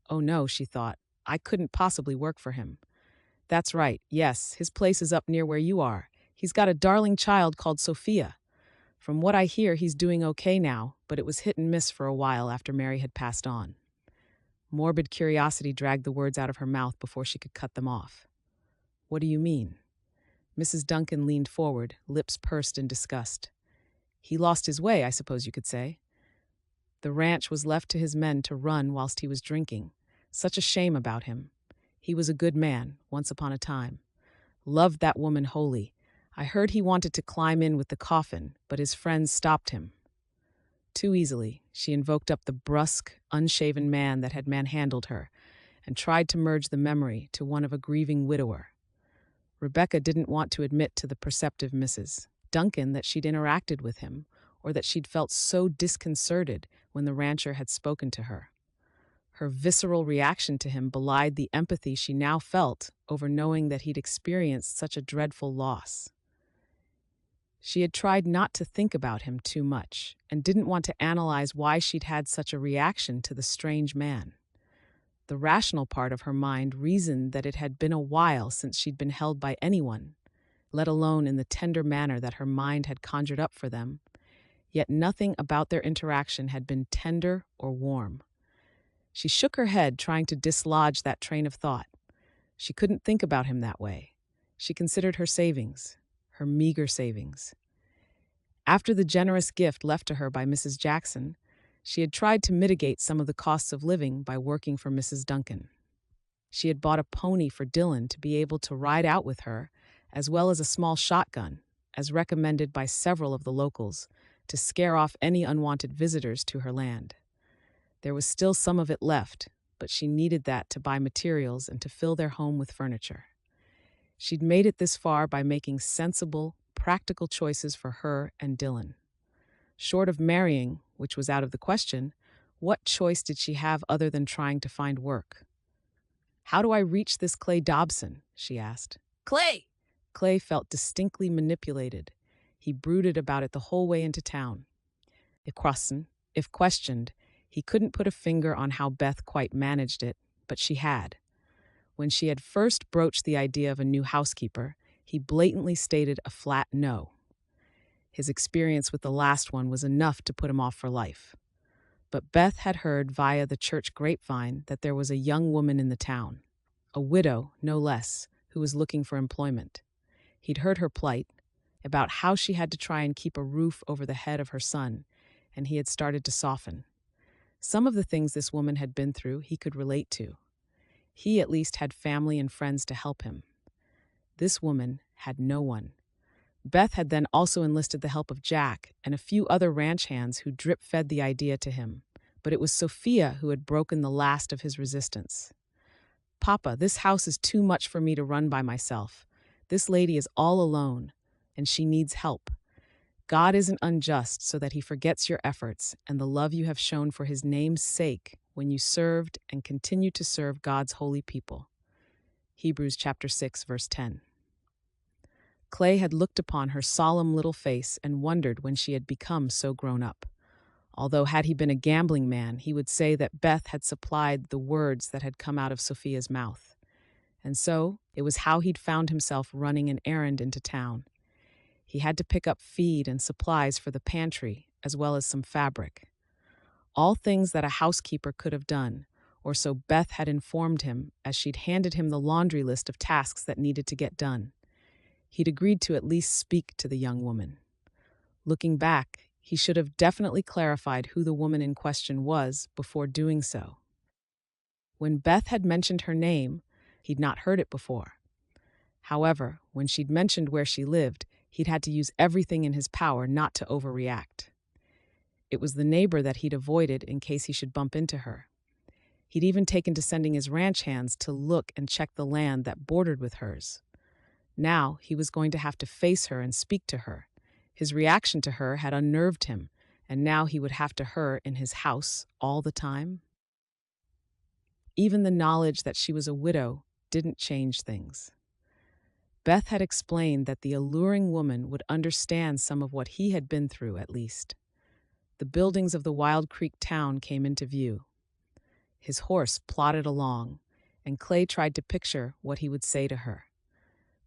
Oh no, she thought. I couldn't possibly work for him. That's right, yes, his place is up near where you are. He's got a darling child called Sophia. From what I hear, he's doing okay now, but it was hit and miss for a while after Mary had passed on. Morbid curiosity dragged the words out of her mouth before she could cut them off. What do you mean? Mrs. Duncan leaned forward, lips pursed in disgust. He lost his way, I suppose you could say. The ranch was left to his men to run whilst he was drinking. Such a shame about him. He was a good man, once upon a time. Loved that woman wholly. I heard he wanted to climb in with the coffin, but his friends stopped him. Too easily, she invoked up the brusque, unshaven man that had manhandled her, and tried to merge the memory to one of a grieving widower. Rebekah didn't want to admit to the perceptive Mrs. Duncan that she'd interacted with him, or that she'd felt so disconcerted when the rancher had spoken to her. Her visceral reaction to him belied the empathy she now felt over knowing that he'd experienced such a dreadful loss. She had tried not to think about him too much and didn't want to analyze why she'd had such a reaction to the strange man. The rational part of her mind reasoned that it had been a while since she'd been held by anyone, let alone in the tender manner that her mind had conjured up for them. Yet nothing about their interaction had been tender or warm. She shook her head, trying to dislodge that train of thought. She couldn't think about him that way. She considered her savings, her meager savings. After the generous gift left to her by Mrs. Jackson, she had tried to mitigate some of the costs of living by working for Mrs. Duncan. She had bought a pony for Dylan to be able to ride out with her, as well as a small shotgun, as recommended by several of the locals, to scare off any unwanted visitors to her land. There was still some of it left, but she needed that to buy materials and to fill their home with furniture. She'd made it this far by making sensible, practical choices for her and Dylan. Short of marrying, which was out of the question, what choice did she have other than trying to find work? How do I reach this Clay Dobson? She asked. Clay! Clay felt distinctly manipulated. He brooded about it the whole way into town. If questioned, he couldn't put a finger on how Beth quite managed it, but she had. When she had first broached the idea of a new housekeeper, he blatantly stated a flat no. His experience with the last one was enough to put him off for life. But Beth had heard via the church grapevine that there was a young woman in the town, a widow, no less, who was looking for employment. He'd heard her plight, about how she had to try and keep a roof over the head of her son, and he had started to soften. Some of the things this woman had been through he could relate to. He at least had family and friends to help him. This woman had no one. Beth had then also enlisted the help of Jack and a few other ranch hands who drip-fed the idea to him, but it was Sophia who had broken the last of his resistance. Papa, this house is too much for me to run by myself. This lady is all alone, and she needs help. God isn't unjust so that he forgets your efforts and the love you have shown for his name's sake when you served and continue to serve God's holy people. Hebrews chapter 6, verse 10. Clay had looked upon her solemn little face and wondered when she had become so grown up. Although had he been a gambling man, he would say that Beth had supplied the words that had come out of Sophia's mouth. And so, it was how he'd found himself running an errand into town. He had to pick up feed and supplies for the pantry, as well as some fabric. All things that a housekeeper could have done, or so Beth had informed him as she'd handed him the laundry list of tasks that needed to get done. He'd agreed to at least speak to the young woman. Looking back, he should have definitely clarified who the woman in question was before doing so. When Beth had mentioned her name, he'd not heard it before. However, when she'd mentioned where she lived, he'd had to use everything in his power not to overreact. It was the neighbor that he'd avoided in case he should bump into her. He'd even taken to sending his ranch hands to look and check the land that bordered with hers. Now he was going to have to face her and speak to her. His reaction to her had unnerved him, and now he would have to her in his house all the time. Even the knowledge that she was a widow didn't change things. Beth had explained that the alluring woman would understand some of what he had been through, at least. The buildings of the Wild Creek town came into view. His horse plodded along, and Clay tried to picture what he would say to her.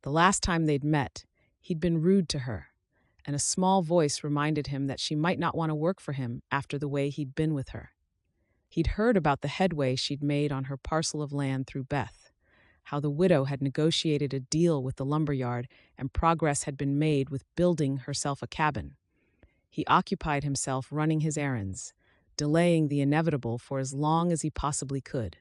The last time they'd met, he'd been rude to her, and a small voice reminded him that she might not want to work for him after the way he'd been with her. He'd heard about the headway she'd made on her parcel of land through Beth, how the widow had negotiated a deal with the lumberyard and progress had been made with building herself a cabin. He occupied himself running his errands, delaying the inevitable for as long as he possibly could.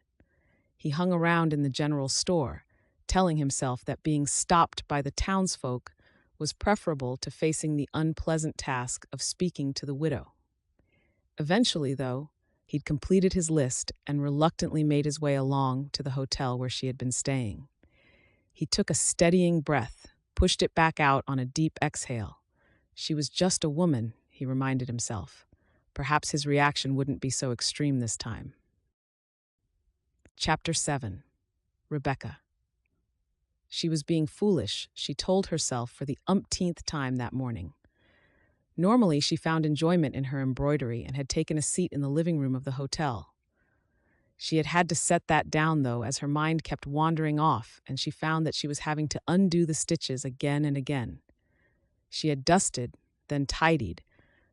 He hung around in the general store, telling himself that being stopped by the townsfolk was preferable to facing the unpleasant task of speaking to the widow. Eventually, though, he'd completed his list and reluctantly made his way along to the hotel where she had been staying. He took a steadying breath, pushed it back out on a deep exhale. She was just a woman, he reminded himself. Perhaps his reaction wouldn't be so extreme this time. Chapter 7. Rebekah. She was being foolish, she told herself for the umpteenth time that morning. Normally, she found enjoyment in her embroidery and had taken a seat in the living room of the hotel. She had had to set that down, though, as her mind kept wandering off, and she found that she was having to undo the stitches again and again. She had dusted, then tidied,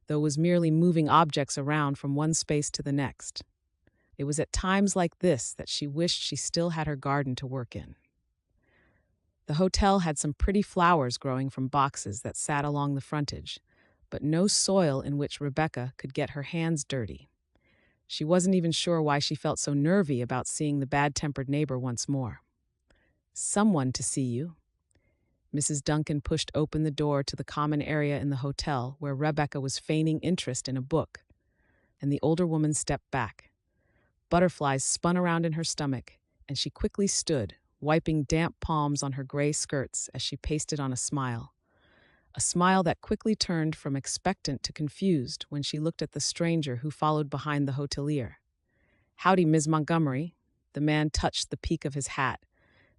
though was merely moving objects around from one space to the next. It was at times like this that she wished she still had her garden to work in. The hotel had some pretty flowers growing from boxes that sat along the frontage, but no soil in which Rebekah could get her hands dirty. She wasn't even sure why she felt so nervy about seeing the bad-tempered neighbor once more. "Someone to see you." Mrs. Duncan pushed open the door to the common area in the hotel where Rebekah was feigning interest in a book, and the older woman stepped back. Butterflies spun around in her stomach, and she quickly stood, wiping damp palms on her gray skirts as she pasted on a smile that quickly turned from expectant to confused when she looked at the stranger who followed behind the hotelier. "Howdy, Ms. Montgomery." The man touched the peak of his hat,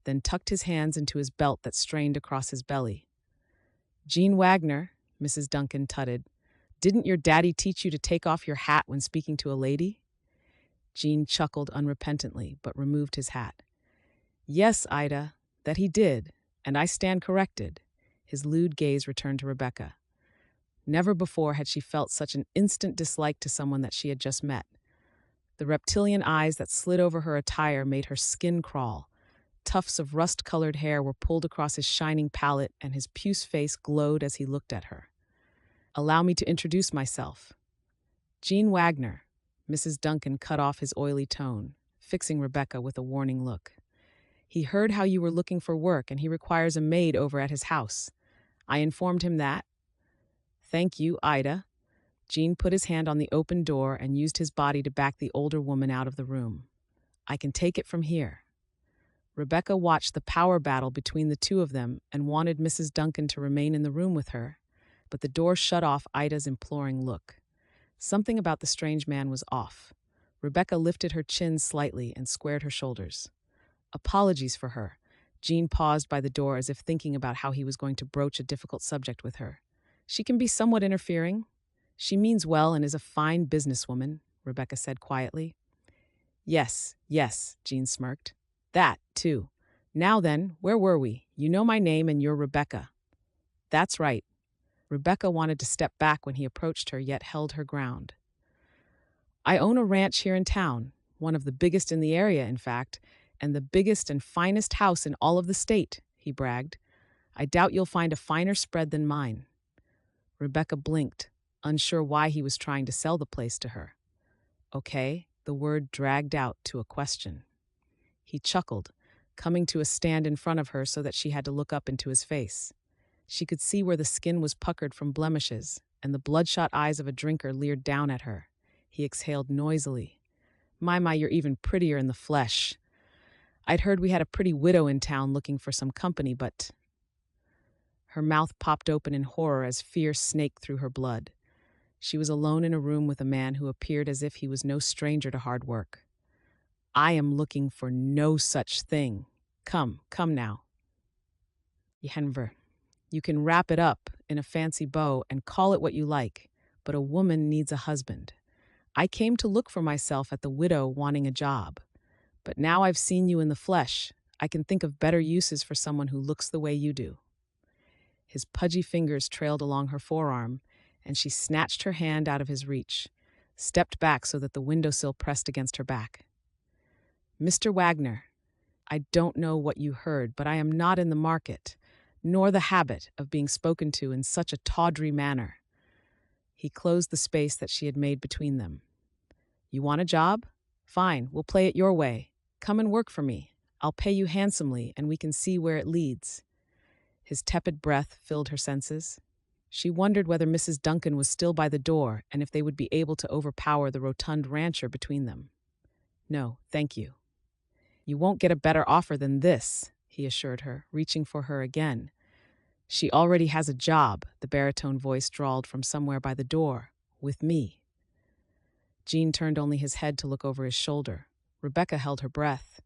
then tucked his hands into his belt that strained across his belly. "Jean Wagner," Mrs. Duncan tutted. "Didn't your daddy teach you to take off your hat when speaking to a lady?" Jean chuckled unrepentantly, but removed his hat. "Yes, Ida, that he did, and I stand corrected." His lewd gaze returned to Rebekah. Never before had she felt such an instant dislike to someone that she had just met. The reptilian eyes that slid over her attire made her skin crawl. Tufts of rust-colored hair were pulled across his shining palate, and his puce face glowed as he looked at her. "Allow me to introduce myself." "Jean Wagner." Mrs. Duncan cut off his oily tone, fixing Rebekah with a warning look. "He heard how you were looking for work, and he requires a maid over at his house. I informed him that." "Thank you, Ida." Jean put his hand on the open door and used his body to back the older woman out of the room. "I can take it from here." Rebekah watched the power battle between the two of them and wanted Mrs. Duncan to remain in the room with her, but the door shut off Ida's imploring look. Something about the strange man was off. Rebekah lifted her chin slightly and squared her shoulders. "Apologies for her. Jean paused by the door as if thinking about how he was going to broach a difficult subject with her. She can be somewhat interfering. She means well and is a fine businesswoman, Rebekah said quietly. Yes, yes, Jean smirked. That, too. Now then, where were we? You know my name and you're Rebekah. That's right. Rebekah wanted to step back when he approached her, yet held her ground. I own a ranch here in town, one of the biggest in the area, in fact, and the biggest and finest house in all of the state, he bragged. I doubt you'll find a finer spread than mine. Rebekah blinked, unsure why he was trying to sell the place to her. Okay, the word dragged out to a question. He chuckled, coming to a stand in front of her so that she had to look up into his face. She could see where the skin was puckered from blemishes, and the bloodshot eyes of a drinker leered down at her. He exhaled noisily. My, you're even prettier in the flesh. I'd heard we had a pretty widow in town looking for some company, but... Her mouth popped open in horror as fear snaked through her blood. She was alone in a room with a man who appeared as if he was no stranger to hard work. I am looking for no such thing. Come now. Yenver. You can wrap it up in a fancy bow and call it what you like, but a woman needs a husband. I came to look for myself at the widow wanting a job. But now I've seen you in the flesh, I can think of better uses for someone who looks the way you do. His pudgy fingers trailed along her forearm, and she snatched her hand out of his reach, stepped back so that the windowsill pressed against her back. Mr. Wagner, I don't know what you heard, but I am not in the market, nor the habit of being spoken to in such a tawdry manner. He closed the space that she had made between them. You want a job? Fine, we'll play it your way. Come and work for me. I'll pay you handsomely, and we can see where it leads. His tepid breath filled her senses. She wondered whether Mrs. Duncan was still by the door and if they would be able to overpower the rotund rancher between them. No, thank you. You won't get a better offer than this, he assured her, reaching for her again. She already has a job, the baritone voice drawled from somewhere by the door, with me. Jean turned only his head to look over his shoulder. Rebekah held her breath.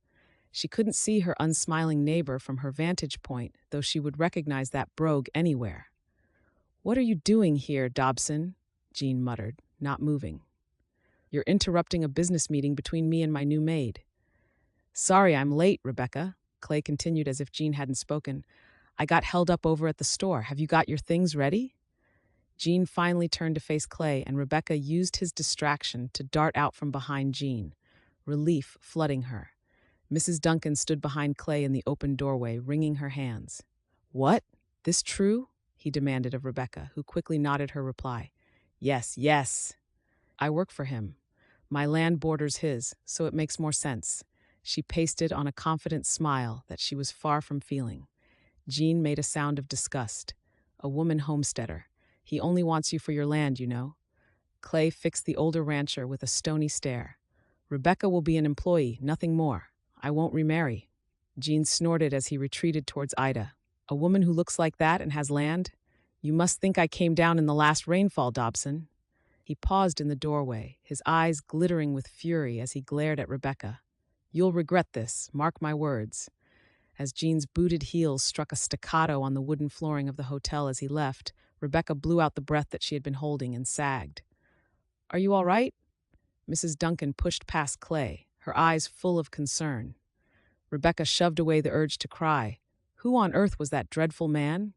She couldn't see her unsmiling neighbor from her vantage point, though she would recognize that brogue anywhere. What are you doing here, Dobson? Jean muttered, not moving. You're interrupting a business meeting between me and my new maid. Sorry I'm late, Rebekah, Clay continued as if Jean hadn't spoken. I got held up over at the store. Have you got your things ready? Jean finally turned to face Clay, and Rebekah used his distraction to dart out from behind Jean, relief flooding her. Mrs. Duncan stood behind Clay in the open doorway, wringing her hands. What? This true? He demanded of Rebekah, who quickly nodded her reply. Yes, yes. I work for him. My land borders his, so it makes more sense. She pasted on a confident smile that she was far from feeling. Jean made a sound of disgust. A woman homesteader. He only wants you for your land, you know. Clay fixed the older rancher with a stony stare. Rebekah will be an employee, nothing more. I won't remarry. Jean snorted as he retreated towards Ida. A woman who looks like that and has land? You must think I came down in the last rainfall, Dobson. He paused in the doorway, his eyes glittering with fury as he glared at Rebekah. You'll regret this, mark my words. As Jean's booted heels struck a staccato on the wooden flooring of the hotel as he left, Rebekah blew out the breath that she had been holding and sagged. Are you all right? Mrs. Duncan pushed past Clay, her eyes full of concern. Rebekah shoved away the urge to cry. Who on earth was that dreadful man?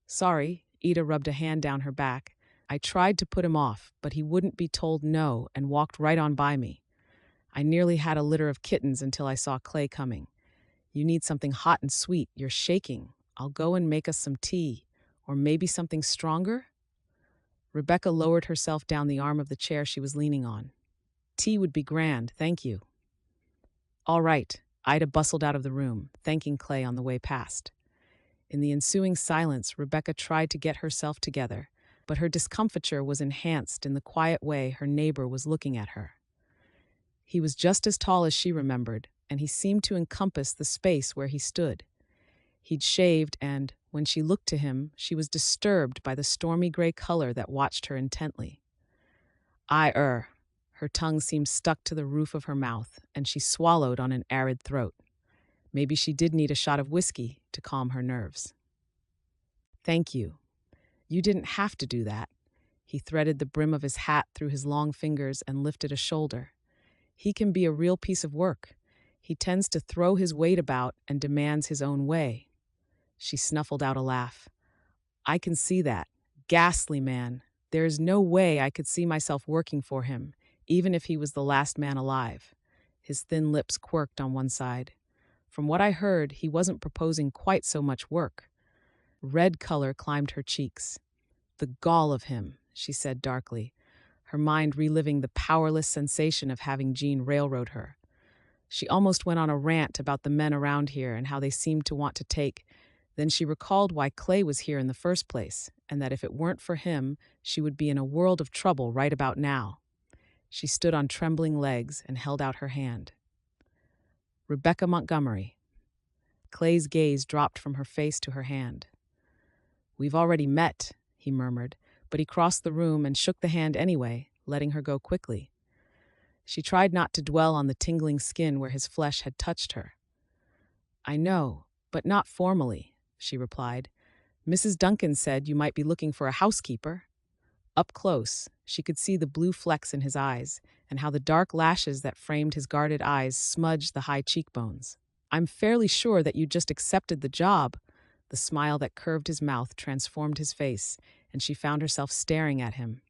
Sorry, Ida rubbed a hand down her back. I tried to put him off, but he wouldn't be told no and walked right on by me. I nearly had a litter of kittens until I saw Clay coming. You need something hot and sweet. You're shaking. I'll go and make us some tea. Or maybe something stronger? Rebekah lowered herself down the arm of the chair she was leaning on. Tea would be grand, thank you. All right, Ida bustled out of the room, thanking Clay on the way past. In the ensuing silence, Rebekah tried to get herself together, but her discomfiture was enhanced in the quiet way her neighbor was looking at her. He was just as tall as she remembered, and he seemed to encompass the space where he stood. He'd shaved, and, when she looked to him, she was disturbed by the stormy gray color that watched her intently. Her tongue seemed stuck to the roof of her mouth, and she swallowed on an arid throat. Maybe she did need a shot of whiskey to calm her nerves. Thank you. You didn't have to do that. He threaded the brim of his hat through his long fingers and lifted a shoulder. He can be a real piece of work. He tends to throw his weight about and demands his own way. She snuffled out a laugh. I can see that. Ghastly man. There is no way I could see myself working for him, even if he was the last man alive. His thin lips quirked on one side. From what I heard, he wasn't proposing quite so much work. Red color climbed her cheeks. The gall of him, she said darkly, her mind reliving the powerless sensation of having Jean railroad her. She almost went on a rant about the men around here and how they seemed to want to take. Then she recalled why Clay was here in the first place, and that if it weren't for him, she would be in a world of trouble right about now. She stood on trembling legs and held out her hand. Rebekah Montgomery. Clay's gaze dropped from her face to her hand. We've already met, he murmured, but he crossed the room and shook the hand anyway, letting her go quickly. She tried not to dwell on the tingling skin where his flesh had touched her. I know, but not formally, she replied. Mrs. Duncan said you might be looking for a housekeeper. Up close, she could see the blue flecks in his eyes and how the dark lashes that framed his guarded eyes smudged the high cheekbones. I'm fairly sure that you just accepted the job. The smile that curved his mouth transformed his face, and she found herself staring at him.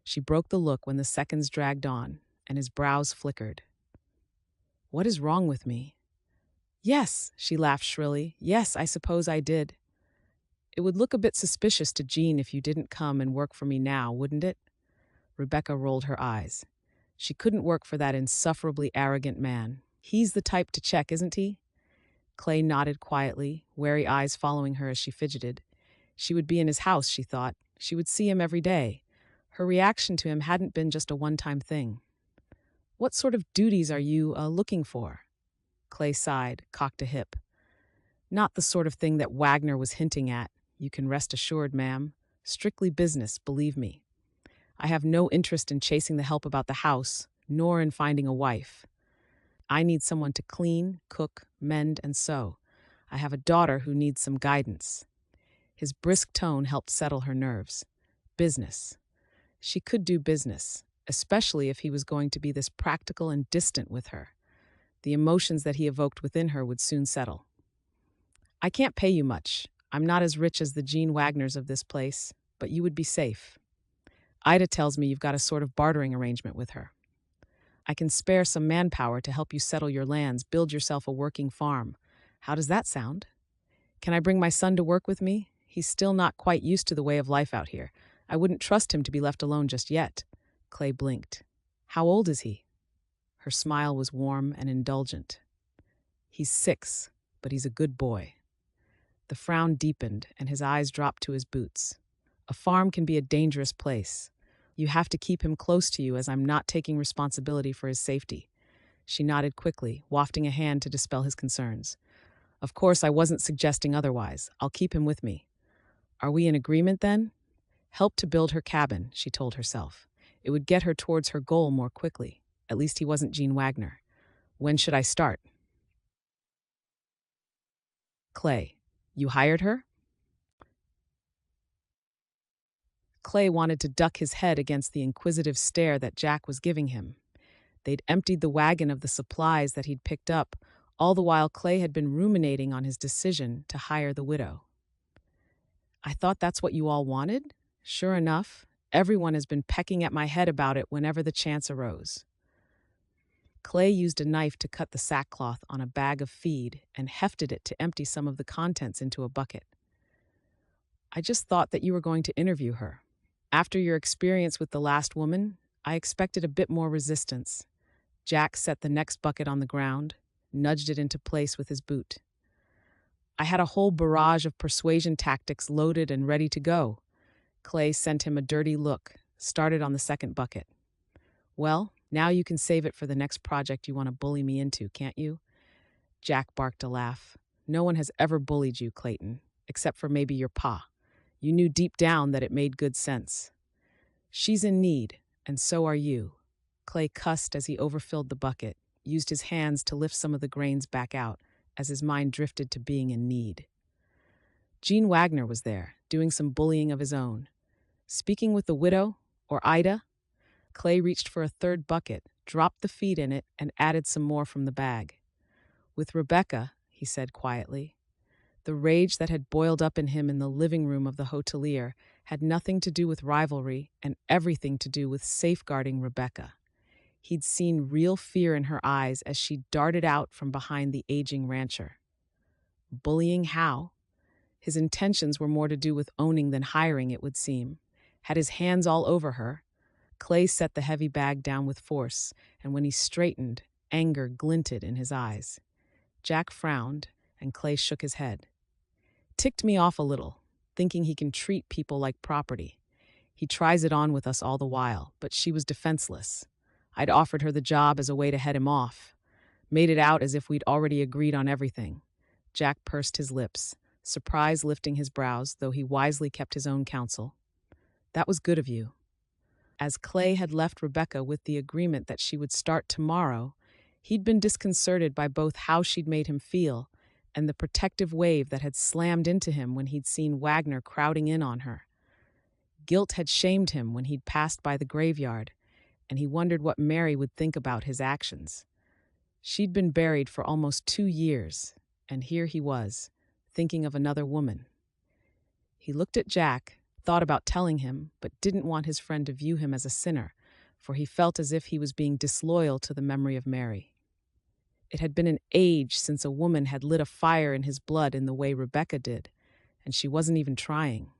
She broke the look when the seconds dragged on, and his brows flickered. What is wrong with me? Yes, she laughed shrilly. Yes, I suppose I did. It would look a bit suspicious to Jean if you didn't come and work for me now, wouldn't it? Rebekah rolled her eyes. She couldn't work for that insufferably arrogant man. He's the type to check, isn't he? Clay nodded quietly, wary eyes following her as she fidgeted. She would be in his house, she thought. She would see him every day. Her reaction to him hadn't been just a one-time thing. What sort of duties are you looking for? Clay sighed, cocked a hip. Not the sort of thing that Wagner was hinting at. You can rest assured, ma'am. Strictly business, believe me. I have no interest in chasing the help about the house, nor in finding a wife. I need someone to clean, cook, mend, and sew. I have a daughter who needs some guidance. His brisk tone helped settle her nerves. Business. She could do business, especially if he was going to be this practical and distant with her. The emotions that he evoked within her would soon settle. I can't pay you much. I'm not as rich as the Jean Wagners of this place, but you would be safe. Ida tells me you've got a sort of bartering arrangement with her. I can spare some manpower to help you settle your lands, build yourself a working farm. How does that sound? Can I bring my son to work with me? He's still not quite used to the way of life out here. I wouldn't trust him to be left alone just yet. Clay blinked. How old is he? Her smile was warm and indulgent. He's 6, but he's a good boy. The frown deepened, and his eyes dropped to his boots. A farm can be a dangerous place. You have to keep him close to you, as I'm not taking responsibility for his safety. She nodded quickly, wafting a hand to dispel his concerns. Of course, I wasn't suggesting otherwise. I'll keep him with me. Are we in agreement then? Help to build her cabin, she told herself. It would get her towards her goal more quickly. At least he wasn't Jean Wagner. When should I start? Clay. You hired her? Clay wanted to duck his head against the inquisitive stare that Jack was giving him. They'd emptied the wagon of the supplies that he'd picked up, all the while Clay had been ruminating on his decision to hire the widow. I thought that's what you all wanted? Sure enough, everyone has been pecking at my head about it whenever the chance arose. Clay used a knife to cut the sackcloth on a bag of feed and hefted it to empty some of the contents into a bucket. I just thought that you were going to interview her. After your experience with the last woman, I expected a bit more resistance. Jack set the next bucket on the ground, nudged it into place with his boot. I had a whole barrage of persuasion tactics loaded and ready to go. Clay sent him a dirty look, started on the second bucket. Well, now you can save it for the next project you want to bully me into, can't you? Jack barked a laugh. No one has ever bullied you, Clayton, except for maybe your pa. You knew deep down that it made good sense. She's in need, and so are you. Clay cussed as he overfilled the bucket, used his hands to lift some of the grains back out, as his mind drifted to being in need. Gene Wagner was there, doing some bullying of his own. Speaking with the widow, or Ida, Clay reached for a third bucket, dropped the feed in it, and added some more from the bag. With Rebekah, he said quietly. The rage that had boiled up in him in the living room of the hotelier had nothing to do with rivalry and everything to do with safeguarding Rebekah. He'd seen real fear in her eyes as she darted out from behind the aging rancher. Bullying how? His intentions were more to do with owning than hiring, it would seem. Had his hands all over her. Clay set the heavy bag down with force, and when he straightened, anger glinted in his eyes. Jack frowned, and Clay shook his head. Ticked me off a little, thinking he can treat people like property. He tries it on with us all the while, but she was defenseless. I'd offered her the job as a way to head him off. Made it out as if we'd already agreed on everything. Jack pursed his lips, surprise lifting his brows, though he wisely kept his own counsel. That was good of you. As Clay had left Rebekah with the agreement that she would start tomorrow, he'd been disconcerted by both how she'd made him feel and the protective wave that had slammed into him when he'd seen Wagner crowding in on her. Guilt had shamed him when he'd passed by the graveyard, and he wondered what Mary would think about his actions. She'd been buried for almost 2 years, and here he was, thinking of another woman. He looked at Jack, thought about telling him, but didn't want his friend to view him as a sinner, for he felt as if he was being disloyal to the memory of Mary. It had been an age since a woman had lit a fire in his blood in the way Rebekah did, and she wasn't even trying.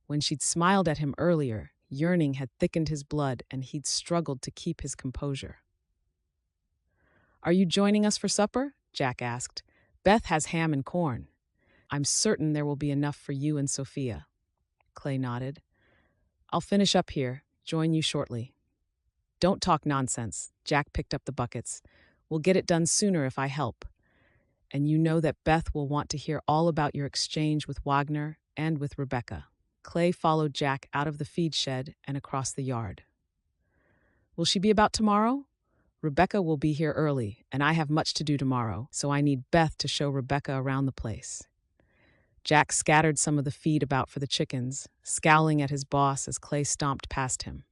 When she'd smiled at him earlier, yearning had thickened his blood and he'd struggled to keep his composure. "Are you joining us for supper?" Jack asked. "Beth has ham and corn. I'm certain there will be enough for you and Sophia." Clay nodded. "I'll finish up here. Join you shortly." "Don't talk nonsense." Jack picked up the buckets. "We'll get it done sooner if I help. And you know that Beth will want to hear all about your exchange with Wagner and with Rebekah." Clay followed Jack out of the feed shed and across the yard. "Will she be about tomorrow?" "Rebekah will be here early, and I have much to do tomorrow, so I need Beth to show Rebekah around the place." Jack scattered some of the feed about for the chickens, scowling at his boss as Clay stomped past him.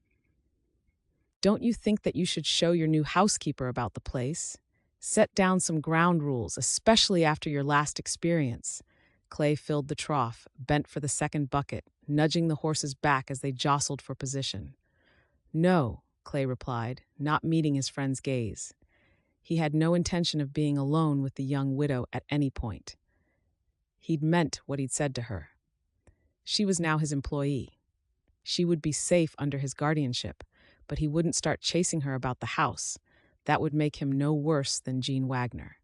"Don't you think that you should show your new housekeeper about the place? Set down some ground rules, especially after your last experience." Clay filled the trough, bent for the second bucket, nudging the horses back as they jostled for position. "No," Clay replied, not meeting his friend's gaze. He had no intention of being alone with the young widow at any point. He'd meant what he'd said to her. She was now his employee. She would be safe under his guardianship, but he wouldn't start chasing her about the house. That would make him no worse than Gene Wagner.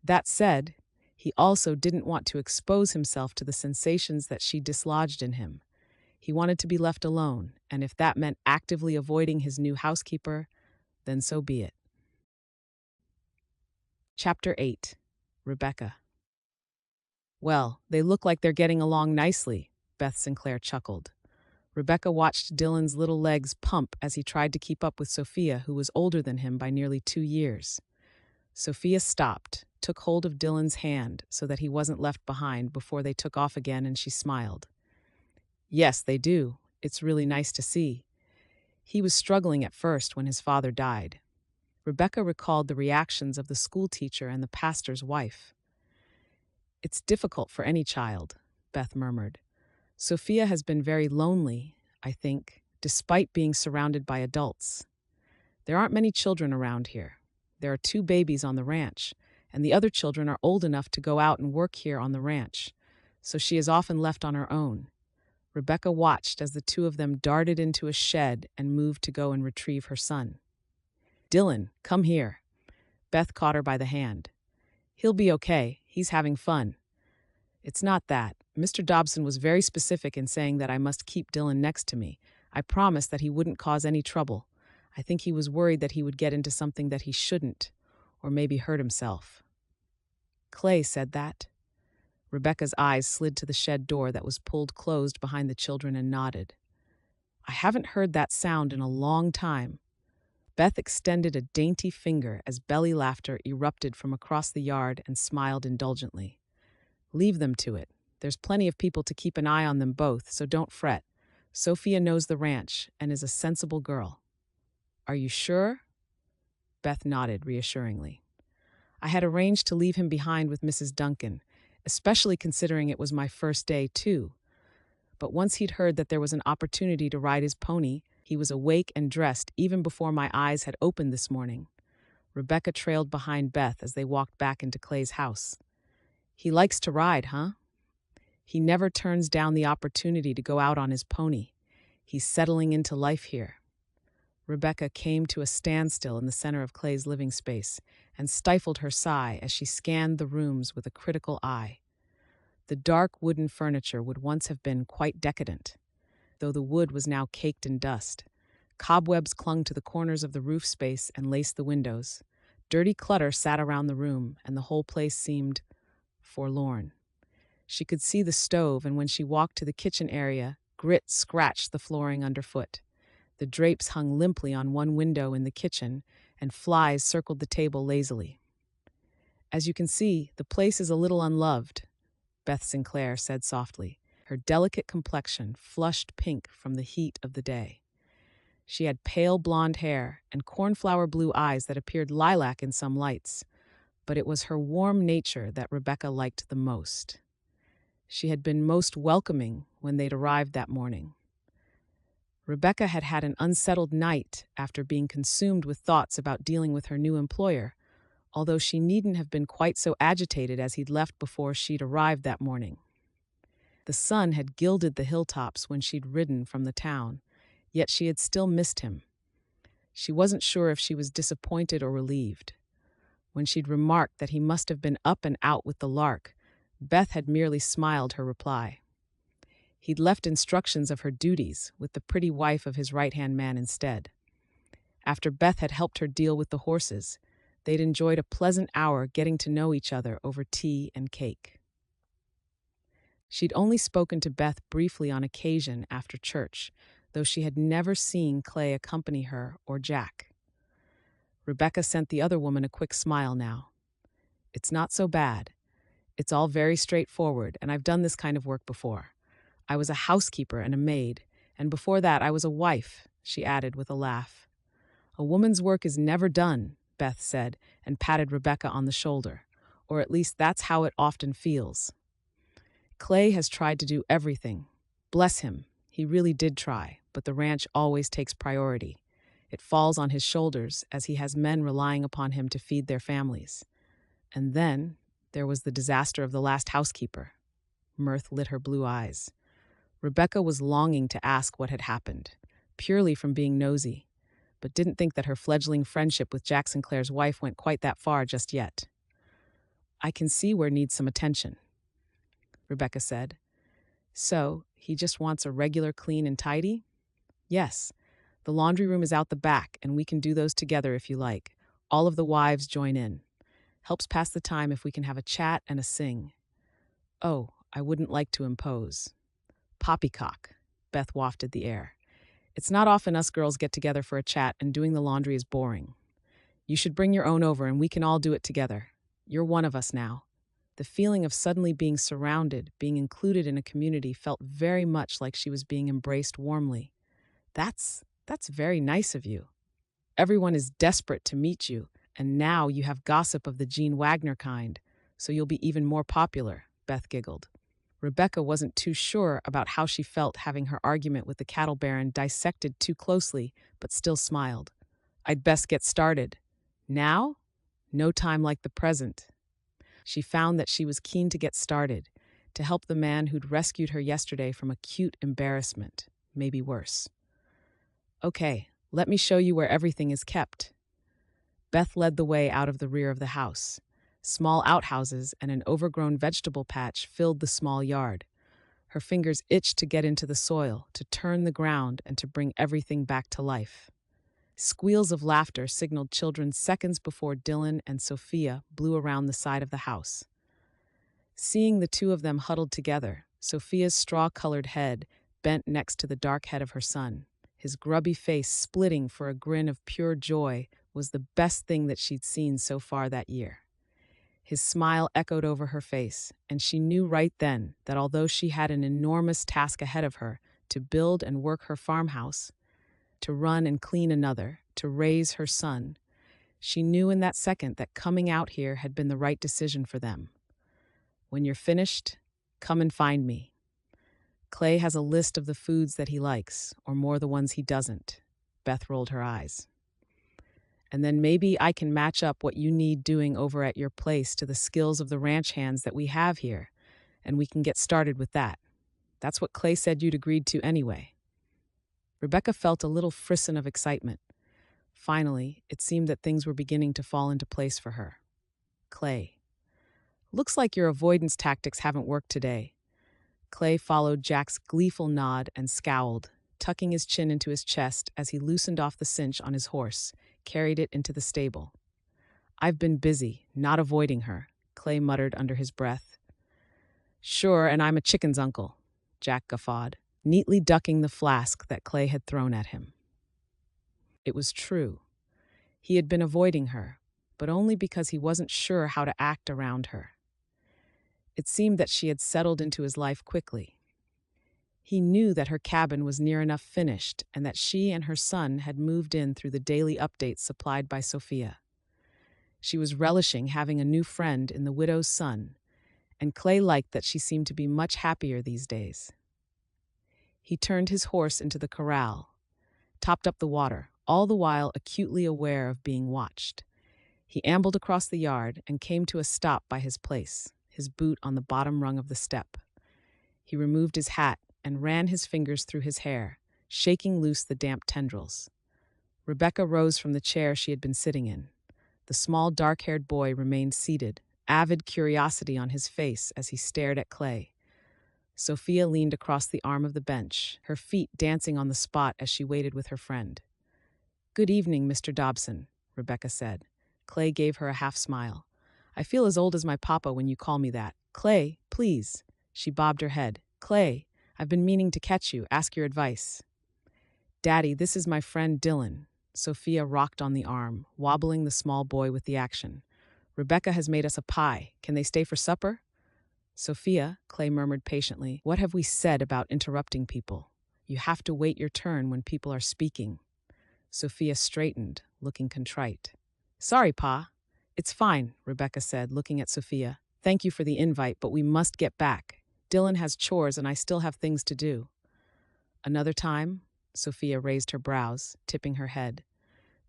That said, he also didn't want to expose himself to the sensations that she dislodged in him. He wanted to be left alone, and if that meant actively avoiding his new housekeeper, then so be it. Chapter 8. Rebekah. "Well, they look like they're getting along nicely," Beth Sinclair chuckled. Rebekah watched Dylan's little legs pump as he tried to keep up with Sophia, who was older than him by nearly 2 years. Sophia stopped, took hold of Dylan's hand so that he wasn't left behind before they took off again, and she smiled. "Yes, they do. It's really nice to see." He was struggling at first when his father died. Rebekah recalled the reactions of the schoolteacher and the pastor's wife. "It's difficult for any child," Beth murmured. "Sophia has been very lonely, I think, despite being surrounded by adults. There aren't many children around here. There are 2 babies on the ranch, and the other children are old enough to go out and work here on the ranch, so she is often left on her own." Rebekah watched as the 2 of them darted into a shed and moved to go and retrieve her son. "Dylan, come here." Beth caught her by the hand. "He'll be okay. He's having fun." "It's not that. Mr. Dobson was very specific in saying that I must keep Dylan next to me. I promised that he wouldn't cause any trouble. I think he was worried that he would get into something that he shouldn't, or maybe hurt himself." "Clay said that?" Rebekah's eyes slid to the shed door that was pulled closed behind the children and nodded. "I haven't heard that sound in a long time." Beth extended a dainty finger as belly laughter erupted from across the yard and smiled indulgently. Leave them to it. There's plenty of people to keep an eye on them both, so don't fret. Sophia knows the ranch and is a sensible girl. Are you sure? Beth nodded reassuringly. I had arranged to leave him behind with Mrs. Duncan, especially considering it was my first day, too. But once he'd heard that there was an opportunity to ride his pony, he was awake and dressed even before my eyes had opened this morning. Rebekah trailed behind Beth as they walked back into Clay's house. He likes to ride, huh? He never turns down the opportunity to go out on his pony. He's settling into life here. Rebekah came to a standstill in the center of Clay's living space and stifled her sigh as she scanned the rooms with a critical eye. The dark wooden furniture would once have been quite decadent, though the wood was now caked in dust. Cobwebs clung to the corners of the roof space and laced the windows. Dirty clutter sat around the room, and the whole place seemed forlorn. She could see the stove, and when she walked to the kitchen area, grit scratched the flooring underfoot. The drapes hung limply on one window in the kitchen, and flies circled the table lazily. As you can see, the place is a little unloved, Beth Sinclair said softly, her delicate complexion flushed pink from the heat of the day. She had pale blonde hair and cornflower blue eyes that appeared lilac in some lights, but it was her warm nature that Rebekah liked the most. She had been most welcoming when they'd arrived that morning. Rebekah had had an unsettled night after being consumed with thoughts about dealing with her new employer, although she needn't have been quite so agitated as he'd left before she'd arrived that morning. The sun had gilded the hilltops when she'd ridden from the town, yet she had still missed him. She wasn't sure if she was disappointed or relieved. When she'd remarked that he must have been up and out with the lark, Beth had merely smiled her reply. He'd left instructions of her duties with the pretty wife of his right-hand man instead. After Beth had helped her deal with the horses, they'd enjoyed a pleasant hour getting to know each other over tea and cake. She'd only spoken to Beth briefly on occasion after church, though she had never seen Clay accompany her or Jack. Rebekah sent the other woman a quick smile now. It's not so bad. It's all very straightforward, and I've done this kind of work before. I was a housekeeper and a maid, and before that I was a wife, she added with a laugh. A woman's work is never done, Beth said, and patted Rebekah on the shoulder, or at least that's how it often feels. Clay has tried to do everything. Bless him, he really did try, but the ranch always takes priority. It falls on his shoulders as he has men relying upon him to feed their families. And then there was the disaster of the last housekeeper. Mirth lit her blue eyes. Rebekah was longing to ask what had happened, purely from being nosy, but didn't think that her fledgling friendship with Jack Sinclair's wife went quite that far just yet. I can see where needs some attention, Rebekah said. So, he just wants a regular clean and tidy? Yes. The laundry room is out the back, and we can do those together if you like. All of the wives join in. Helps pass the time if we can have a chat and a sing. Oh, I wouldn't like to impose. Poppycock, Beth wafted the air. It's not often us girls get together for a chat, and doing the laundry is boring. You should bring your own over and we can all do it together. You're one of us now. The feeling of suddenly being surrounded, being included in a community felt very much like she was being embraced warmly. That's very nice of you. Everyone is desperate to meet you, and now you have gossip of the Gene Wagner kind, so you'll be even more popular, Beth giggled. Rebekah wasn't too sure about how she felt having her argument with the cattle baron dissected too closely, but still smiled. I'd best get started. Now? No time like the present. She found that she was keen to get started, to help the man who'd rescued her yesterday from acute embarrassment, maybe worse. Okay, let me show you where everything is kept. Beth led the way out of the rear of the house. Small outhouses and an overgrown vegetable patch filled the small yard. Her fingers itched to get into the soil, to turn the ground, and to bring everything back to life. Squeals of laughter signaled children seconds before Dylan and Sophia blew around the side of the house. Seeing the two of them huddled together, Sophia's straw-colored head bent next to the dark head of her son. His grubby face splitting for a grin of pure joy was the best thing that she'd seen so far that year. His smile echoed over her face, and she knew right then that although she had an enormous task ahead of her to build and work her farmhouse, to run and clean another, to raise her son, she knew in that second that coming out here had been the right decision for them. When you're finished, come and find me. Clay has a list of the foods that he likes, or more the ones he doesn't. Beth rolled her eyes. And then maybe I can match up what you need doing over at your place to the skills of the ranch hands that we have here, and we can get started with that. That's what Clay said you'd agreed to anyway. Rebekah felt a little frisson of excitement. Finally, it seemed that things were beginning to fall into place for her. Clay. Looks like your avoidance tactics haven't worked today. Clay followed Jack's gleeful nod and scowled, tucking his chin into his chest as he loosened off the cinch on his horse, carried it into the stable. I've been busy, not avoiding her, Clay muttered under his breath. Sure, and I'm a chicken's uncle, Jack guffawed, neatly ducking the flask that Clay had thrown at him. It was true. He had been avoiding her, but only because he wasn't sure how to act around her. It seemed that she had settled into his life quickly. He knew that her cabin was near enough finished and that she and her son had moved in through the daily updates supplied by Sophia. She was relishing having a new friend in the widow's son, and Clay liked that she seemed to be much happier these days. He turned his horse into the corral, topped up the water, all the while acutely aware of being watched. He ambled across the yard and came to a stop by his place, his boot on the bottom rung of the step. He removed his hat and ran his fingers through his hair, shaking loose the damp tendrils. Rebekah rose from the chair she had been sitting in. The small, dark-haired boy remained seated, avid curiosity on his face as he stared at Clay. Sophia leaned across the arm of the bench, her feet dancing on the spot as she waited with her friend. Good evening, Mr. Dobson, Rebekah said. Clay gave her a half-smile. I feel as old as my papa when you call me that. Clay, please. She bobbed her head. Clay, I've been meaning to catch you, ask your advice. Daddy, this is my friend Dylan. Sophia rocked on the arm, wobbling the small boy with the action. Rebekah has made us a pie. Can they stay for supper? Sophia, Clay murmured patiently, what have we said about interrupting people? You have to wait your turn when people are speaking. Sophia straightened, looking contrite. Sorry, Pa. It's fine, Rebekah said, looking at Sophia. Thank you for the invite, but we must get back. Dylan has chores and I still have things to do. Another time? Sophia raised her brows, tipping her head.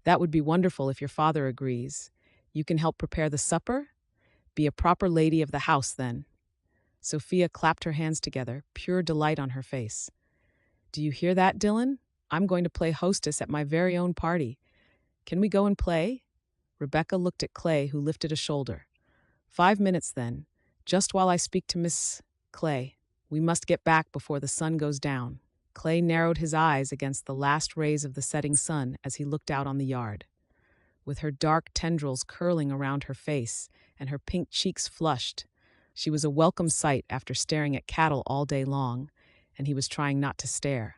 That would be wonderful if your father agrees. You can help prepare the supper? Be a proper lady of the house, then. Sophia clapped her hands together, pure delight on her face. Do you hear that, Dylan? I'm going to play hostess at my very own party. Can we go and play? Rebekah looked at Clay, who lifted a shoulder. 5 minutes, then. Just while I speak to Miss Clay. We must get back before the sun goes down. Clay narrowed his eyes against the last rays of the setting sun as he looked out on the yard. With her dark tendrils curling around her face and her pink cheeks flushed, she was a welcome sight after staring at cattle all day long, and he was trying not to stare.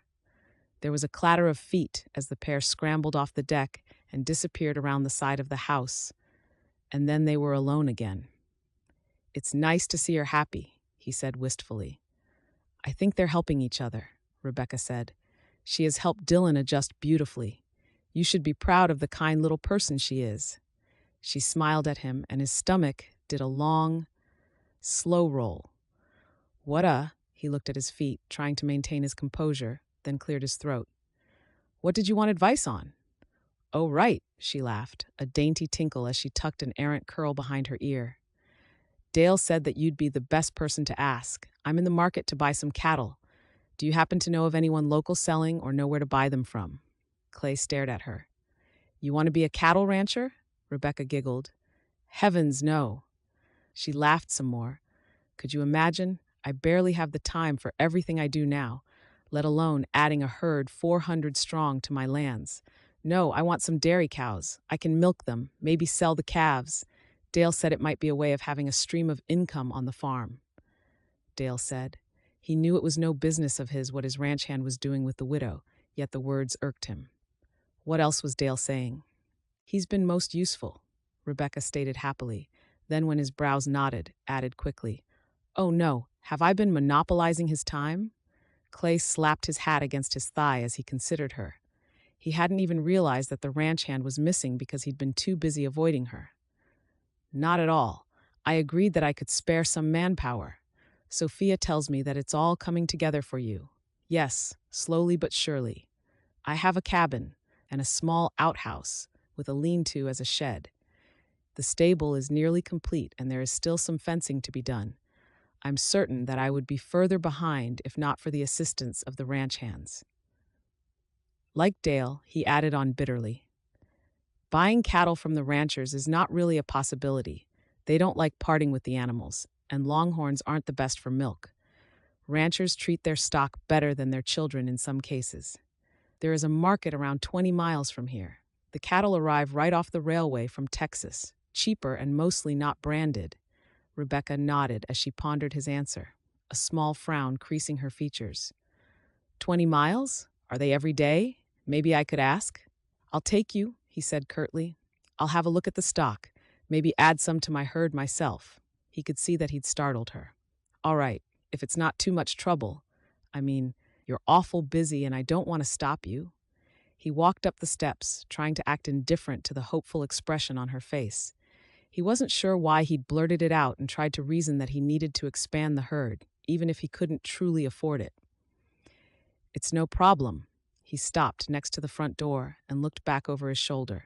There was a clatter of feet as the pair scrambled off the deck and disappeared around the side of the house, and then they were alone again. It's nice to see her happy, he said wistfully. I think they're helping each other, Rebekah said. She has helped Dylan adjust beautifully. You should be proud of the kind little person she is. She smiled at him, and his stomach did a long, slow roll. He looked at his feet, trying to maintain his composure, then cleared his throat. What did you want advice on? Oh, right, she laughed, a dainty tinkle as she tucked an errant curl behind her ear. Dale said that you'd be the best person to ask. I'm in the market to buy some cattle. Do you happen to know of anyone local selling or know where to buy them from? Clay stared at her. You want to be a cattle rancher? Rebekah giggled. Heavens, no. She laughed some more. Could you imagine? I barely have the time for everything I do now, let alone adding a herd 400 strong to my lands. No, I want some dairy cows. I can milk them, maybe sell the calves. Dale said it might be a way of having a stream of income on the farm. Dale said. He knew it was no business of his what his ranch hand was doing with the widow, yet the words irked him. What else was Dale saying? He's been most useful, Rebekah stated happily. Then, when his brows knotted, added quickly, Oh no, have I been monopolizing his time? Clay slapped his hat against his thigh as he considered her. He hadn't even realized that the ranch hand was missing because he'd been too busy avoiding her. Not at all. I agreed that I could spare some manpower. Sophia tells me that it's all coming together for you. Yes, slowly but surely. I have a cabin and a small outhouse with a lean-to as a shed. The stable is nearly complete and there is still some fencing to be done. I'm certain that I would be further behind if not for the assistance of the ranch hands. Like Dale, he added on bitterly, buying cattle from the ranchers is not really a possibility. They don't like parting with the animals, and longhorns aren't the best for milk. Ranchers treat their stock better than their children in some cases. There is a market around 20 miles from here. The cattle arrive right off the railway from Texas, cheaper and mostly not branded. Rebekah nodded as she pondered his answer, a small frown creasing her features. 20 miles? Are they every day? Maybe I could ask. I'll take you, he said curtly. I'll have a look at the stock, maybe add some to my herd myself. He could see that he'd startled her. All right, if it's not too much trouble. I mean, you're awful busy and I don't want to stop you. He walked up the steps, trying to act indifferent to the hopeful expression on her face. He wasn't sure why he'd blurted it out and tried to reason that he needed to expand the herd, even if he couldn't truly afford it. It's no problem. He stopped next to the front door and looked back over his shoulder.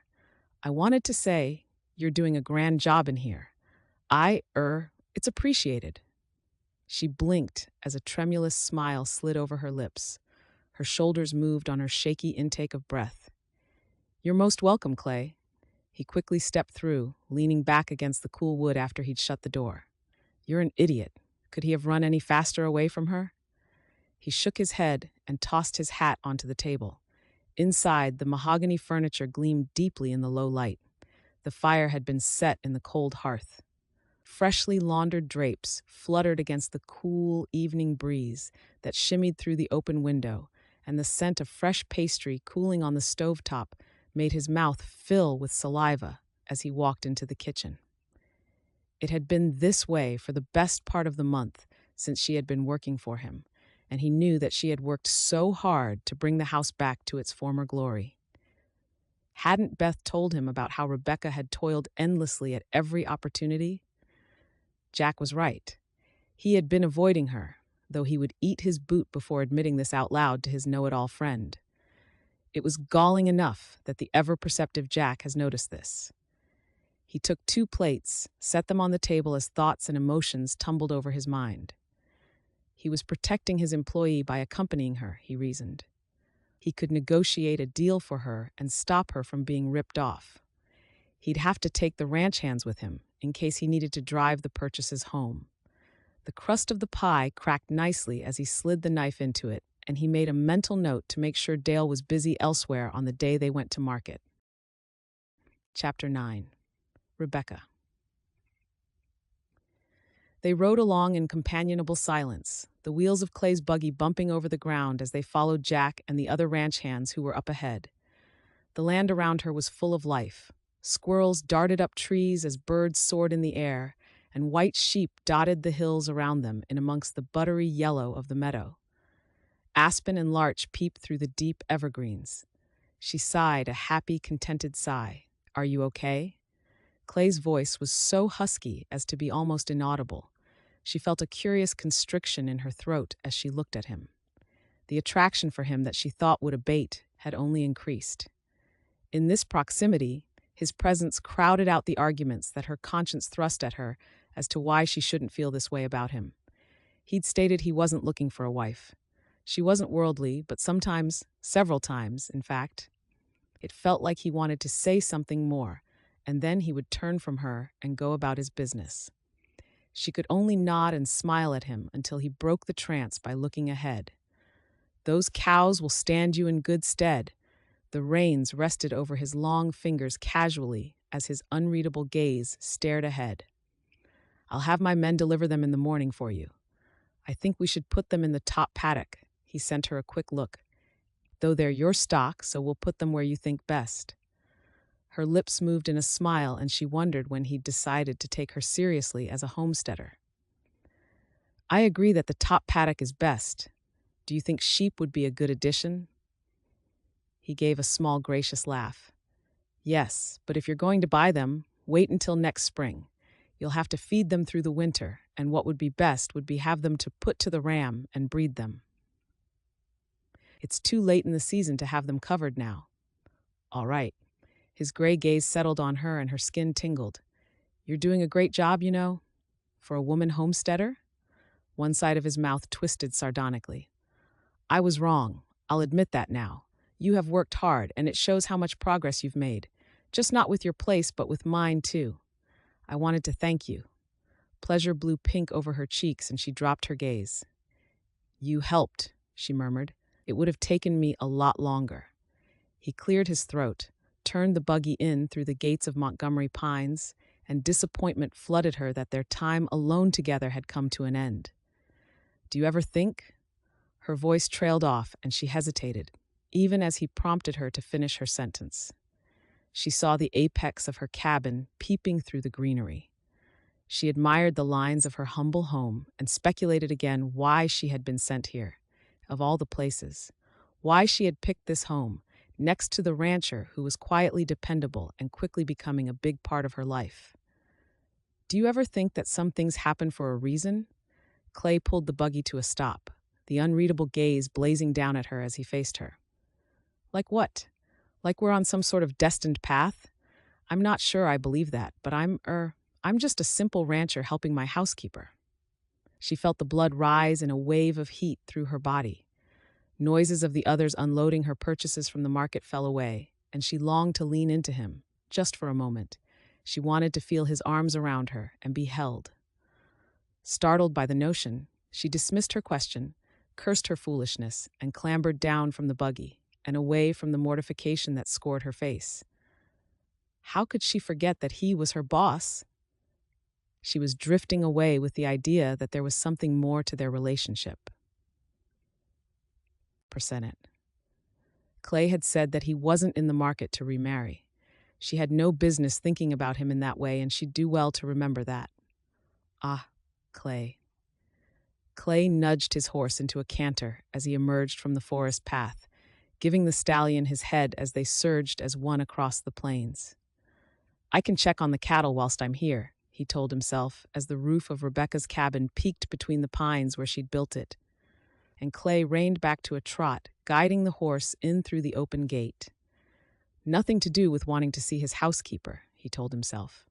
I wanted to say, you're doing a grand job in here. It's appreciated. She blinked as a tremulous smile slid over her lips. Her shoulders moved on her shaky intake of breath. You're most welcome, Clay. He quickly stepped through, leaning back against the cool wood after he'd shut the door. You're an idiot. Could he have run any faster away from her? He shook his head and tossed his hat onto the table. Inside, the mahogany furniture gleamed deeply in the low light. The fire had been set in the cold hearth. Freshly laundered drapes fluttered against the cool evening breeze that shimmied through the open window, and the scent of fresh pastry cooling on the stovetop made his mouth fill with saliva as he walked into the kitchen. It had been this way for the best part of the month since she had been working for him, and he knew that she had worked so hard to bring the house back to its former glory. Hadn't Beth told him about how Rebekah had toiled endlessly at every opportunity? Jack was right. He had been avoiding her, though he would eat his boot before admitting this out loud to his know-it-all friend. It was galling enough that the ever-perceptive Jack has noticed this. He took 2 plates, set them on the table as thoughts and emotions tumbled over his mind. He was protecting his employee by accompanying her, he reasoned. He could negotiate a deal for her and stop her from being ripped off. He'd have to take the ranch hands with him in case he needed to drive the purchases home. The crust of the pie cracked nicely as he slid the knife into it, and he made a mental note to make sure Dale was busy elsewhere on the day they went to market. Chapter 9. Rebekah. They rode along in companionable silence, the wheels of Clay's buggy bumping over the ground as they followed Jack and the other ranch hands who were up ahead. The land around her was full of life. Squirrels darted up trees as birds soared in the air, and white sheep dotted the hills around them in amongst the buttery yellow of the meadow. Aspen and larch peeped through the deep evergreens. She sighed a happy, contented sigh. Are you okay? Clay's voice was so husky as to be almost inaudible. She felt a curious constriction in her throat as she looked at him. The attraction for him that she thought would abate had only increased. In this proximity, his presence crowded out the arguments that her conscience thrust at her as to why she shouldn't feel this way about him. He'd stated he wasn't looking for a wife. She wasn't worldly, but sometimes, several times, in fact, it felt like he wanted to say something more, and then he would turn from her and go about his business. She could only nod and smile at him until he broke the trance by looking ahead. Those cows will stand you in good stead. The reins rested over his long fingers casually as his unreadable gaze stared ahead. I'll have my men deliver them in the morning for you. I think we should put them in the top paddock. He sent her a quick look. Though they're your stock, so we'll put them where you think best." Her lips moved in a smile, and she wondered when he'd decided to take her seriously as a homesteader. "I agree that the top paddock is best. Do you think sheep would be a good addition?" He gave a small, gracious laugh. "Yes, but if you're going to buy them, wait until next spring. You'll have to feed them through the winter, and what would be best would be have them to put to the ram and breed them. It's too late in the season to have them covered now." "All right." His gray gaze settled on her and her skin tingled. "You're doing a great job, you know, for a woman homesteader?" One side of his mouth twisted sardonically. "I was wrong. I'll admit that now. You have worked hard, and it shows how much progress you've made. Just not with your place, but with mine, too. I wanted to thank you." Pleasure blew pink over her cheeks, and she dropped her gaze. "You helped," she murmured. "It would have taken me a lot longer." He cleared his throat, turned the buggy in through the gates of Montgomery Pines, and disappointment flooded her that their time alone together had come to an end. "Do you ever think?" Her voice trailed off, and she hesitated, even as he prompted her to finish her sentence. She saw the apex of her cabin peeping through the greenery. She admired the lines of her humble home and speculated again why she had been sent here, of all the places. Why she had picked this home, next to the rancher who was quietly dependable and quickly becoming a big part of her life. "Do you ever think that some things happen for a reason?" Clay pulled the buggy to a stop, the unreadable gaze blazing down at her as he faced her. "Like what? Like we're on some sort of destined path? I'm not sure I believe that, but I'm just a simple rancher helping my housekeeper." She felt the blood rise in a wave of heat through her body. Noises of the others unloading her purchases from the market fell away, and she longed to lean into him, just for a moment. She wanted to feel his arms around her and be held. Startled by the notion, she dismissed her question, cursed her foolishness, and clambered down from the buggy and away from the mortification that scored her face. How could she forget that he was her boss? She was drifting away with the idea that there was something more to their relationship. Clay had said that he wasn't in the market to remarry. She had no business thinking about him in that way, and she'd do well to remember that. Ah, Clay. Clay nudged his horse into a canter as he emerged from the forest path, giving the stallion his head as they surged as one across the plains. "I can check on the cattle whilst I'm here," he told himself as the roof of Rebekah's cabin peeked between the pines where she'd built it. And Clay reined back to a trot, guiding the horse in through the open gate. Nothing to do with wanting to see his housekeeper, he told himself.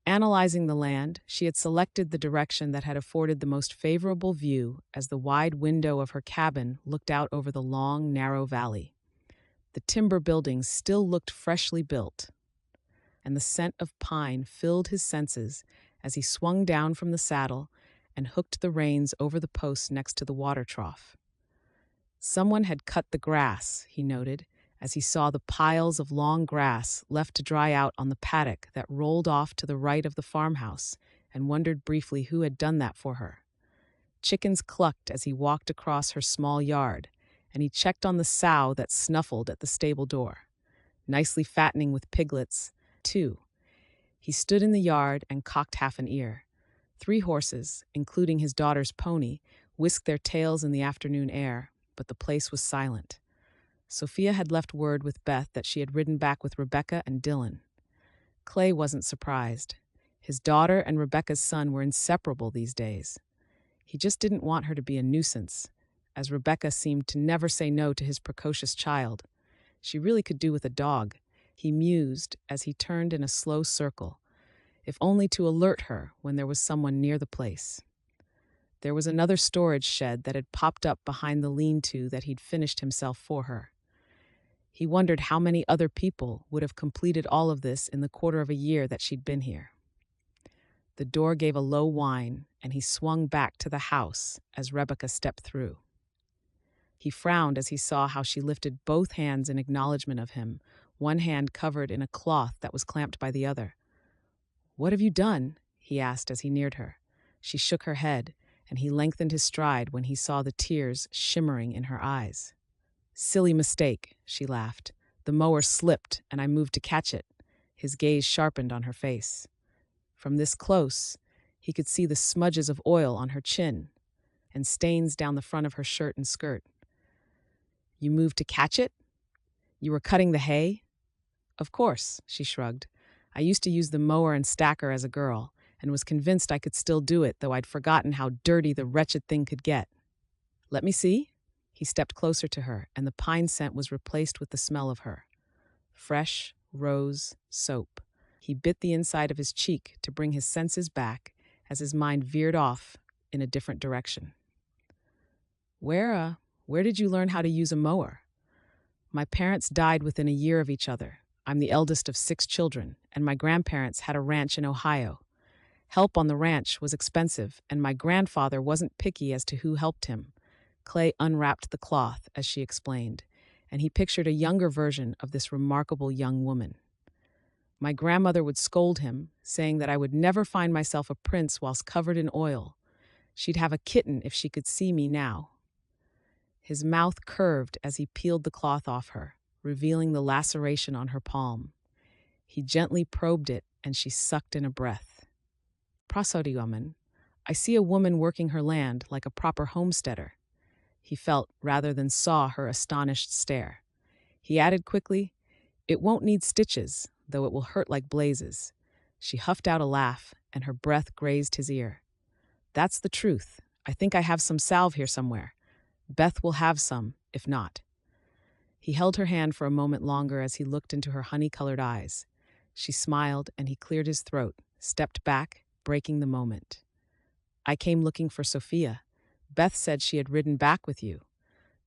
Analyzing the land, she had selected the direction that had afforded the most favorable view as the wide window of her cabin looked out over the long, narrow valley. The timber buildings still looked freshly built, and the scent of pine filled his senses as he swung down from the saddle and hooked the reins over the post next to the water trough. Someone had cut the grass, he noted, as he saw the piles of long grass left to dry out on the paddock that rolled off to the right of the farmhouse, and wondered briefly who had done that for her. Chickens clucked as he walked across her small yard, and he checked on the sow that snuffled at the stable door. Nicely fattening with piglets, too. He stood in the yard and cocked half an ear. 3 horses, including his daughter's pony, whisked their tails in the afternoon air, but the place was silent. Sophia had left word with Beth that she had ridden back with Rebekah and Dylan. Clay wasn't surprised. His daughter and Rebekah's son were inseparable these days. He just didn't want her to be a nuisance, as Rebekah seemed to never say no to his precocious child. She really could do with a dog, he mused as he turned in a slow circle, if only to alert her when there was someone near the place. There was another storage shed that had popped up behind the lean-to that he'd finished himself for her. He wondered how many other people would have completed all of this in the quarter of a year that she'd been here. The door gave a low whine, and he swung back to the house as Rebekah stepped through. He frowned as he saw how she lifted both hands in acknowledgement of him, one hand covered in a cloth that was clamped by the other. "What have you done?" he asked as he neared her. She shook her head, and he lengthened his stride when he saw the tears shimmering in her eyes. Silly mistake, she laughed. The mower slipped, and I moved to catch it. His gaze sharpened on her face. From this close, he could see the smudges of oil on her chin and stains down the front of her shirt and skirt. You moved to catch it? You were cutting the hay? Of course, she shrugged. I used to use the mower and stacker as a girl, and was convinced I could still do it, though I'd forgotten how dirty the wretched thing could get. Let me see? He stepped closer to her, and the pine scent was replaced with the smell of her. Fresh, rose, soap. He bit the inside of his cheek to bring his senses back as his mind veered off in a different direction. Where did you learn how to use a mower? My parents died within a year of each other. I'm the eldest of 6 children, and my grandparents had a ranch in Ohio. Help on the ranch was expensive, and my grandfather wasn't picky as to who helped him. Clay unwrapped the cloth, as she explained, and he pictured a younger version of this remarkable young woman. My grandmother would scold him, saying that I would never find myself a prince whilst covered in oil. She'd have a kitten if she could see me now. His mouth curved as he peeled the cloth off her, revealing the laceration on her palm. He gently probed it, and she sucked in a breath. Woman, I see a woman working her land like a proper homesteader. He felt, rather than saw, her astonished stare. He added quickly, It won't need stitches, though it will hurt like blazes. She huffed out a laugh, and her breath grazed his ear. That's the truth. I think I have some salve here somewhere. Beth will have some, if not. He held her hand for a moment longer as he looked into her honey-colored eyes. She smiled, and he cleared his throat, stepped back, breaking the moment. I came looking for Sophia. Beth said she had ridden back with you.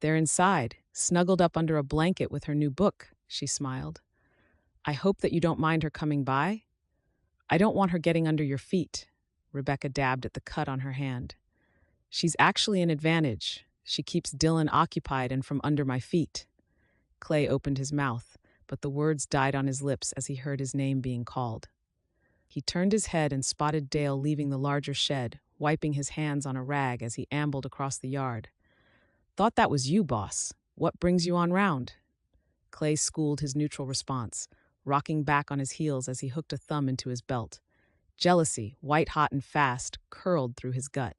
They're inside, snuggled up under a blanket with her new book, she smiled. I hope that you don't mind her coming by. I don't want her getting under your feet. Rebekah dabbed at the cut on her hand. She's actually an advantage. She keeps Dylan occupied and from under my feet. Clay opened his mouth, but the words died on his lips as he heard his name being called. He turned his head and spotted Dale leaving the larger shed, wiping his hands on a rag as he ambled across the yard. Thought that was you, boss. What brings you on round? Clay schooled his neutral response, rocking back on his heels as he hooked a thumb into his belt. Jealousy, white-hot and fast, curled through his gut.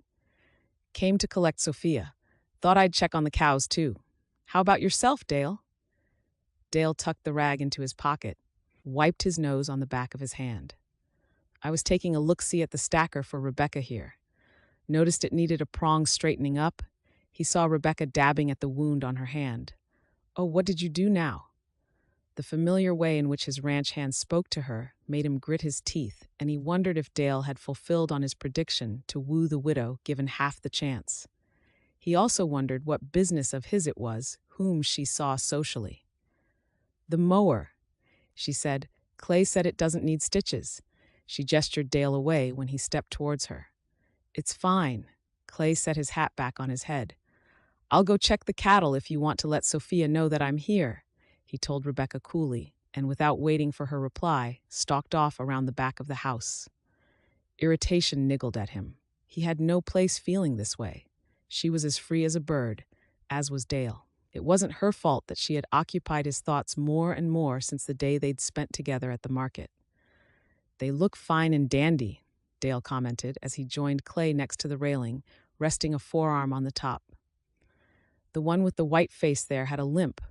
Came to collect Sophia. Thought I'd check on the cows, too. How about yourself, Dale? Dale tucked the rag into his pocket, wiped his nose on the back of his hand. I was taking a look-see at the stacker for Rebekah here. Noticed it needed a prong straightening up. He saw Rebekah dabbing at the wound on her hand. Oh, what did you do now? The familiar way in which his ranch hand spoke to her made him grit his teeth, and he wondered if Dale had fulfilled on his prediction to woo the widow given half the chance. He also wondered what business of his it was, whom she saw socially. The mower, she said. Clay said it doesn't need stitches. She gestured Dale away when he stepped towards her. It's fine. Clay set his hat back on his head. I'll go check the cattle if you want to let Sophia know that I'm here, he told Rebekah coolly, and without waiting for her reply, stalked off around the back of the house. Irritation niggled at him. He had no place feeling this way. She was as free as a bird, as was Dale. It wasn't her fault that she had occupied his thoughts more and more since the day they'd spent together at the market. They look fine and dandy, Dale commented as he joined Clay next to the railing, resting a forearm on the top. The one with the white face there had a limp,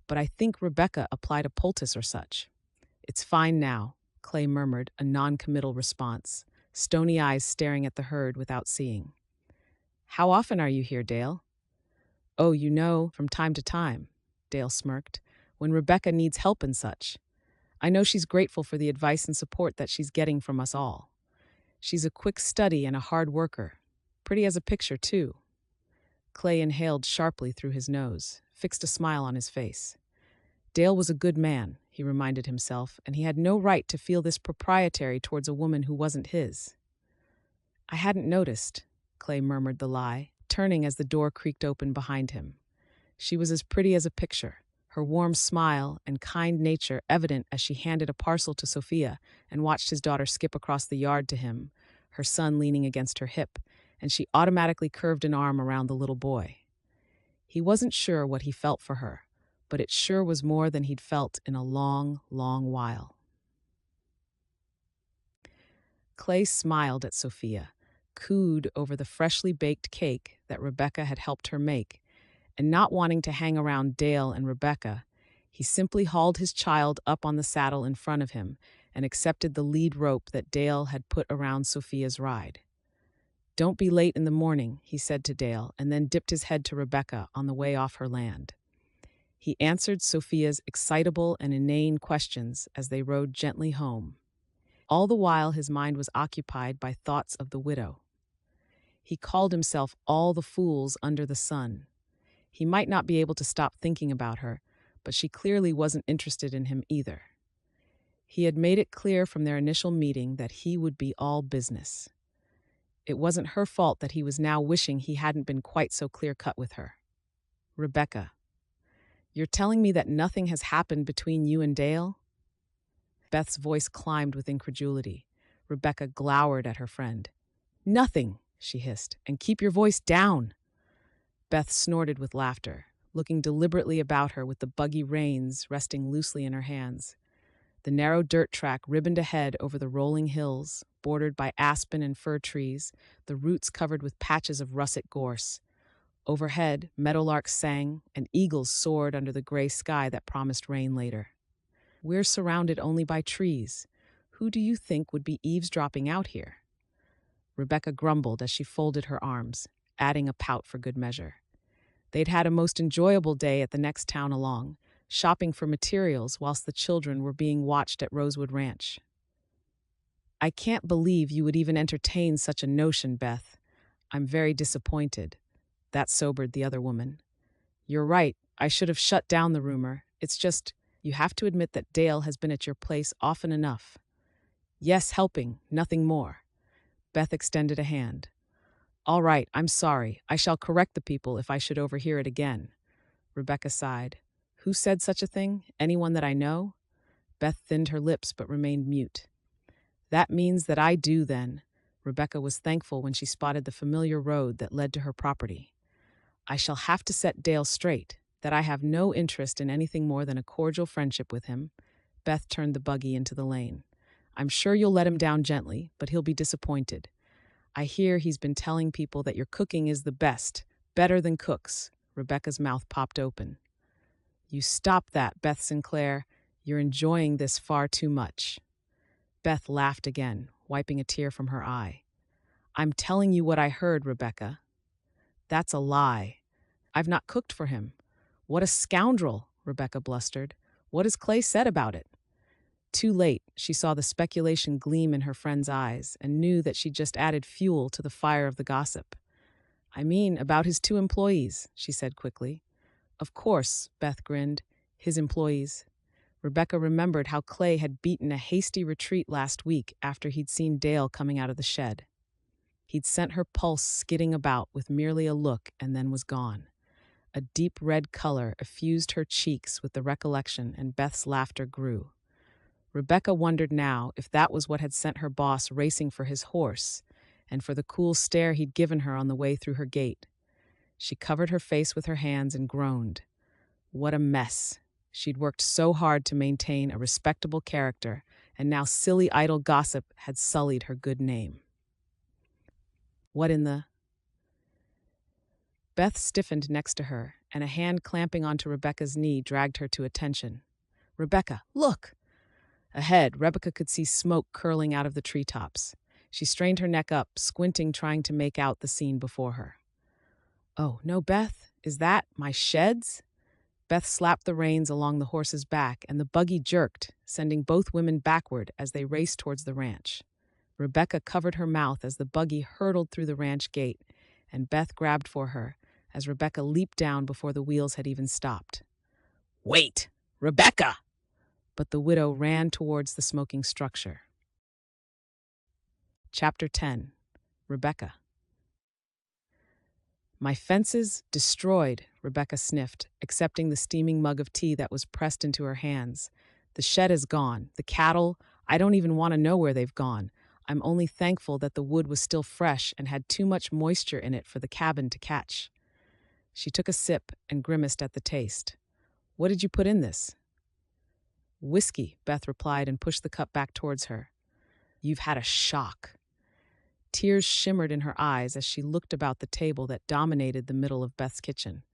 but I think Rebekah applied a poultice or such. It's fine now, Clay murmured, a non-committal response, stony eyes staring at the herd without seeing. How often are you here, Dale? Oh, from time to time, Dale smirked, when Rebekah needs help and such. I know she's grateful for the advice and support that she's getting from us all. She's a quick study and a hard worker. Pretty as a picture, too. Clay inhaled sharply through his nose, fixed a smile on his face. Dale was a good man, he reminded himself, and he had no right to feel this proprietary towards a woman who wasn't his. I hadn't noticed, Clay murmured the lie, turning as the door creaked open behind him. She was as pretty as a picture, her warm smile and kind nature evident as she handed a parcel to Sophia and watched his daughter skip across the yard to him, her son leaning against her hip, and she automatically curved an arm around the little boy. He wasn't sure what he felt for her, but it sure was more than he'd felt in a long, long while. Clay smiled at Sophia, cooed over the freshly baked cake that Rebekah had helped her make, and not wanting to hang around Dale and Rebekah, he simply hauled his child up on the saddle in front of him and accepted the lead rope that Dale had put around Sophia's ride. "Don't be late in the morning," he said to Dale, and then dipped his head to Rebekah on the way off her land. He answered Sophia's excitable and inane questions as they rode gently home. All the while his mind was occupied by thoughts of the widow. He called himself all the fools under the sun. He might not be able to stop thinking about her, but she clearly wasn't interested in him either. He had made it clear from their initial meeting that he would be all business. It wasn't her fault that he was now wishing he hadn't been quite so clear-cut with her. "Rebekah, you're telling me that nothing has happened between you and Dale?" Beth's voice climbed with incredulity. Rebekah glowered at her friend. "Nothing," she hissed, "and keep your voice down." Beth snorted with laughter, looking deliberately about her with the buggy reins resting loosely in her hands. The narrow dirt track ribboned ahead over the rolling hills, bordered by aspen and fir trees, the roots covered with patches of russet gorse. Overhead, meadowlarks sang, and eagles soared under the gray sky that promised rain later. "We're surrounded only by trees. Who do you think would be eavesdropping out here?" Rebekah grumbled as she folded her arms, adding a pout for good measure. They'd had a most enjoyable day at the next town along, shopping for materials whilst the children were being watched at Rosewood Ranch. "I can't believe you would even entertain such a notion, Beth. I'm very disappointed." That sobered the other woman. "You're right, I should have shut down the rumor. It's just, you have to admit that Dale has been at your place often enough." "Yes, helping, nothing more." Beth extended a hand. "All right, I'm sorry. I shall correct the people if I should overhear it again." Rebekah sighed. "Who said such a thing? Anyone that I know?" Beth thinned her lips but remained mute. "That means that I do, then." Rebekah was thankful when she spotted the familiar road that led to her property. "I shall have to set Dale straight, that I have no interest in anything more than a cordial friendship with him." Beth turned the buggy into the lane. "I'm sure you'll let him down gently, but he'll be disappointed. I hear he's been telling people that your cooking is the best, better than Cook's." Rebekah's mouth popped open. "You stop that, Beth Sinclair. You're enjoying this far too much." Beth laughed again, wiping a tear from her eye. "I'm telling you what I heard, Rebekah." "That's a lie. I've not cooked for him." "What a scoundrel," Rebekah blustered. "What has Clay said about it?" Too late, she saw the speculation gleam in her friend's eyes and knew that she'd just added fuel to the fire of the gossip. "I mean, about his 2 employees," she said quickly. "Of course," Beth grinned. "His employees." Rebekah remembered how Clay had beaten a hasty retreat last week after he'd seen Dale coming out of the shed. He'd sent her pulse skidding about with merely a look and then was gone. A deep red color effused her cheeks with the recollection, and Beth's laughter grew. Rebekah wondered now if that was what had sent her boss racing for his horse, and for the cool stare he'd given her on the way through her gate. She covered her face with her hands and groaned. What a mess. She'd worked so hard to maintain a respectable character, and now silly idle gossip had sullied her good name. What in the... Beth stiffened next to her, and a hand clamping onto Rebekah's knee dragged her to attention. "Rebekah, look!" Ahead, Rebekah could see smoke curling out of the treetops. She strained her neck up, squinting, trying to make out the scene before her. "Oh, no, Beth, is that my sheds?" Beth slapped the reins along the horse's back, and the buggy jerked, sending both women backward as they raced towards the ranch. Rebekah covered her mouth as the buggy hurtled through the ranch gate, and Beth grabbed for her as Rebekah leaped down before the wheels had even stopped. "Wait! Rebekah!" But the widow ran towards the smoking structure. Chapter 10. Rebekah. "My fences destroyed," Rebekah sniffed, accepting the steaming mug of tea that was pressed into her hands. "The shed is gone. The cattle, I don't even want to know where they've gone. I'm only thankful that the wood was still fresh and had too much moisture in it for the cabin to catch." She took a sip and grimaced at the taste. What did you put in this? Whiskey, Beth replied and pushed the cup back towards her. You've had a shock. Tears shimmered in her eyes as she looked about the table that dominated the middle of Beth's kitchen.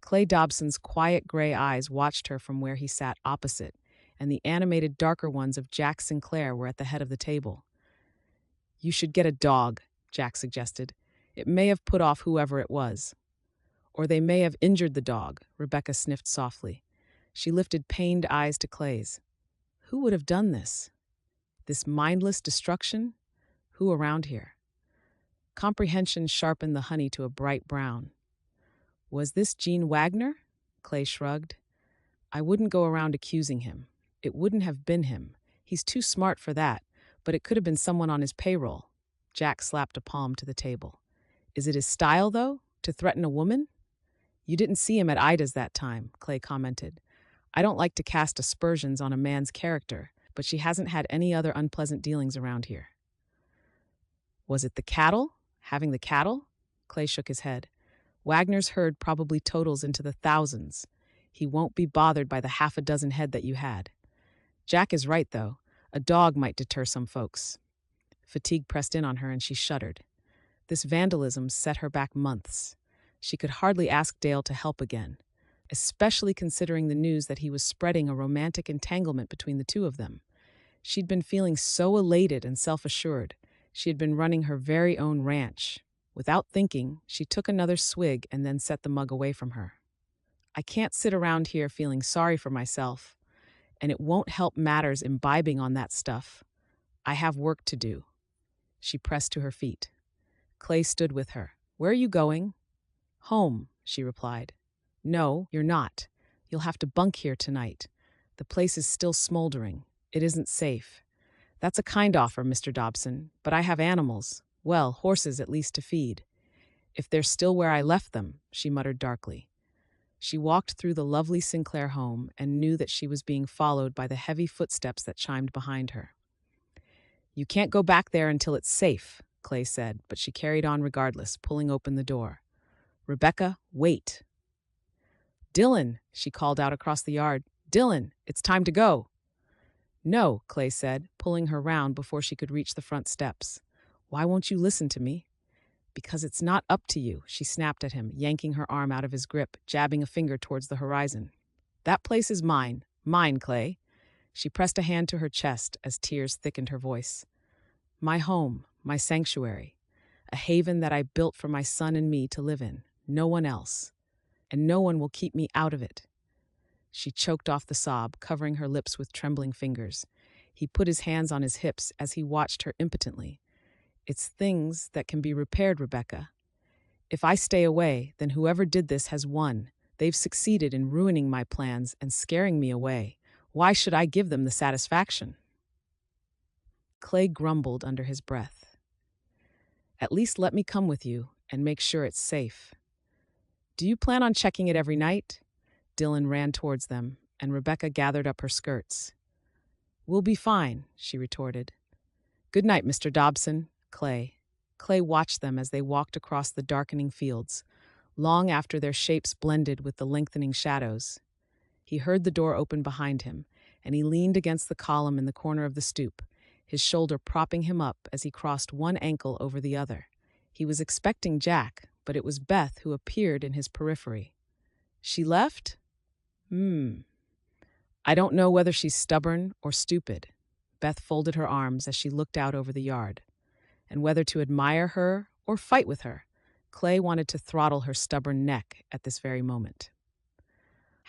Clay Dobson's quiet gray eyes watched her from where he sat opposite, and the animated darker ones of Jack Sinclair were at the head of the table. You should get a dog, Jack suggested. It may have put off whoever it was. Or they may have injured the dog, Rebekah sniffed softly. She lifted pained eyes to Clay's. Who would have done this? This mindless destruction? Who around here? Comprehension sharpened the honey to a bright brown. Was this Gene Wagner? Clay shrugged. I wouldn't go around accusing him. It wouldn't have been him. He's too smart for that, but it could have been someone on his payroll. Jack slapped a palm to the table. Is it his style, though, to threaten a woman? You didn't see him at Ida's that time, Clay commented. I don't like to cast aspersions on a man's character, but she hasn't had any other unpleasant dealings around here. Was it the cattle? Having the cattle? Clay shook his head. Wagner's herd probably totals into the thousands. He won't be bothered by the half a dozen head that you had. Jack is right, though. A dog might deter some folks. Fatigue pressed in on her and she shuddered. This vandalism set her back months. She could hardly ask Dale to help again, especially considering the news that he was spreading a romantic entanglement between the two of them. She'd been feeling so elated and self-assured. She had been running her very own ranch. Without thinking, she took another swig and then set the mug away from her. I can't sit around here feeling sorry for myself, and it won't help matters imbibing on that stuff. I have work to do. She pressed to her feet. Clay stood with her. Where are you going? Home, she replied. No, you're not. You'll have to bunk here tonight. The place is still smoldering. It isn't safe. That's a kind offer, Mr. Dobson, but I have animals. Well, horses at least to feed. If they're still where I left them, she muttered darkly. She walked through the lovely Sinclair home and knew that she was being followed by the heavy footsteps that chimed behind her. You can't go back there until it's safe, Clay said, but she carried on regardless, pulling open the door. Rebekah, wait. Dylan, she called out across the yard. Dylan, it's time to go. No, Clay said, pulling her round before she could reach the front steps. Why won't you listen to me? Because it's not up to you, she snapped at him, yanking her arm out of his grip, jabbing a finger towards the horizon. That place is mine. Mine, Clay. She pressed a hand to her chest as tears thickened her voice. My home, my sanctuary, a haven that I built for my son and me to live in, no one else. And no one will keep me out of it. She choked off the sob, covering her lips with trembling fingers. He put his hands on his hips as he watched her impotently. It's things that can be repaired, Rebekah. If I stay away, then whoever did this has won. They've succeeded in ruining my plans and scaring me away. Why should I give them the satisfaction? Clay grumbled under his breath. At least let me come with you and make sure it's safe. Do you plan on checking it every night? Dylan ran towards them, and Rebekah gathered up her skirts. We'll be fine, she retorted. Good night, Mr. Dobson. Clay. Clay watched them as they walked across the darkening fields, long after their shapes blended with the lengthening shadows. He heard the door open behind him, and he leaned against the column in the corner of the stoop, his shoulder propping him up as he crossed one ankle over the other. He was expecting Jack, but it was Beth who appeared in his periphery. She left? I don't know whether she's stubborn or stupid. Beth folded her arms as she looked out over the yard. And whether to admire her or fight with her, Clay wanted to throttle her stubborn neck at this very moment.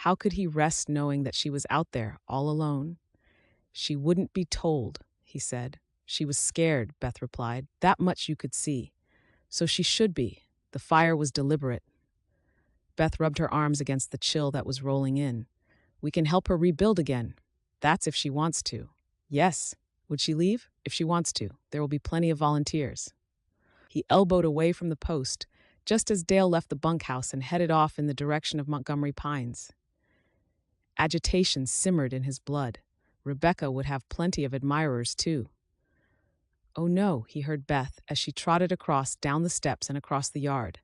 How could he rest knowing that she was out there, all alone? She wouldn't be told, he said. She was scared, Beth replied. That much you could see. So she should be. The fire was deliberate. Beth rubbed her arms against the chill that was rolling in. We can help her rebuild again. That's if she wants to. Yes. Would she leave? If she wants to. There will be plenty of volunteers. He elbowed away from the post, just as Dale left the bunkhouse and headed off in the direction of Montgomery Pines. Agitation simmered in his blood. Rebekah would have plenty of admirers, too. Oh no, he heard Beth as she trotted down the steps and across the yard.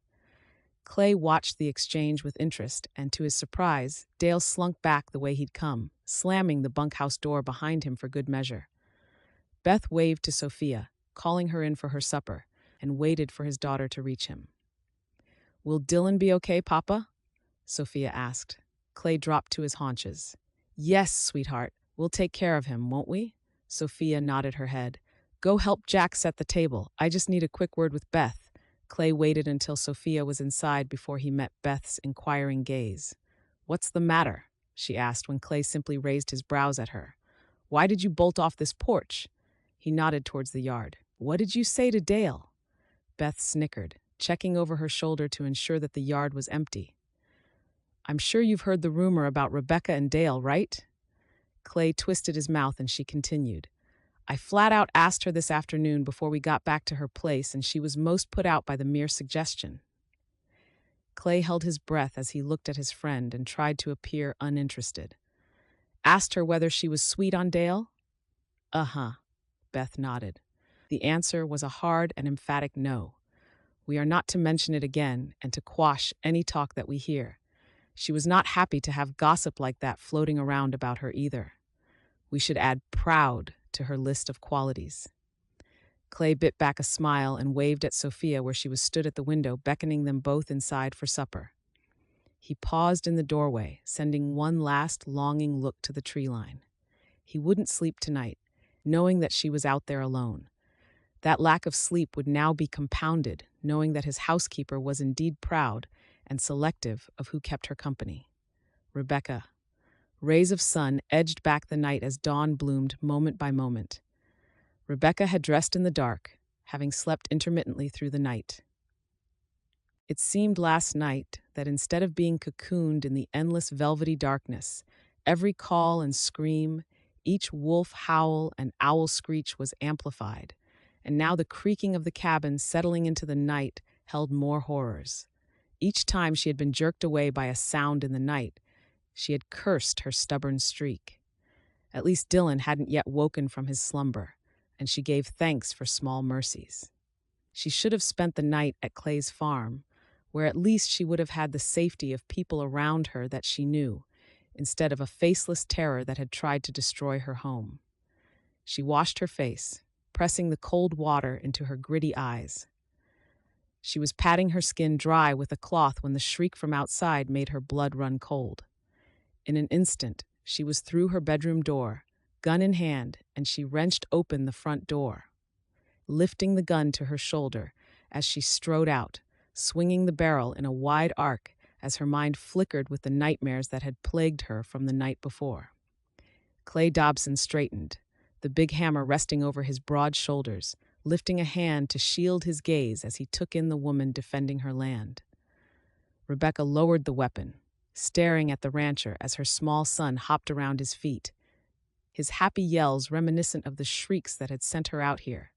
Clay watched the exchange with interest, and to his surprise, Dale slunk back the way he'd come, slamming the bunkhouse door behind him for good measure. Beth waved to Sophia, calling her in for her supper, and waited for his daughter to reach him. "Will Dylan be okay, Papa?" Sophia asked. Clay dropped to his haunches. "Yes, sweetheart. We'll take care of him, won't we?" Sophia nodded her head. "Go help Jack set the table. I just need a quick word with Beth." Clay waited until Sophia was inside before he met Beth's inquiring gaze. "What's the matter?" she asked when Clay simply raised his brows at her. "Why did you bolt off this porch?" He nodded towards the yard. "What did you say to Dale?" Beth snickered, checking over her shoulder to ensure that the yard was empty. "I'm sure you've heard the rumor about Rebekah and Dale, right?" Clay twisted his mouth and she continued. "I flat out asked her this afternoon before we got back to her place, and she was most put out by the mere suggestion." Clay held his breath as he looked at his friend and tried to appear uninterested. "Asked her whether she was sweet on Dale?" "Uh-huh," Beth nodded. The answer was a hard and emphatic no. "We are not to mention it again and to quash any talk that we hear. She was not happy to have gossip like that floating around about her either. We should add proud to her list of qualities." Clay bit back a smile and waved at Sophia where she was stood at the window, beckoning them both inside for supper. He paused in the doorway, sending one last longing look to the tree line. He wouldn't sleep tonight, knowing that she was out there alone. That lack of sleep would now be compounded, knowing that his housekeeper was indeed proud and selective of who kept her company. Rebekah. Rays of sun edged back the night as dawn bloomed moment by moment. Rebekah had dressed in the dark, having slept intermittently through the night. It seemed last night that instead of being cocooned in the endless velvety darkness, every call and scream, each wolf howl and owl screech was amplified, and now the creaking of the cabin settling into the night held more horrors. Each time she had been jerked away by a sound in the night, she had cursed her stubborn streak. At least Dylan hadn't yet woken from his slumber, and she gave thanks for small mercies. She should have spent the night at Clay's farm, where at least she would have had the safety of people around her that she knew, instead of a faceless terror that had tried to destroy her home. She washed her face, pressing the cold water into her gritty eyes. She was patting her skin dry with a cloth when the shriek from outside made her blood run cold. In an instant, she was through her bedroom door, gun in hand, and she wrenched open the front door, lifting the gun to her shoulder as she strode out, swinging the barrel in a wide arc as her mind flickered with the nightmares that had plagued her from the night before. Clay Dobson straightened, the big hammer resting over his broad shoulders, lifting a hand to shield his gaze as he took in the woman defending her land. Rebekah lowered the weapon, staring at the rancher as her small son hopped around his feet, his happy yells reminiscent of the shrieks that had sent her out here.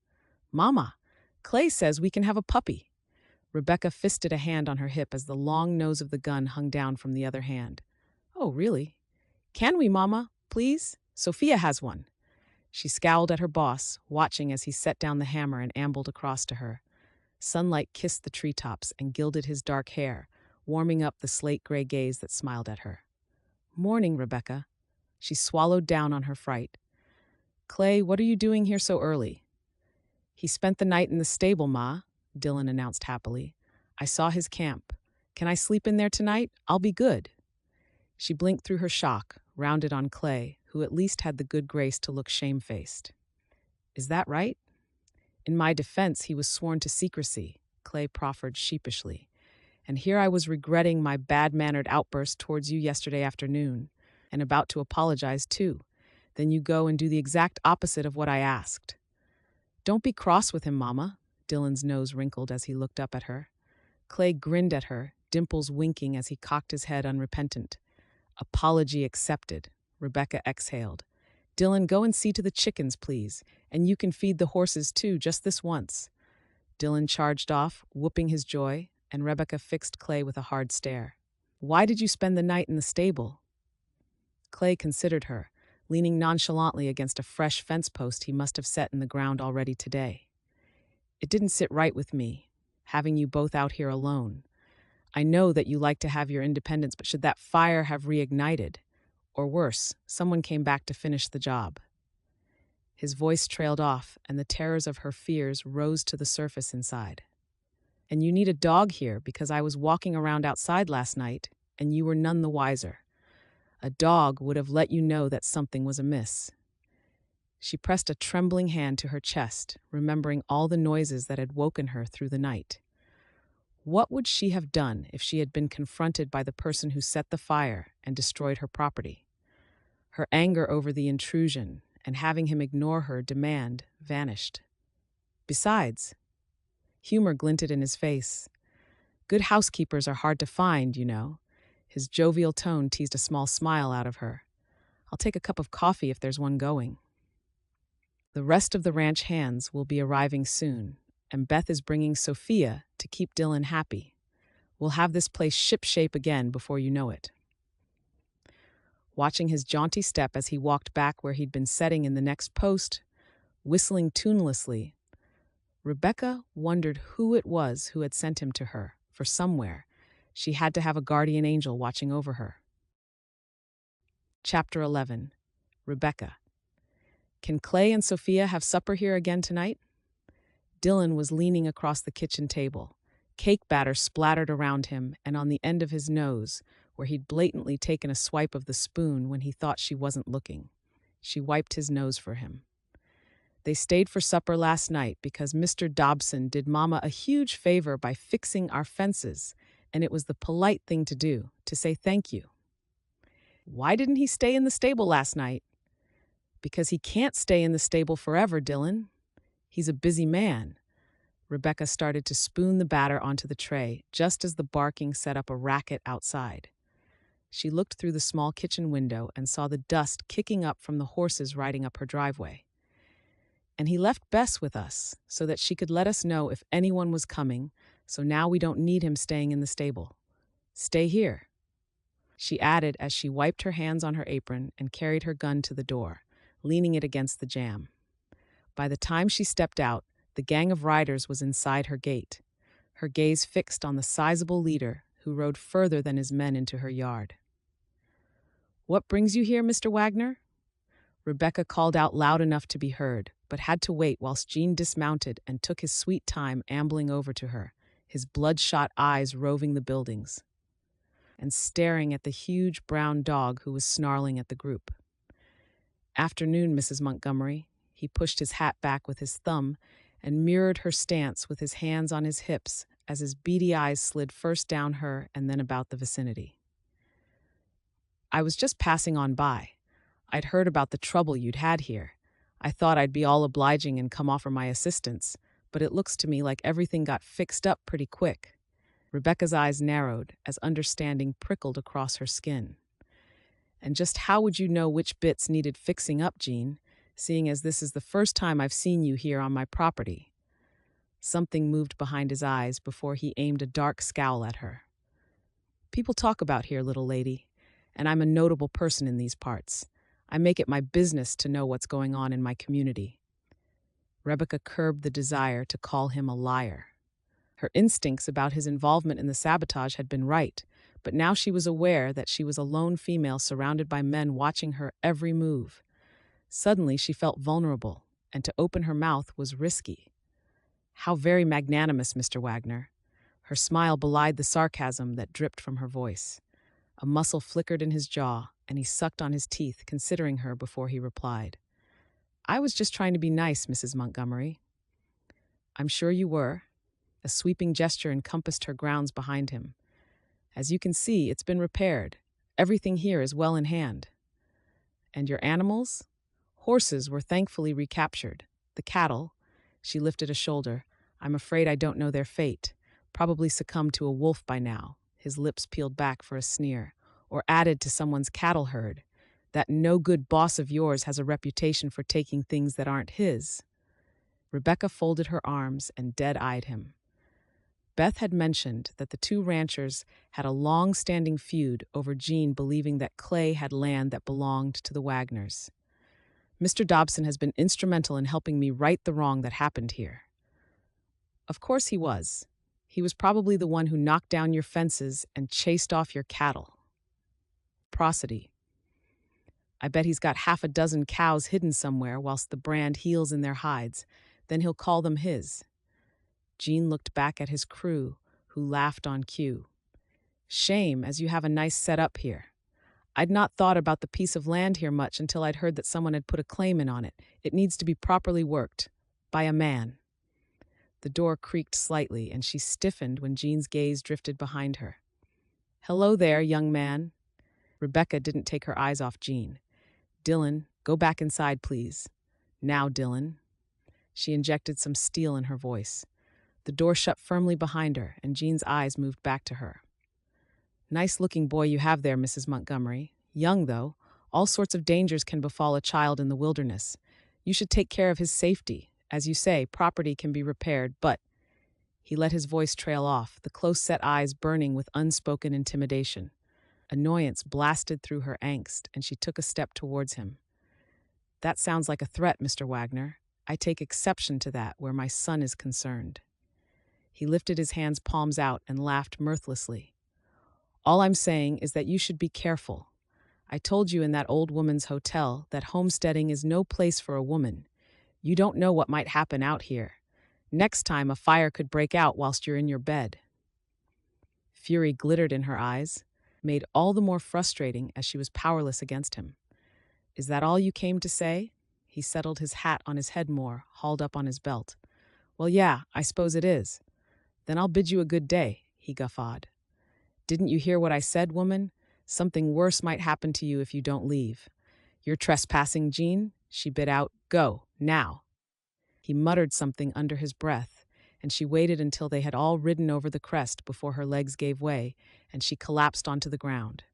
"Mama, Clay says we can have a puppy." Rebekah fisted a hand on her hip as the long nose of the gun hung down from the other hand. "Oh, really? Can we, Mama? Please? Sophia has one." She scowled at her boss, watching as he set down the hammer and ambled across to her. Sunlight kissed the treetops and gilded his dark hair, warming up the slate-gray gaze that smiled at her. "Morning, Rebekah." She swallowed down on her fright. "Clay, what are you doing here so early?" "He spent the night in the stable, Ma," Dylan announced happily. "I saw his camp. Can I sleep in there tonight? I'll be good." She blinked through her shock, rounded on Clay, who at least had the good grace to look shamefaced. "Is that right?" "In my defense, he was sworn to secrecy," Clay proffered sheepishly. "And here I was regretting my bad-mannered outburst towards you yesterday afternoon, and about to apologize too. Then you go and do the exact opposite of what I asked." "Don't be cross with him, Mama." Dylan's nose wrinkled as he looked up at her. Clay grinned at her, dimples winking as he cocked his head unrepentant. "Apology accepted," Rebekah exhaled. "Dylan, go and see to the chickens, please, and you can feed the horses too, just this once." Dylan charged off, whooping his joy, and Rebekah fixed Clay with a hard stare. "Why did you spend the night in the stable?" Clay considered her, leaning nonchalantly against a fresh fence post he must have set in the ground already today. "It didn't sit right with me, having you both out here alone. I know that you like to have your independence, but should that fire have reignited? Or worse, someone came back to finish the job. His voice trailed off, and the terrors of her fears rose to the surface inside. And you need a dog here because I was walking around outside last night, and you were none the wiser. A dog would have let you know that something was amiss. She pressed a trembling hand to her chest, remembering all the noises that had woken her through the night. What would she have done if she had been confronted by the person who set the fire and destroyed her property? Her anger over the intrusion and having him ignore her demand vanished. Besides, humor glinted in his face. Good housekeepers are hard to find, you know. His jovial tone teased a small smile out of her. I'll take a cup of coffee if there's one going. The rest of the ranch hands will be arriving soon, and Beth is bringing Sophia to keep Dylan happy. We'll have this place shipshape again before you know it. Watching his jaunty step as he walked back where he'd been setting in the next post, whistling tunelessly, Rebekah wondered who it was who had sent him to her, for somewhere she had to have a guardian angel watching over her. Chapter 11. Rebekah. Can Clay and Sophia have supper here again tonight? Dylan was leaning across the kitchen table, cake batter splattered around him and on the end of his nose, where he'd blatantly taken a swipe of the spoon when he thought she wasn't looking. She wiped his nose for him. They stayed for supper last night because Mr. Dobson did Mama a huge favor by fixing our fences, and it was the polite thing to do, to say thank you. Why didn't he stay in the stable last night? Because he can't stay in the stable forever, Dylan. He's a busy man. Rebekah started to spoon the batter onto the tray, just as the barking set up a racket outside. She looked through the small kitchen window and saw the dust kicking up from the horses riding up her driveway. And he left Bess with us so that she could let us know if anyone was coming, so now we don't need him staying in the stable. Stay here, she added as she wiped her hands on her apron and carried her gun to the door, leaning it against the jamb. By the time she stepped out, the gang of riders was inside her gate, her gaze fixed on the sizable leader who rode further than his men into her yard. What brings you here, Mr. Wagner? Rebekah called out loud enough to be heard, but had to wait whilst Jean dismounted and took his sweet time ambling over to her, his bloodshot eyes roving the buildings, and staring at the huge brown dog who was snarling at the group. Afternoon, Mrs. Montgomery. He pushed his hat back with his thumb and mirrored her stance with his hands on his hips as his beady eyes slid first down her and then about the vicinity. I was just passing on by. I'd heard about the trouble you'd had here. I thought I'd be all obliging and come offer my assistance, but it looks to me like everything got fixed up pretty quick. Rebekah's eyes narrowed as understanding prickled across her skin. And just how would you know which bits needed fixing up, Jean, seeing as this is the first time I've seen you here on my property? Something moved behind his eyes before he aimed a dark scowl at her. People talk about here, little lady, and I'm a notable person in these parts. I make it my business to know what's going on in my community. Rebekah curbed the desire to call him a liar. Her instincts about his involvement in the sabotage had been right, but now she was aware that she was a lone female surrounded by men watching her every move. Suddenly she felt vulnerable, and to open her mouth was risky. How very magnanimous, Mr. Wagner. Her smile belied the sarcasm that dripped from her voice. A muscle flickered in his jaw, and he sucked on his teeth, considering her before he replied. I was just trying to be nice, Mrs. Montgomery. I'm sure you were. A sweeping gesture encompassed her grounds behind him. As you can see, it's been repaired. Everything here is well in hand. And your animals? Horses were thankfully recaptured. The cattle, she lifted a shoulder. I'm afraid I don't know their fate. Probably succumbed to a wolf by now. His lips peeled back for a sneer. Or added to someone's cattle herd. That no-good boss of yours has a reputation for taking things that aren't his. Rebekah folded her arms and dead-eyed him. Beth had mentioned that the two ranchers had a long-standing feud over Jean believing that Clay had land that belonged to the Wagners. Mr. Dobson has been instrumental in helping me right the wrong that happened here. Of course he was. He was probably the one who knocked down your fences and chased off your cattle. Prosody. I bet he's got half a dozen cows hidden somewhere whilst the brand heals in their hides. Then he'll call them his. Jean looked back at his crew, who laughed on cue. Shame, as you have a nice setup here. I'd not thought about the piece of land here much until I'd heard that someone had put a claim in on it. It needs to be properly worked. By a man. The door creaked slightly, and she stiffened when Jean's gaze drifted behind her. Hello there, young man. Rebekah didn't take her eyes off Jean. Dylan, go back inside, please. Now, Dylan. She injected some steel in her voice. The door shut firmly behind her, and Jean's eyes moved back to her. Nice-looking boy you have there, Mrs. Montgomery. Young, though. All sorts of dangers can befall a child in the wilderness. You should take care of his safety. As you say, property can be repaired, but... He let his voice trail off, the close-set eyes burning with unspoken intimidation. Annoyance blasted through her angst, and she took a step towards him. That sounds like a threat, Mr. Wagner. I take exception to that where my son is concerned. He lifted his hands palms out and laughed mirthlessly. All I'm saying is that you should be careful. I told you in that old woman's hotel that homesteading is no place for a woman. You don't know what might happen out here. Next time a fire could break out whilst you're in your bed. Fury glittered in her eyes, made all the more frustrating as she was powerless against him. Is that all you came to say? He settled his hat on his head more, hauled up on his belt. Well, yeah, I suppose it is. Then I'll bid you a good day, he guffawed. Didn't you hear what I said, woman? Something worse might happen to you if you don't leave. You're trespassing, Jean? She bit out. Go, now. He muttered something under his breath, and she waited until they had all ridden over the crest before her legs gave way, and she collapsed onto the ground.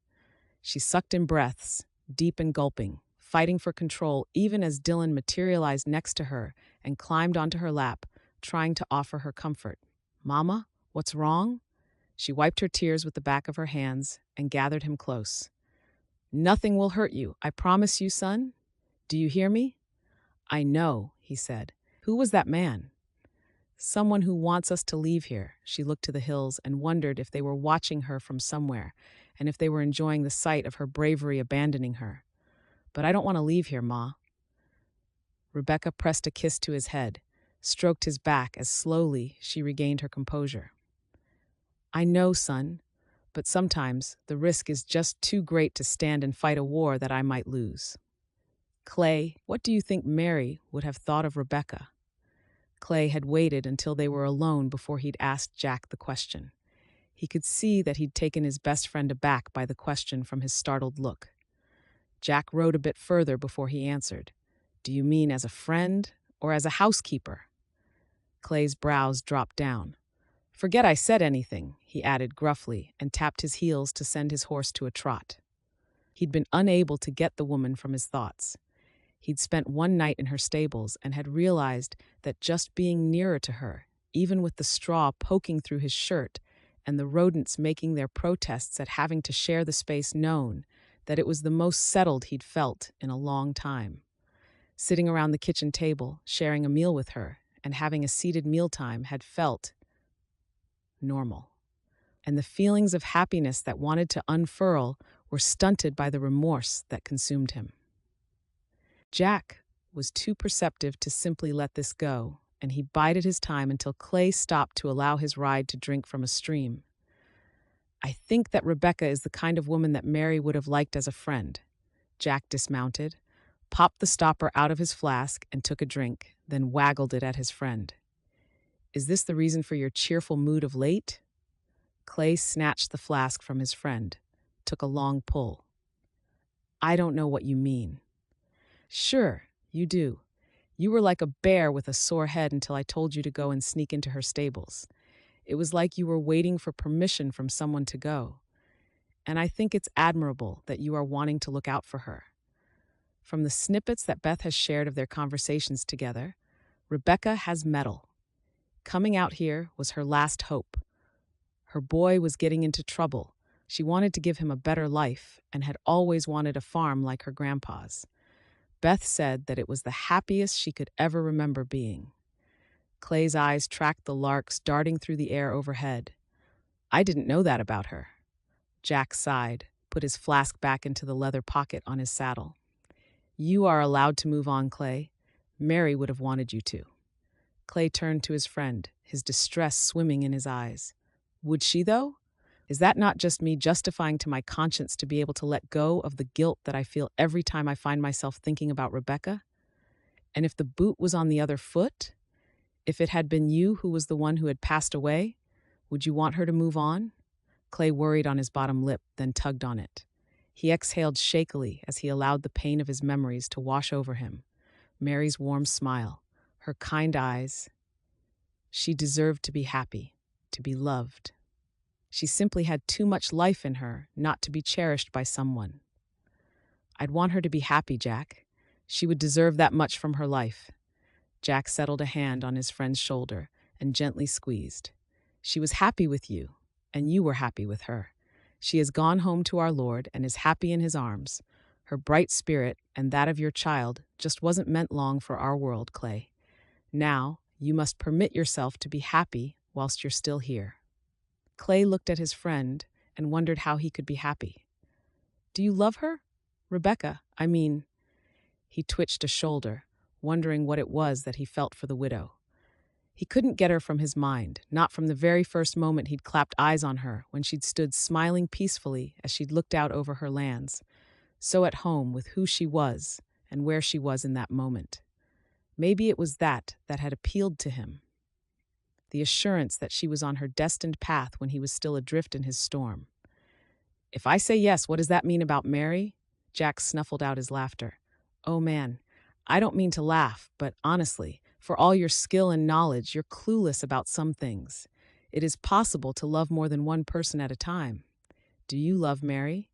She sucked in breaths, deep and gulping, fighting for control even as Dylan materialized next to her and climbed onto her lap, trying to offer her comfort. Mama, what's wrong? She wiped her tears with the back of her hands and gathered him close. Nothing will hurt you, I promise you, son. Do you hear me? I know, he said. Who was that man? Someone who wants us to leave here. She looked to the hills and wondered if they were watching her from somewhere, and if they were enjoying the sight of her bravery abandoning her. But I don't want to leave here, Ma. Rebekah pressed a kiss to his head, stroked his back as slowly she regained her composure. I know, son, but sometimes the risk is just too great to stand and fight a war that I might lose. Clay, what do you think Mary would have thought of Rebekah? Clay had waited until they were alone before he'd asked Jack the question. He could see that he'd taken his best friend aback by the question from his startled look. Jack rode a bit further before he answered. Do you mean as a friend or as a housekeeper? Clay's brows dropped down. Forget I said anything, he added gruffly, and tapped his heels to send his horse to a trot. He'd been unable to get the woman from his thoughts. He'd spent one night in her stables and had realized that just being nearer to her, even with the straw poking through his shirt and the rodents making their protests at having to share the space known, that it was the most settled he'd felt in a long time. Sitting around the kitchen table, sharing a meal with her, and having a seated mealtime had felt normal. And the feelings of happiness that wanted to unfurl were stunted by the remorse that consumed him. Jack was too perceptive to simply let this go, and he bided his time until Clay stopped to allow his ride to drink from a stream. I think that Rebekah is the kind of woman that Mary would have liked as a friend. Jack dismounted, popped the stopper out of his flask and took a drink, then waggled it at his friend. Is this the reason for your cheerful mood of late? Clay snatched the flask from his friend, took a long pull. I don't know what you mean. Sure, you do. You were like a bear with a sore head until I told you to go and sneak into her stables. It was like you were waiting for permission from someone to go. And I think it's admirable that you are wanting to look out for her. From the snippets that Beth has shared of their conversations together, Rebekah has mettle. Coming out here was her last hope. Her boy was getting into trouble. She wanted to give him a better life and had always wanted a farm like her grandpa's. Beth said that it was the happiest she could ever remember being. Clay's eyes tracked the larks darting through the air overhead. I didn't know that about her. Jack sighed, put his flask back into the leather pocket on his saddle. You are allowed to move on, Clay. Mary would have wanted you to. Clay turned to his friend, his distress swimming in his eyes. Would she, though? Is that not just me justifying to my conscience to be able to let go of the guilt that I feel every time I find myself thinking about Rebekah? And if the boot was on the other foot? If it had been you who was the one who had passed away, would you want her to move on? Clay worried on his bottom lip, then tugged on it. He exhaled shakily as he allowed the pain of his memories to wash over him. Mary's warm smile, her kind eyes. She deserved to be happy, to be loved. She simply had too much life in her not to be cherished by someone. I'd want her to be happy, Jack. She would deserve that much from her life. Jack settled a hand on his friend's shoulder and gently squeezed. She was happy with you, and you were happy with her. She has gone home to our Lord and is happy in his arms. Her bright spirit and that of your child just wasn't meant long for our world, Clay. Now, you must permit yourself to be happy whilst you're still here. Clay looked at his friend and wondered how he could be happy. Do you love her? Rebekah, I mean. He twitched a shoulder, wondering what it was that he felt for the widow. He couldn't get her from his mind, not from the very first moment he'd clapped eyes on her when she'd stood smiling peacefully as she'd looked out over her lands, so at home with who she was and where she was in that moment. Maybe it was that had appealed to him. The assurance that she was on her destined path when he was still adrift in his storm. If I say yes, what does that mean about Mary? Jack snuffled out his laughter. Oh man, I don't mean to laugh, but honestly, for all your skill and knowledge, you're clueless about some things. It is possible to love more than one person at a time. Do you love Mary?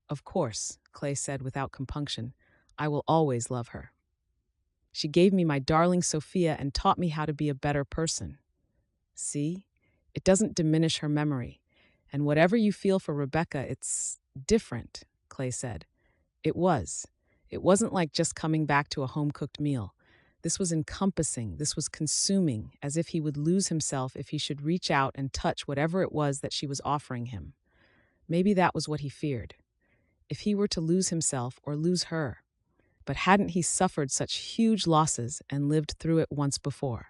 Of course, Clay said without compunction. I will always love her. She gave me my darling Sophia and taught me how to be a better person. See? It doesn't diminish her memory. And whatever you feel for Rebekah, it's different, Clay said. It was. It wasn't like just coming back to a home-cooked meal. This was encompassing, this was consuming, as if he would lose himself if he should reach out and touch whatever it was that she was offering him. Maybe that was what he feared. If he were to lose himself or lose her. But hadn't he suffered such huge losses and lived through it once before?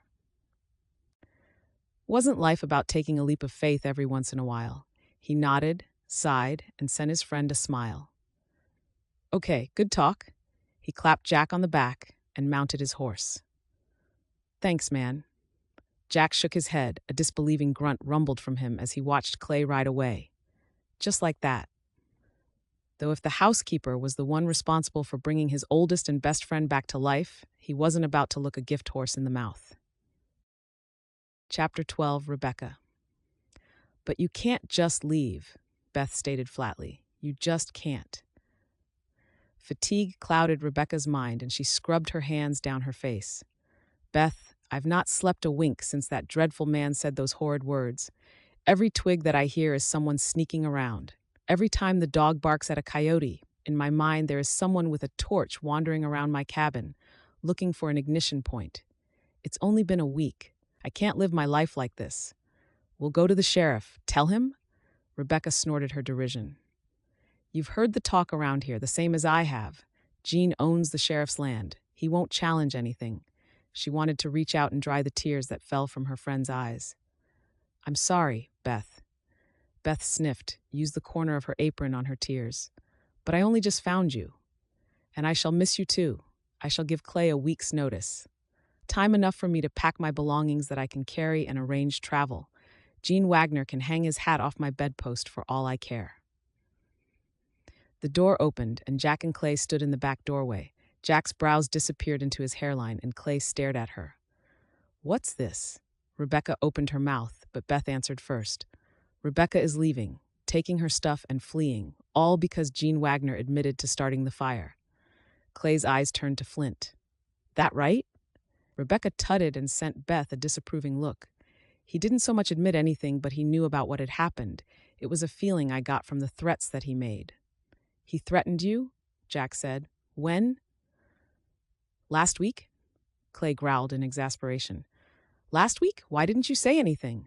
Wasn't life about taking a leap of faith every once in a while? He nodded, sighed, and sent his friend a smile. Okay, good talk. He clapped Jack on the back and mounted his horse. Thanks, man. Jack shook his head, a disbelieving grunt rumbled from him as he watched Clay ride away. Just like that. Though if the housekeeper was the one responsible for bringing his oldest and best friend back to life, he wasn't about to look a gift horse in the mouth. Chapter 12, Rebekah. But you can't just leave, Beth stated flatly. You just can't. Fatigue clouded Rebekah's mind and she scrubbed her hands down her face. Beth, I've not slept a wink since that dreadful man said those horrid words. Every twig that I hear is someone sneaking around. Every time the dog barks at a coyote, in my mind there is someone with a torch wandering around my cabin, looking for an ignition point. It's only been a week. I can't live my life like this. We'll go to the sheriff. Tell him? Rebekah snorted her derision. You've heard the talk around here, the same as I have. Gene owns the sheriff's land. He won't challenge anything. She wanted to reach out and dry the tears that fell from her friend's eyes. I'm sorry, Beth. Beth sniffed, used the corner of her apron on her tears. But I only just found you. And I shall miss you too. I shall give Clay a week's notice. Time enough for me to pack my belongings that I can carry and arrange travel. Gene Wagner can hang his hat off my bedpost for all I care. The door opened, and Jack and Clay stood in the back doorway. Jack's brows disappeared into his hairline, and Clay stared at her. What's this? Rebekah opened her mouth, but Beth answered first. Rebekah is leaving, taking her stuff and fleeing, all because Gene Wagner admitted to starting the fire. Clay's eyes turned to flint. That right? Rebekah tutted and sent Beth a disapproving look. He didn't so much admit anything, but he knew about what had happened. It was a feeling I got from the threats that he made. He threatened you? Jack said. When? Last week? Clay growled in exasperation. Last week? Why didn't you say anything?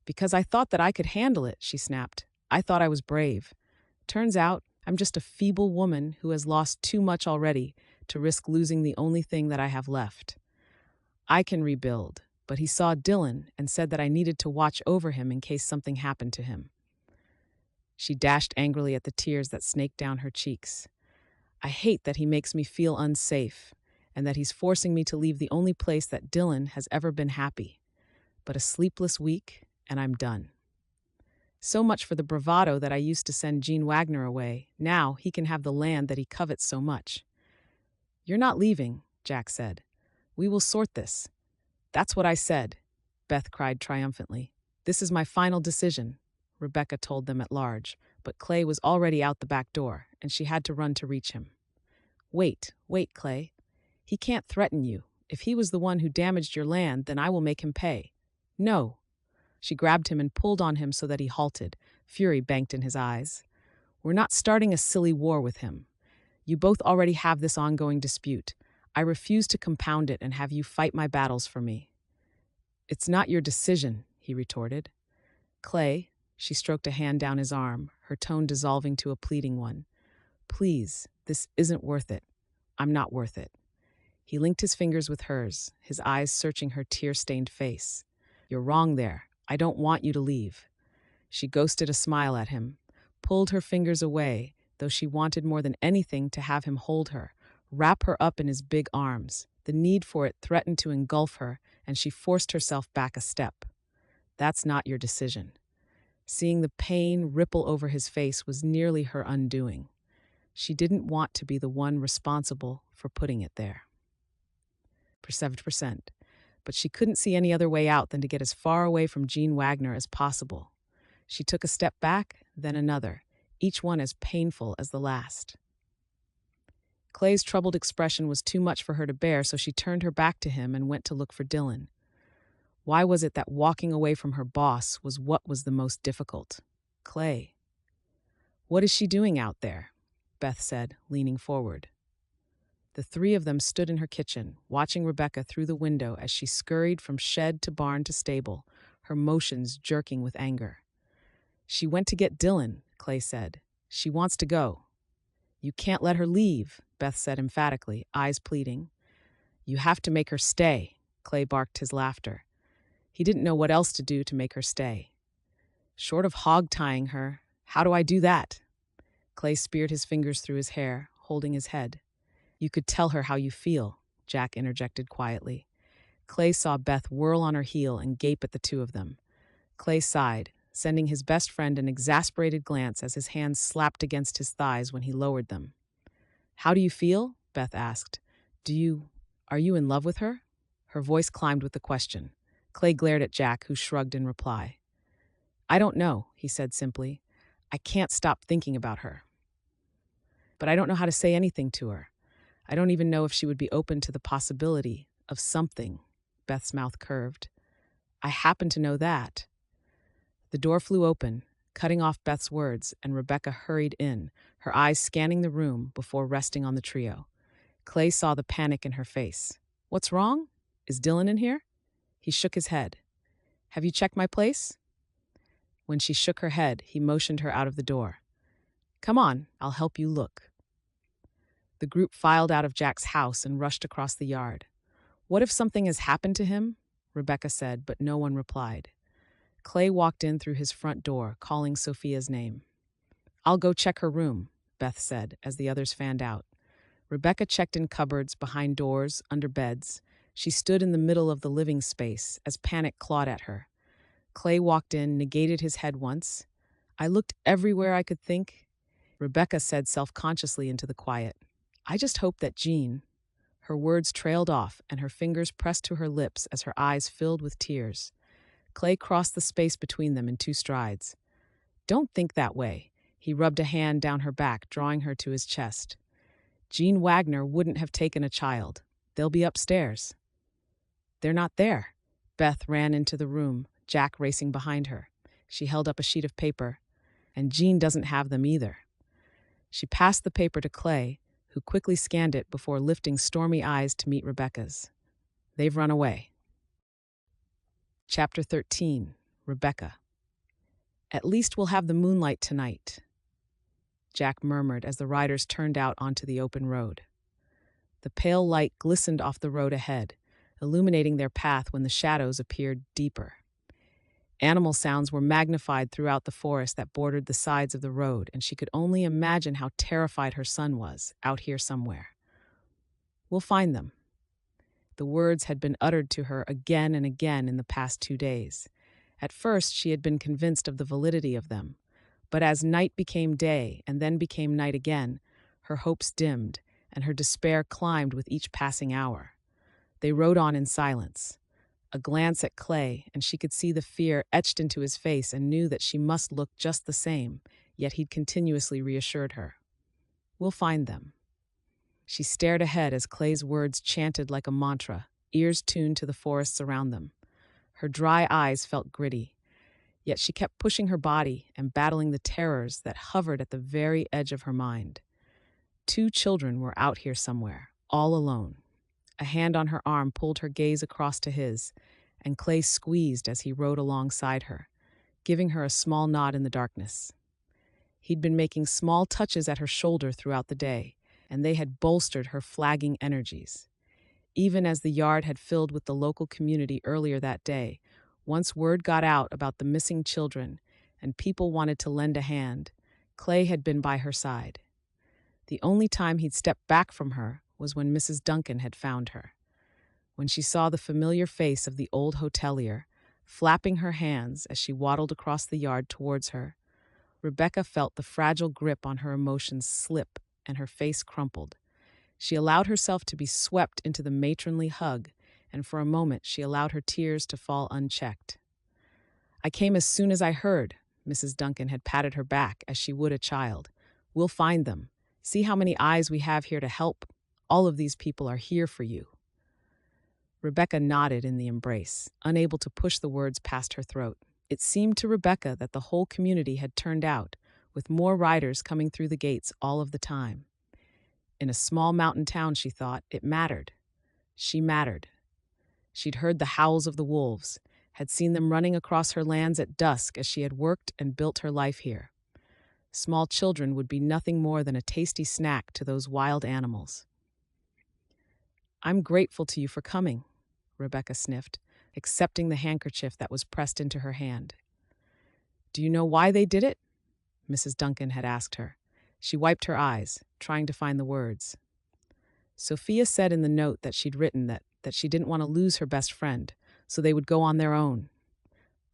Because I thought that I could handle it, she snapped. I thought I was brave. Turns out, I'm just a feeble woman who has lost too much already to risk losing the only thing that I have left. I can rebuild, but he saw Dylan and said that I needed to watch over him in case something happened to him. She dashed angrily at the tears that snaked down her cheeks. I hate that he makes me feel unsafe and that he's forcing me to leave the only place that Dylan has ever been happy. But a sleepless week, and I'm done. So much for the bravado that I used to send Gene Wagner away. Now he can have the land that he covets so much. You're not leaving, Jack said. We will sort this. That's what I said, Beth cried triumphantly. This is my final decision, Rebekah told them at large, but Clay was already out the back door, and she had to run to reach him. Wait, Clay. He can't threaten you. If he was the one who damaged your land, then I will make him pay. No. She grabbed him and pulled on him so that he halted, fury banked in his eyes. We're not starting a silly war with him. You both already have this ongoing dispute. I refuse to compound it and have you fight my battles for me. It's not your decision, he retorted. Clay, she stroked a hand down his arm, her tone dissolving to a pleading one. Please, this isn't worth it. I'm not worth it. He linked his fingers with hers, his eyes searching her tear-stained face. You're wrong there. I don't want you to leave. She ghosted a smile at him, pulled her fingers away, though she wanted more than anything to have him hold her, wrap her up in his big arms. The need for it threatened to engulf her, and she forced herself back a step. That's not your decision. Seeing the pain ripple over his face was nearly her undoing. She didn't want to be the one responsible for putting it there. For 7%. But she couldn't see any other way out than to get as far away from Gene Wagner as possible. She took a step back, then another, each one as painful as the last. Clay's troubled expression was too much for her to bear, so she turned her back to him and went to look for Dylan. Why was it that walking away from her boss was what was the most difficult? Clay. What is she doing out there? Beth said, leaning forward. The three of them stood in her kitchen, watching Rebekah through the window as she scurried from shed to barn to stable, her motions jerking with anger. She went to get Dylan, Clay said. She wants to go. You can't let her leave, Beth said emphatically, eyes pleading. You have to make her stay, Clay barked his laughter. He didn't know what else to do to make her stay. Short of hog-tying her, how do I do that? Clay speared his fingers through his hair, holding his head. You could tell her how you feel, Jack interjected quietly. Clay saw Beth whirl on her heel and gape at the two of them. Clay sighed, sending his best friend an exasperated glance as his hands slapped against his thighs when he lowered them. How do you feel? Beth asked. Are you in love with her? Her voice climbed with the question. Clay glared at Jack, who shrugged in reply. I don't know, he said simply. I can't stop thinking about her. But I don't know how to say anything to her. I don't even know if she would be open to the possibility of something. Beth's mouth curved. I happen to know that. The door flew open, cutting off Beth's words, and Rebekah hurried in, her eyes scanning the room before resting on the trio. Clay saw the panic in her face. What's wrong? Is Dylan in here? He shook his head. Have you checked my place? When she shook her head, he motioned her out of the door. Come on, I'll help you look. The group filed out of Jack's house and rushed across the yard. What if something has happened to him? Rebekah said, but no one replied. Clay walked in through his front door, calling Sophia's name. I'll go check her room, Beth said, as the others fanned out. Rebekah checked in cupboards, behind doors, under beds. She stood in the middle of the living space as panic clawed at her. Clay walked in, negated his head once. I looked everywhere I could think. Rebekah said self-consciously into the quiet. I just hope that Jean... Her words trailed off, and her fingers pressed to her lips as her eyes filled with tears. Clay crossed the space between them in 2 strides. Don't think that way. He rubbed a hand down her back, drawing her to his chest. Gene Wagner wouldn't have taken a child. They'll be upstairs. They're not there. Beth ran into the room, Jack racing behind her. She held up a sheet of paper. And Jean doesn't have them either. She passed the paper to Clay, who quickly scanned it before lifting stormy eyes to meet Rebekah's. They've run away. Chapter 13, Rebekah. "At least we'll have the moonlight tonight," Jack murmured as the riders turned out onto the open road. The pale light glistened off the road ahead, illuminating their path when the shadows appeared deeper. Animal sounds were magnified throughout the forest that bordered the sides of the road, and she could only imagine how terrified her son was, out here somewhere. "We'll find them." The words had been uttered to her again and again in the past 2 days. At first, she had been convinced of the validity of them, but as night became day and then became night again, her hopes dimmed and her despair climbed with each passing hour. They rode on in silence. A glance at Clay, and she could see the fear etched into his face and knew that she must look just the same, yet he'd continuously reassured her. "We'll find them." She stared ahead as Clay's words chanted like a mantra, ears tuned to the forests around them. Her dry eyes felt gritty, yet she kept pushing her body and battling the terrors that hovered at the very edge of her mind. 2 children were out here somewhere, all alone. A hand on her arm pulled her gaze across to his, and Clay squeezed as he rode alongside her, giving her a small nod in the darkness. He'd been making small touches at her shoulder throughout the day, and they had bolstered her flagging energies. Even as the yard had filled with the local community earlier that day, once word got out about the missing children and people wanted to lend a hand, Clay had been by her side. The only time he'd stepped back from her was when Mrs. Duncan had found her. When she saw the familiar face of the old hotelier, flapping her hands as she waddled across the yard towards her, Rebekah felt the fragile grip on her emotions slip and her face crumpled. She allowed herself to be swept into the matronly hug, and for a moment she allowed her tears to fall unchecked. "I came as soon as I heard," Mrs. Duncan had patted her back as she would a child. "We'll find them. See how many eyes we have here to help. All of these people are here for you." Rebekah nodded in the embrace, unable to push the words past her throat. It seemed to Rebekah that the whole community had turned out, with more riders coming through the gates all of the time. In a small mountain town, she thought, it mattered. She mattered. She'd heard the howls of the wolves, had seen them running across her lands at dusk as she had worked and built her life here. Small children would be nothing more than a tasty snack to those wild animals. "I'm grateful to you for coming," Rebekah sniffed, accepting the handkerchief that was pressed into her hand. "Do you know why they did it?" Mrs. Duncan had asked her. She wiped her eyes, trying to find the words. "Sophia said in the note that she'd written that she didn't want to lose her best friend, so they would go on their own.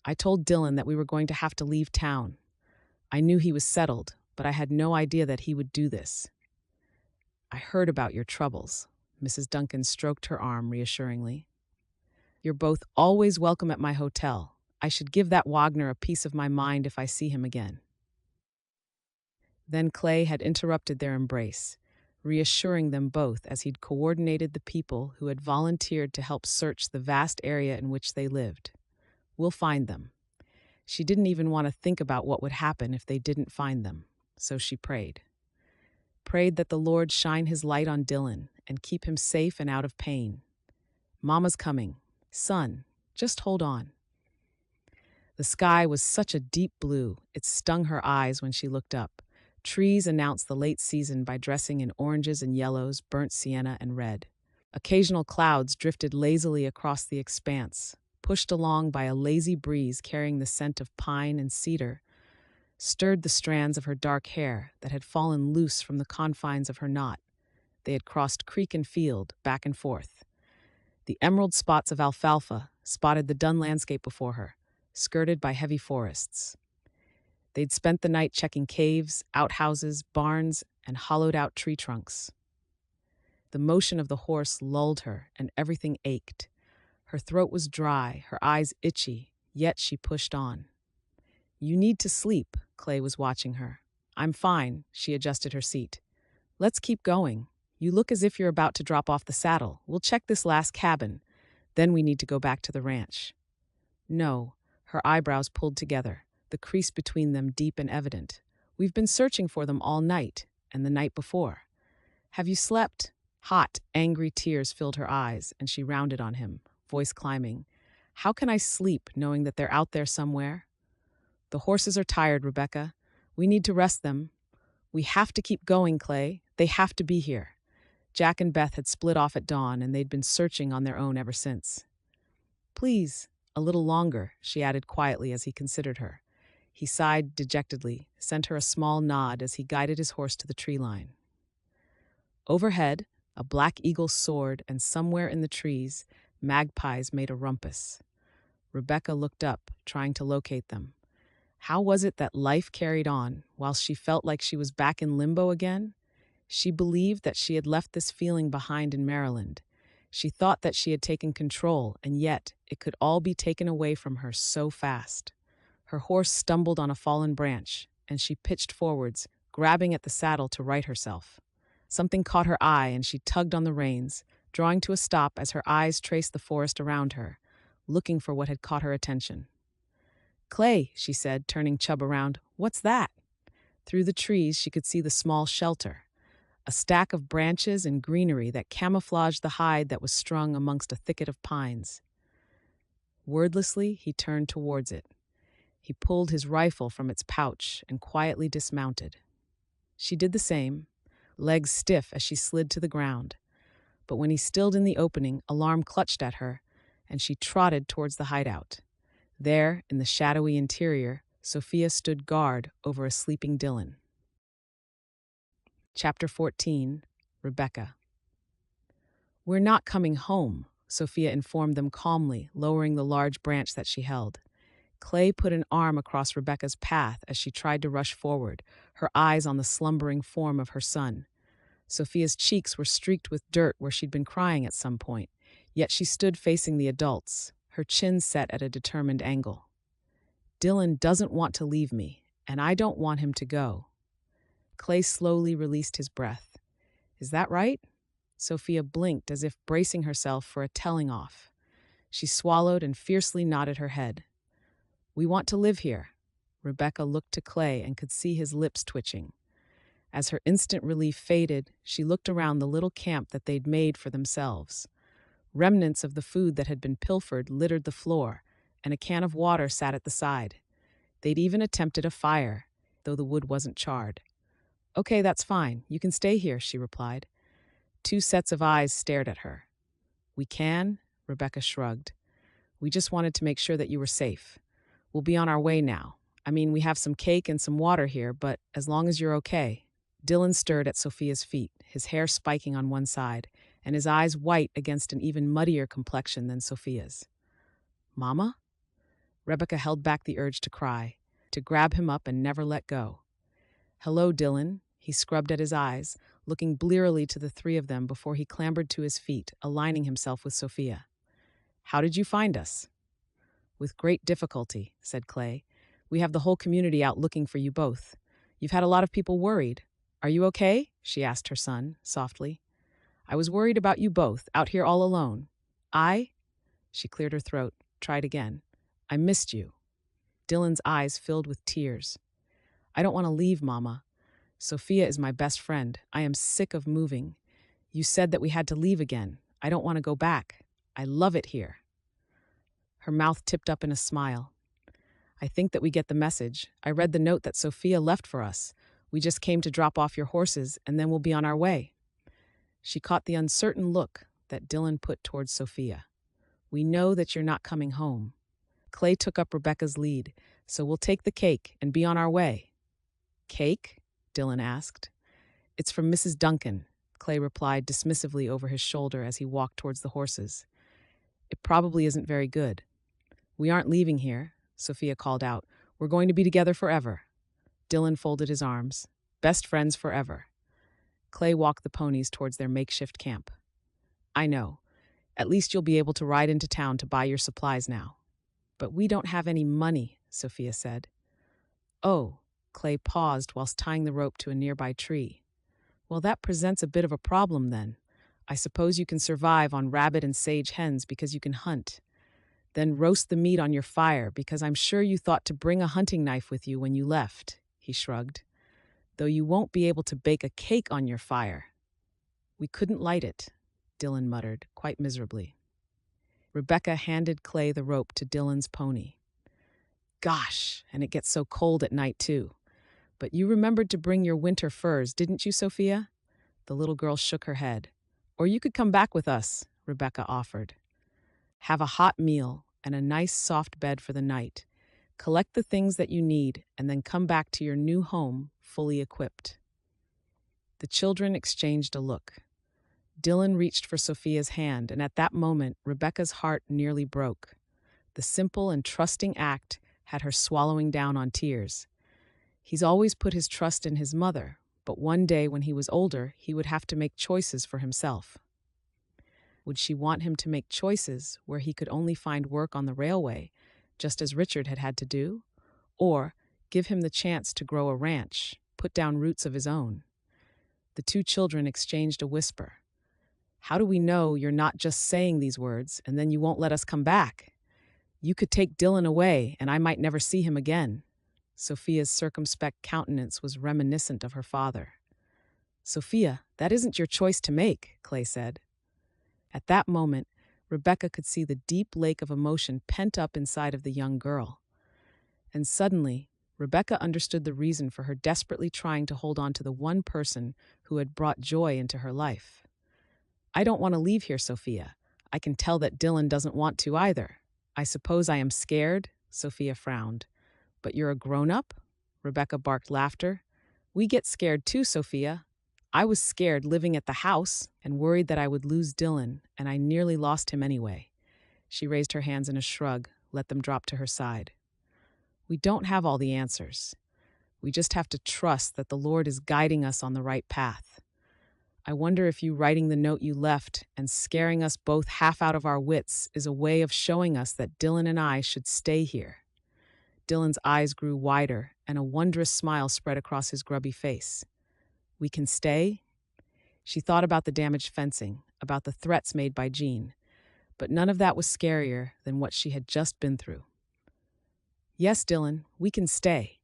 I told Dylan that we were going to have to leave town. I knew he was settled, but I had no idea that he would do this. I heard about your troubles." Mrs. Duncan stroked her arm reassuringly. "You're both always welcome at my hotel. I should give that Wagner a piece of my mind if I see him again." Then Clay had interrupted their embrace, reassuring them both as he'd coordinated the people who had volunteered to help search the vast area in which they lived. "We'll find them." She didn't even want to think about what would happen if they didn't find them, so she prayed. Prayed that the Lord shine his light on Dylan and keep him safe and out of pain. "Mama's coming. Son, just hold on." The sky was such a deep blue, it stung her eyes when she looked up. Trees announced the late season by dressing in oranges and yellows, burnt sienna and red. Occasional clouds drifted lazily across the expanse, pushed along by a lazy breeze carrying the scent of pine and cedar, stirred the strands of her dark hair that had fallen loose from the confines of her knot. They had crossed creek and field, back and forth. The emerald spots of alfalfa spotted the dun landscape before her, skirted by heavy forests. They'd spent the night checking caves, outhouses, barns, and hollowed-out tree trunks. The motion of the horse lulled her, and everything ached. Her throat was dry, her eyes itchy, yet she pushed on. "You need to sleep," Clay was watching her. "I'm fine," she adjusted her seat. "Let's keep going. You look as if you're about to drop off the saddle. We'll check this last cabin. Then we need to go back to the ranch." "No," her eyebrows pulled together, the crease between them deep and evident. "We've been searching for them all night, and the night before. Have you slept?" Hot, angry tears filled her eyes, and she rounded on him, voice climbing. How can I sleep knowing that they're out there somewhere? The horses are tired, Rebekah. We need to rest them. We have to keep going, Clay. They have to be here. Jack and Beth had split off at dawn, and they'd been searching on their own ever since. Please, a little longer, she added quietly as he considered her. He sighed dejectedly, sent her a small nod as he guided his horse to the tree line. Overhead, a black eagle soared, and somewhere in the trees, magpies made a rumpus. Rebekah looked up, trying to locate them. How was it that life carried on, while she felt like she was back in limbo again? She believed that she had left this feeling behind in Maryland. She thought that she had taken control, and yet it could all be taken away from her so fast. Her horse stumbled on a fallen branch, and she pitched forwards, grabbing at the saddle to right herself. Something caught her eye, and she tugged on the reins, drawing to a stop as her eyes traced the forest around her, looking for what had caught her attention. "Clay," she said, turning Chubb around, "what's that?" Through the trees she could see the small shelter, a stack of branches and greenery that camouflaged the hide that was strung amongst a thicket of pines. Wordlessly, he turned towards it. He pulled his rifle from its pouch and quietly dismounted. She did the same, legs stiff as she slid to the ground. But when he stilled in the opening, alarm clutched at her, and she trotted towards the hideout. There, in the shadowy interior, Sophia stood guard over a sleeping Dylan. Chapter 14, Rebekah. "We're not coming home," Sophia informed them calmly, lowering the large branch that she held. Clay put an arm across Rebekah's path as she tried to rush forward, her eyes on the slumbering form of her son. Sophia's cheeks were streaked with dirt where she'd been crying at some point, yet she stood facing the adults, her chin set at a determined angle. "Dylan doesn't want to leave me, and I don't want him to go." Clay slowly released his breath. "Is that right?" Sophia blinked as if bracing herself for a telling off. She swallowed and fiercely nodded her head. "We want to live here." Rebekah looked to Clay and could see his lips twitching. As her instant relief faded, she looked around the little camp that they'd made for themselves. Remnants of the food that had been pilfered littered the floor, and a can of water sat at the side. They'd even attempted a fire, though the wood wasn't charred. "Okay, that's fine. You can stay here," she replied. Two sets of eyes stared at her. "We can?" Rebekah shrugged. "We just wanted to make sure that you were safe. We'll be on our way now. I mean, we have some cake and some water here, but as long as you're okay." Dylan stirred at Sophia's feet, his hair spiking on one side, and his eyes white against an even muddier complexion than Sophia's. "Mama?" Rebekah held back the urge to cry, to grab him up and never let go. "Hello, Dylan." He scrubbed at his eyes, looking blearily to the three of them before he clambered to his feet, aligning himself with Sophia. "How did you find us?" "With great difficulty," said Clay. "We have the whole community out looking for you both. You've had a lot of people worried. Are you okay?" she asked her son, softly. "I was worried about you both, out here all alone. She cleared her throat, tried again. "I missed you." Dylan's eyes filled with tears. "I don't want to leave, Mama. Sophia is my best friend. I am sick of moving. You said that we had to leave again. I don't want to go back. I love it here." Her mouth tipped up in a smile. "I think that we get the message. I read the note that Sophia left for us. We just came to drop off your horses, and then we'll be on our way." She caught the uncertain look that Dylan put towards Sophia. "We know that you're not coming home." Clay took up Rebekah's lead. "So we'll take the cake and be on our way." "Cake?" Dylan asked. "It's from Mrs. Duncan," Clay replied dismissively over his shoulder as he walked towards the horses. "It probably isn't very good." "We aren't leaving here," Sophia called out. "We're going to be together forever." Dylan folded his arms. "Best friends forever." Clay walked the ponies towards their makeshift camp. "I know. At least you'll be able to ride into town to buy your supplies now." "But we don't have any money," Sophia said. "Oh," Clay paused whilst tying the rope to a nearby tree. "Well, that presents a bit of a problem then. I suppose you can survive on rabbit and sage hens because you can hunt. Then roast the meat on your fire because I'm sure you thought to bring a hunting knife with you when you left," he shrugged. "Though you won't be able to bake a cake on your fire." "We couldn't light it," Dylan muttered, quite miserably. Rebekah handed Clay the rope to Dylan's pony. Gosh, and it gets so cold at night, too. But you remembered to bring your winter furs, didn't you, Sophia? The little girl shook her head. Or you could come back with us, Rebekah offered. Have a hot meal and a nice soft bed for the night. Collect the things that you need and then come back to your new home fully equipped. The children exchanged a look. Dylan reached for Sophia's hand, and at that moment, Rebekah's heart nearly broke. The simple and trusting act had her swallowing down on tears. He's always put his trust in his mother, but one day when he was older, he would have to make choices for himself. Would she want him to make choices where he could only find work on the railway, just as Richard had had to do? Or give him the chance to grow a ranch, put down roots of his own? The two children exchanged a whisper. How do we know you're not just saying these words and then you won't let us come back? You could take Dylan away and I might never see him again. Sophia's circumspect countenance was reminiscent of her father. Sophia, that isn't your choice to make, Clay said. At that moment, Rebekah could see the deep lake of emotion pent up inside of the young girl. And suddenly, Rebekah understood the reason for her desperately trying to hold on to the one person who had brought joy into her life. I don't want to leave here, Sophia. I can tell that Dylan doesn't want to either. I suppose I am scared, Sophia frowned. But you're a grown-up? Rebekah barked laughter. We get scared too, Sophia. I was scared living at the house and worried that I would lose Dylan, and I nearly lost him anyway. She raised her hands in a shrug, let them drop to her side. We don't have all the answers. We just have to trust that the Lord is guiding us on the right path. I wonder if you writing the note you left and scaring us both half out of our wits is a way of showing us that Dylan and I should stay here. Dylan's eyes grew wider, and a wondrous smile spread across his grubby face. We can stay? She thought about the damaged fencing, about the threats made by Jean, but none of that was scarier than what she had just been through. Yes, Dylan, we can stay.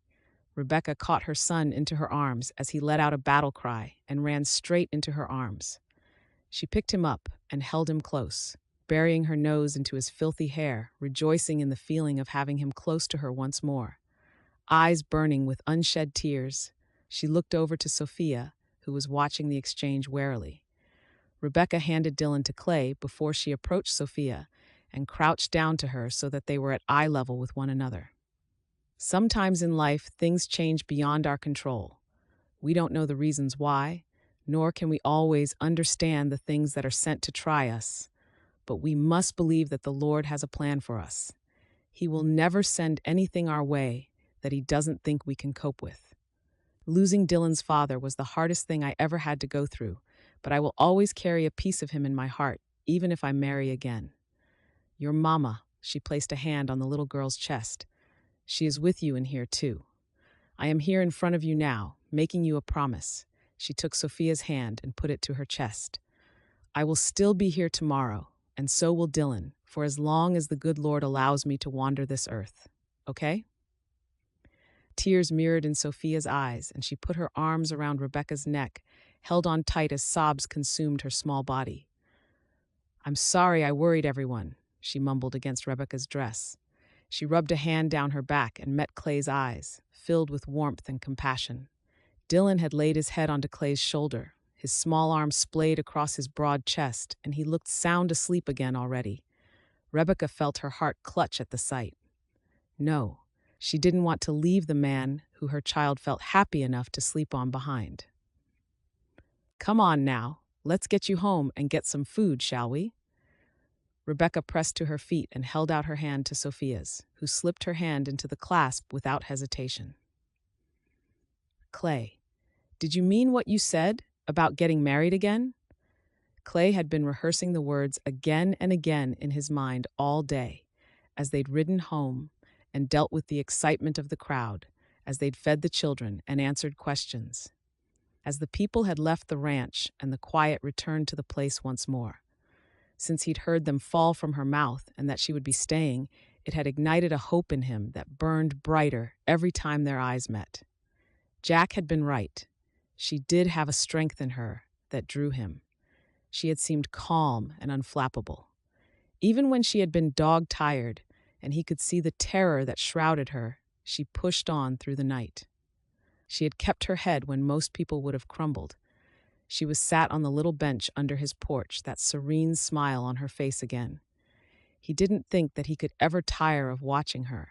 Rebekah caught her son into her arms as he let out a battle cry and ran straight into her arms. She picked him up and held him close, burying her nose into his filthy hair, rejoicing in the feeling of having him close to her once more. Eyes burning with unshed tears, she looked over to Sophia, who was watching the exchange warily. Rebekah handed Dylan to Clay before she approached Sophia and crouched down to her so that they were at eye level with one another. Sometimes in life, things change beyond our control. We don't know the reasons why, nor can we always understand the things that are sent to try us. But we must believe that the Lord has a plan for us. He will never send anything our way that He doesn't think we can cope with. Losing Dylan's father was the hardest thing I ever had to go through, but I will always carry a piece of him in my heart, even if I marry again. Your mama, she placed a hand on the little girl's chest. She is with you in here too. I am here in front of you now, making you a promise. She took Sophia's hand and put it to her chest. I will still be here tomorrow, and so will Dylan, for as long as the good Lord allows me to wander this earth. Okay? Tears mirrored in Sophia's eyes, and she put her arms around Rebekah's neck, held on tight as sobs consumed her small body. I'm sorry I worried everyone, she mumbled against Rebekah's dress. She rubbed a hand down her back and met Clay's eyes, filled with warmth and compassion. Dylan had laid his head onto Clay's shoulder, his small arm splayed across his broad chest, and he looked sound asleep again already. Rebekah felt her heart clutch at the sight. No, she didn't want to leave the man who her child felt happy enough to sleep on behind. Come on now, let's get you home and get some food, shall we? Rebekah pressed to her feet and held out her hand to Sophia's, who slipped her hand into the clasp without hesitation. Clay, did you mean what you said about getting married again? Clay had been rehearsing the words again and again in his mind all day, as they'd ridden home and dealt with the excitement of the crowd, as they'd fed the children and answered questions. As the people had left the ranch and the quiet returned to the place once more. Since he'd heard them fall from her mouth and that she would be staying, it had ignited a hope in him that burned brighter every time their eyes met. Jack had been right. She did have a strength in her that drew him. She had seemed calm and unflappable. Even when she had been dog-tired and he could see the terror that shrouded her, she pushed on through the night. She had kept her head when most people would have crumbled. She was sat on the little bench under his porch, that serene smile on her face again. He didn't think that he could ever tire of watching her.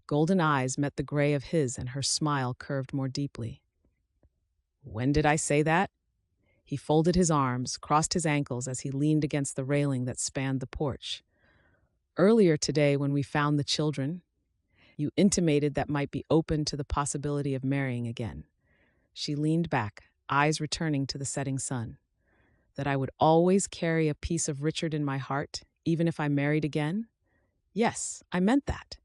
Golden eyes met the gray of his, and her smile curved more deeply. "When did I say that?" He folded his arms, crossed his ankles as he leaned against the railing that spanned the porch. "Earlier today, when we found the children, you intimated that might be open to the possibility of marrying again." She leaned back, eyes returning to the setting sun. "That I would always carry a piece of Richard in my heart, even if I married again? Yes, I meant that."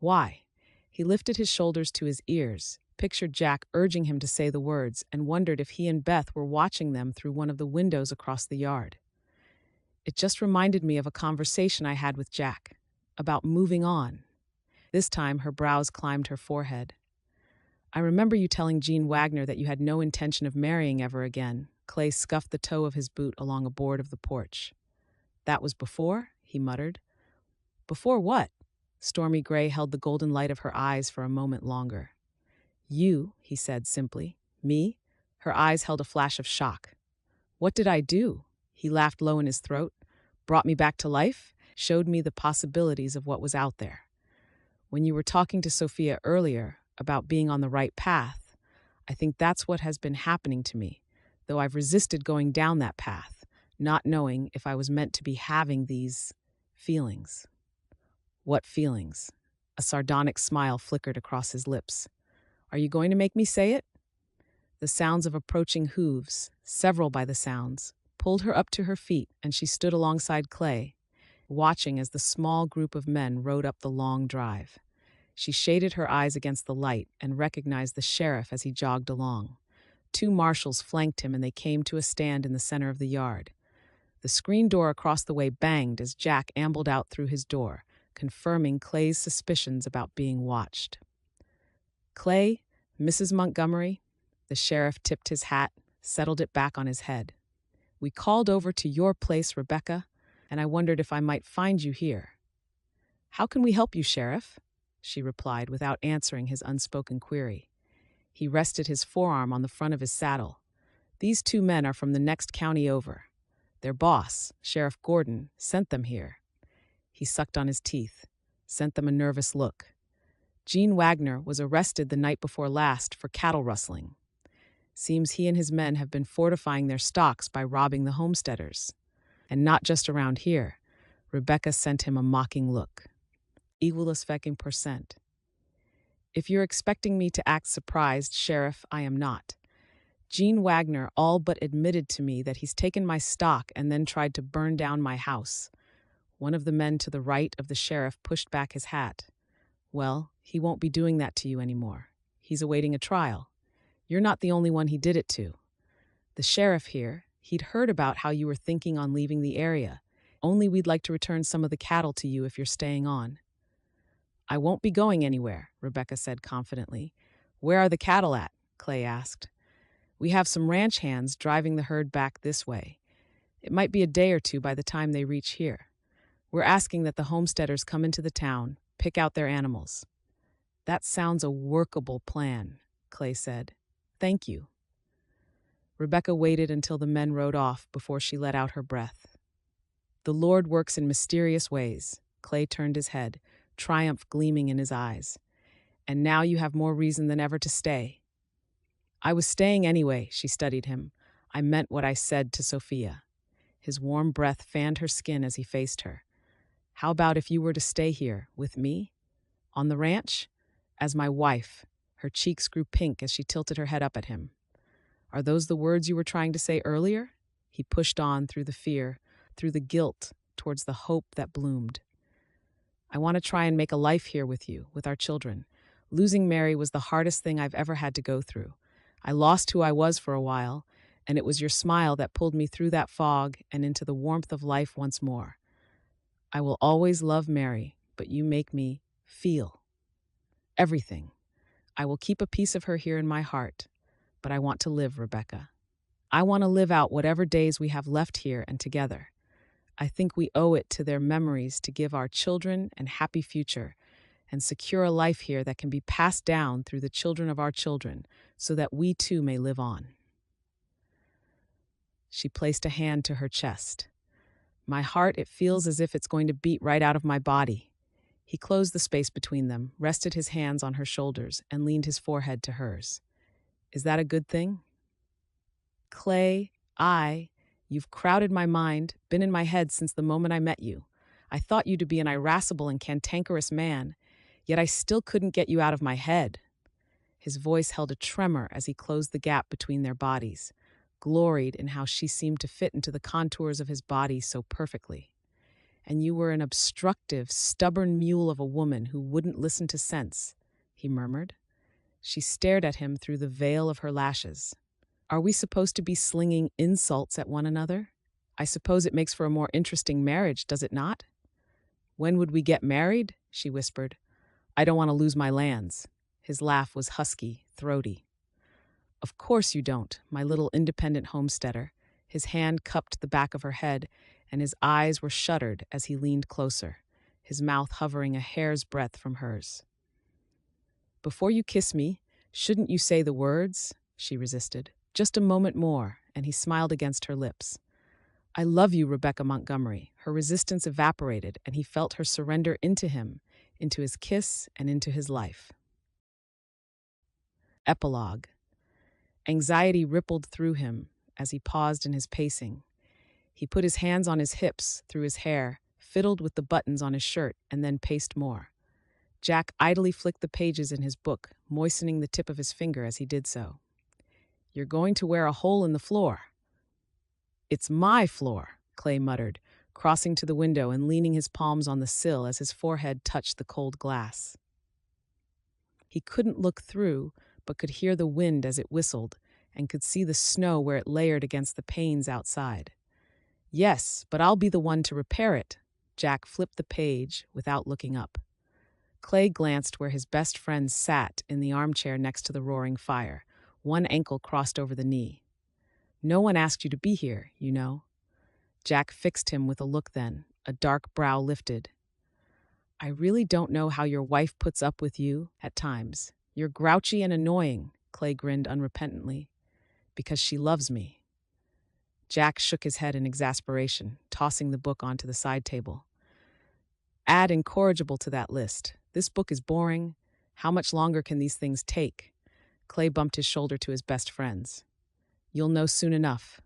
"Why?" He lifted his shoulders to his ears, pictured Jack urging him to say the words, and wondered if he and Beth were watching them through one of the windows across the yard. "It just reminded me of a conversation I had with Jack, about moving on." This time her brows climbed her forehead. "I remember you telling Jean Wagner that you had no intention of marrying ever again." Clay scuffed the toe of his boot along a board of the porch. "That was before?" he muttered. "Before what?" Stormy gray held the golden light of her eyes for a moment longer. "You," he said simply. "Me?" Her eyes held a flash of shock. "What did I do?" He laughed low in his throat. "Brought me back to life? Showed me the possibilities of what was out there. When you were talking to Sophia earlier about being on the right path, I think that's what has been happening to me, though I've resisted going down that path, not knowing if I was meant to be having these feelings." "What feelings?" A sardonic smile flickered across his lips. "Are you going to make me say it?" The sounds of approaching hooves, several by the sounds, pulled her up to her feet, and she stood alongside Clay, watching as the small group of men rode up the long drive. She shaded her eyes against the light and recognized the sheriff as he jogged along. Two marshals flanked him, and they came to a stand in the center of the yard. The screen door across the way banged as Jack ambled out through his door, confirming Clay's suspicions about being watched. "Clay, Mrs. Montgomery," the sheriff tipped his hat, settled it back on his head. "We called over to your place, Rebekah, and I wondered if I might find you here." "How can we help you, Sheriff?" she replied without answering his unspoken query. He rested his forearm on the front of his saddle. "These two men are from the next county over. Their boss, Sheriff Gordon, sent them here." He sucked on his teeth, sent them a nervous look. "Jean Wagner was arrested the night before last for cattle rustling. Seems he and his men have been fortifying their stocks by robbing the homesteaders. And not just around here." Rebekah sent him a mocking look. "%. If you're expecting me to act surprised, Sheriff, I am not. Jean Wagner all but admitted to me that he's taken my stock and then tried to burn down my house." One of the men to the right of the sheriff pushed back his hat. "Well, he won't be doing that to you anymore. He's awaiting a trial. You're not the only one he did it to. The sheriff here, he'd heard about how you were thinking on leaving the area. Only we'd like to return some of the cattle to you if you're staying on." "I won't be going anywhere," Rebekah said confidently. "Where are the cattle at?" Clay asked. "We have some ranch hands driving the herd back this way. It might be a day or two by the time they reach here. We're asking that the homesteaders come into the town, pick out their animals." "That sounds a workable plan," Clay said. "Thank you." Rebekah waited until the men rode off before she let out her breath. "The Lord works in mysterious ways." Clay turned his head, triumph gleaming in his eyes. "And now you have more reason than ever to stay." "I was staying anyway," she studied him. "I meant what I said to Sophia." His warm breath fanned her skin as he faced her. "How about if you were to stay here, with me? On the ranch? As my wife." Her cheeks grew pink as she tilted her head up at him. "Are those the words you were trying to say earlier?" He pushed on through the fear, through the guilt, towards the hope that bloomed. "I want to try and make a life here with you, with our children. Losing Mary was the hardest thing I've ever had to go through. I lost who I was for a while, and it was your smile that pulled me through that fog and into the warmth of life once more. I will always love Mary, but you make me feel everything. I will keep a piece of her here in my heart, but I want to live, Rebekah. I want to live out whatever days we have left here and together. I think we owe it to their memories to give our children a happy future and secure a life here that can be passed down through the children of our children so that we too may live on. She placed a hand to her chest. My heart, it feels as if it's going to beat right out of my body. He closed the space between them, rested his hands on her shoulders, and leaned his forehead to hers. Is that a good thing? Clay, you've crowded my mind, been in my head since the moment I met you. I thought you to be an irascible and cantankerous man, yet I still couldn't get you out of my head. His voice held a tremor as he closed the gap between their bodies, gloried in how she seemed to fit into the contours of his body so perfectly. And you were an obstructive, stubborn mule of a woman who wouldn't listen to sense, he murmured. She stared at him through the veil of her lashes. Are we supposed to be slinging insults at one another? I suppose it makes for a more interesting marriage, does it not? When would we get married? She whispered. I don't want to lose my lands. His laugh was husky, throaty. Of course you don't, my little independent homesteader. His hand cupped the back of her head, and his eyes were shuttered as he leaned closer, his mouth hovering a hair's breadth from hers. Before you kiss me, shouldn't you say the words? She resisted. Just a moment more, and he smiled against her lips. I love you, Rebekah Montgomery. Her resistance evaporated, and he felt her surrender into him, into his kiss, and into his life. Epilogue. Anxiety rippled through him as he paused in his pacing. He put his hands on his hips, through his hair, fiddled with the buttons on his shirt, and then paced more. Jack idly flicked the pages in his book, moistening the tip of his finger as he did so. You're going to wear a hole in the floor. It's my floor, Clay muttered, crossing to the window and leaning his palms on the sill as his forehead touched the cold glass. He couldn't look through, but could hear the wind as it whistled, and could see the snow where it layered against the panes outside. Yes, but I'll be the one to repair it. Jack flipped the page without looking up. Clay glanced where his best friend sat in the armchair next to the roaring fire, one ankle crossed over the knee. No one asked you to be here, you know. Jack fixed him with a look then, a dark brow lifted. I really don't know how your wife puts up with you at times. You're grouchy and annoying, Clay grinned unrepentantly. Because she loves me. Jack shook his head in exasperation, tossing the book onto the side table. Add incorrigible to that list. This book is boring. How much longer can these things take? Clay bumped his shoulder to his best friend's. You'll know soon enough.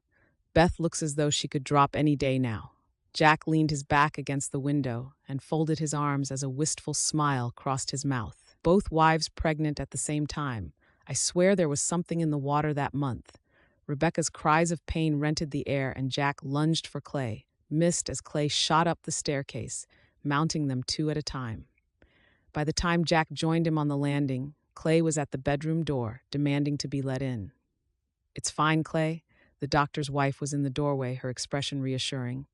Beth looks as though she could drop any day now. Jack leaned his back against the window and folded his arms as a wistful smile crossed his mouth. Both wives pregnant at the same time. I swear there was something in the water that month. Rebekah's cries of pain rented the air, and Jack lunged for Clay, missed as Clay shot up the staircase, mounting them two at a time. By the time Jack joined him on the landing, Clay was at the bedroom door, demanding to be let in. It's fine, Clay. The doctor's wife was in the doorway, her expression reassuring.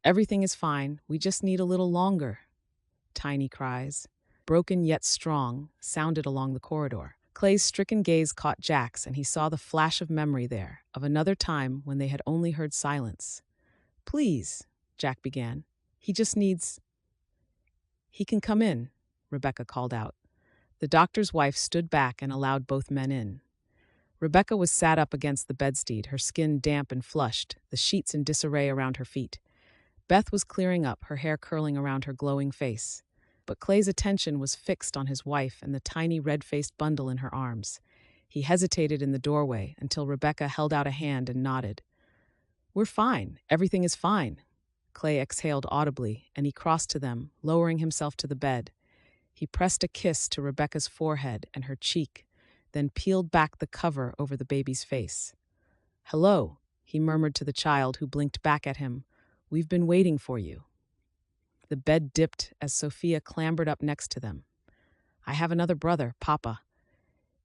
Everything is fine. We just need a little longer. Tiny cries, broken yet strong, sounded along the corridor. Clay's stricken gaze caught Jack's, and he saw the flash of memory there, of another time when they had only heard silence. Please, Jack began. He just needs... He can come in, Rebekah called out. The doctor's wife stood back and allowed both men in. Rebekah was sat up against the bedstead, her skin damp and flushed, the sheets in disarray around her feet. Beth was clearing up, her hair curling around her glowing face. But Clay's attention was fixed on his wife and the tiny red-faced bundle in her arms. He hesitated in the doorway until Rebekah held out a hand and nodded. We're fine. Everything is fine. Clay exhaled audibly, and he crossed to them, lowering himself to the bed. He pressed a kiss to Rebekah's forehead and her cheek, then peeled back the cover over the baby's face. Hello, he murmured to the child, who blinked back at him. We've been waiting for you. The bed dipped as Sophia clambered up next to them. I have another brother, Papa.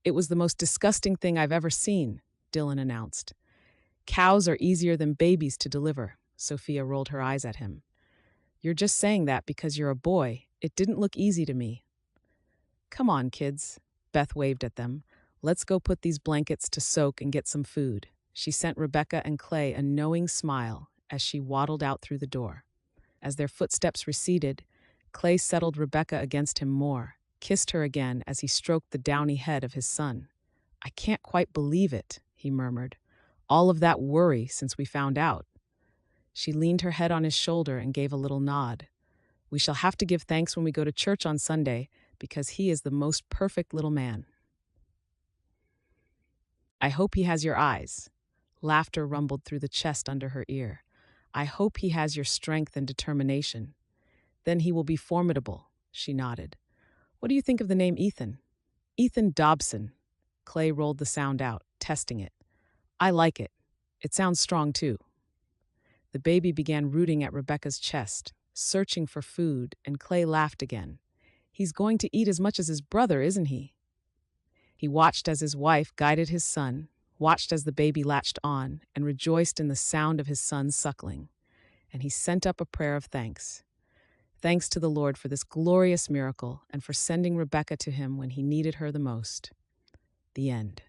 It was the most disgusting thing I've ever seen, Dylan announced. Cows are easier than babies to deliver, Sophia rolled her eyes at him. You're just saying that because you're a boy. It didn't look easy to me. Come on, kids, Beth waved at them. Let's go put these blankets to soak and get some food. She sent Rebekah and Clay a knowing smile as she waddled out through the door. As their footsteps receded, Clay settled Rebekah against him more, kissed her again as he stroked the downy head of his son. "I can't quite believe it," he murmured. "All of that worry since we found out." She leaned her head on his shoulder and gave a little nod. "We shall have to give thanks when we go to church on Sunday, because he is the most perfect little man." "I hope he has your eyes." Laughter rumbled through the chest under her ear. "I hope he has your strength and determination." "Then he will be formidable," she nodded. "What do you think of the name Ethan?" "Ethan Dobson." Clay rolled the sound out, testing it. "I like it. It sounds strong, too." The baby began rooting at Rebekah's chest, searching for food, and Clay laughed again. "He's going to eat as much as his brother, isn't he?" He watched as his wife guided his son, watched as the baby latched on, and rejoiced in the sound of his son's suckling. And he sent up a prayer of thanks. Thanks to the Lord for this glorious miracle and for sending Rebekah to him when he needed her the most. The end.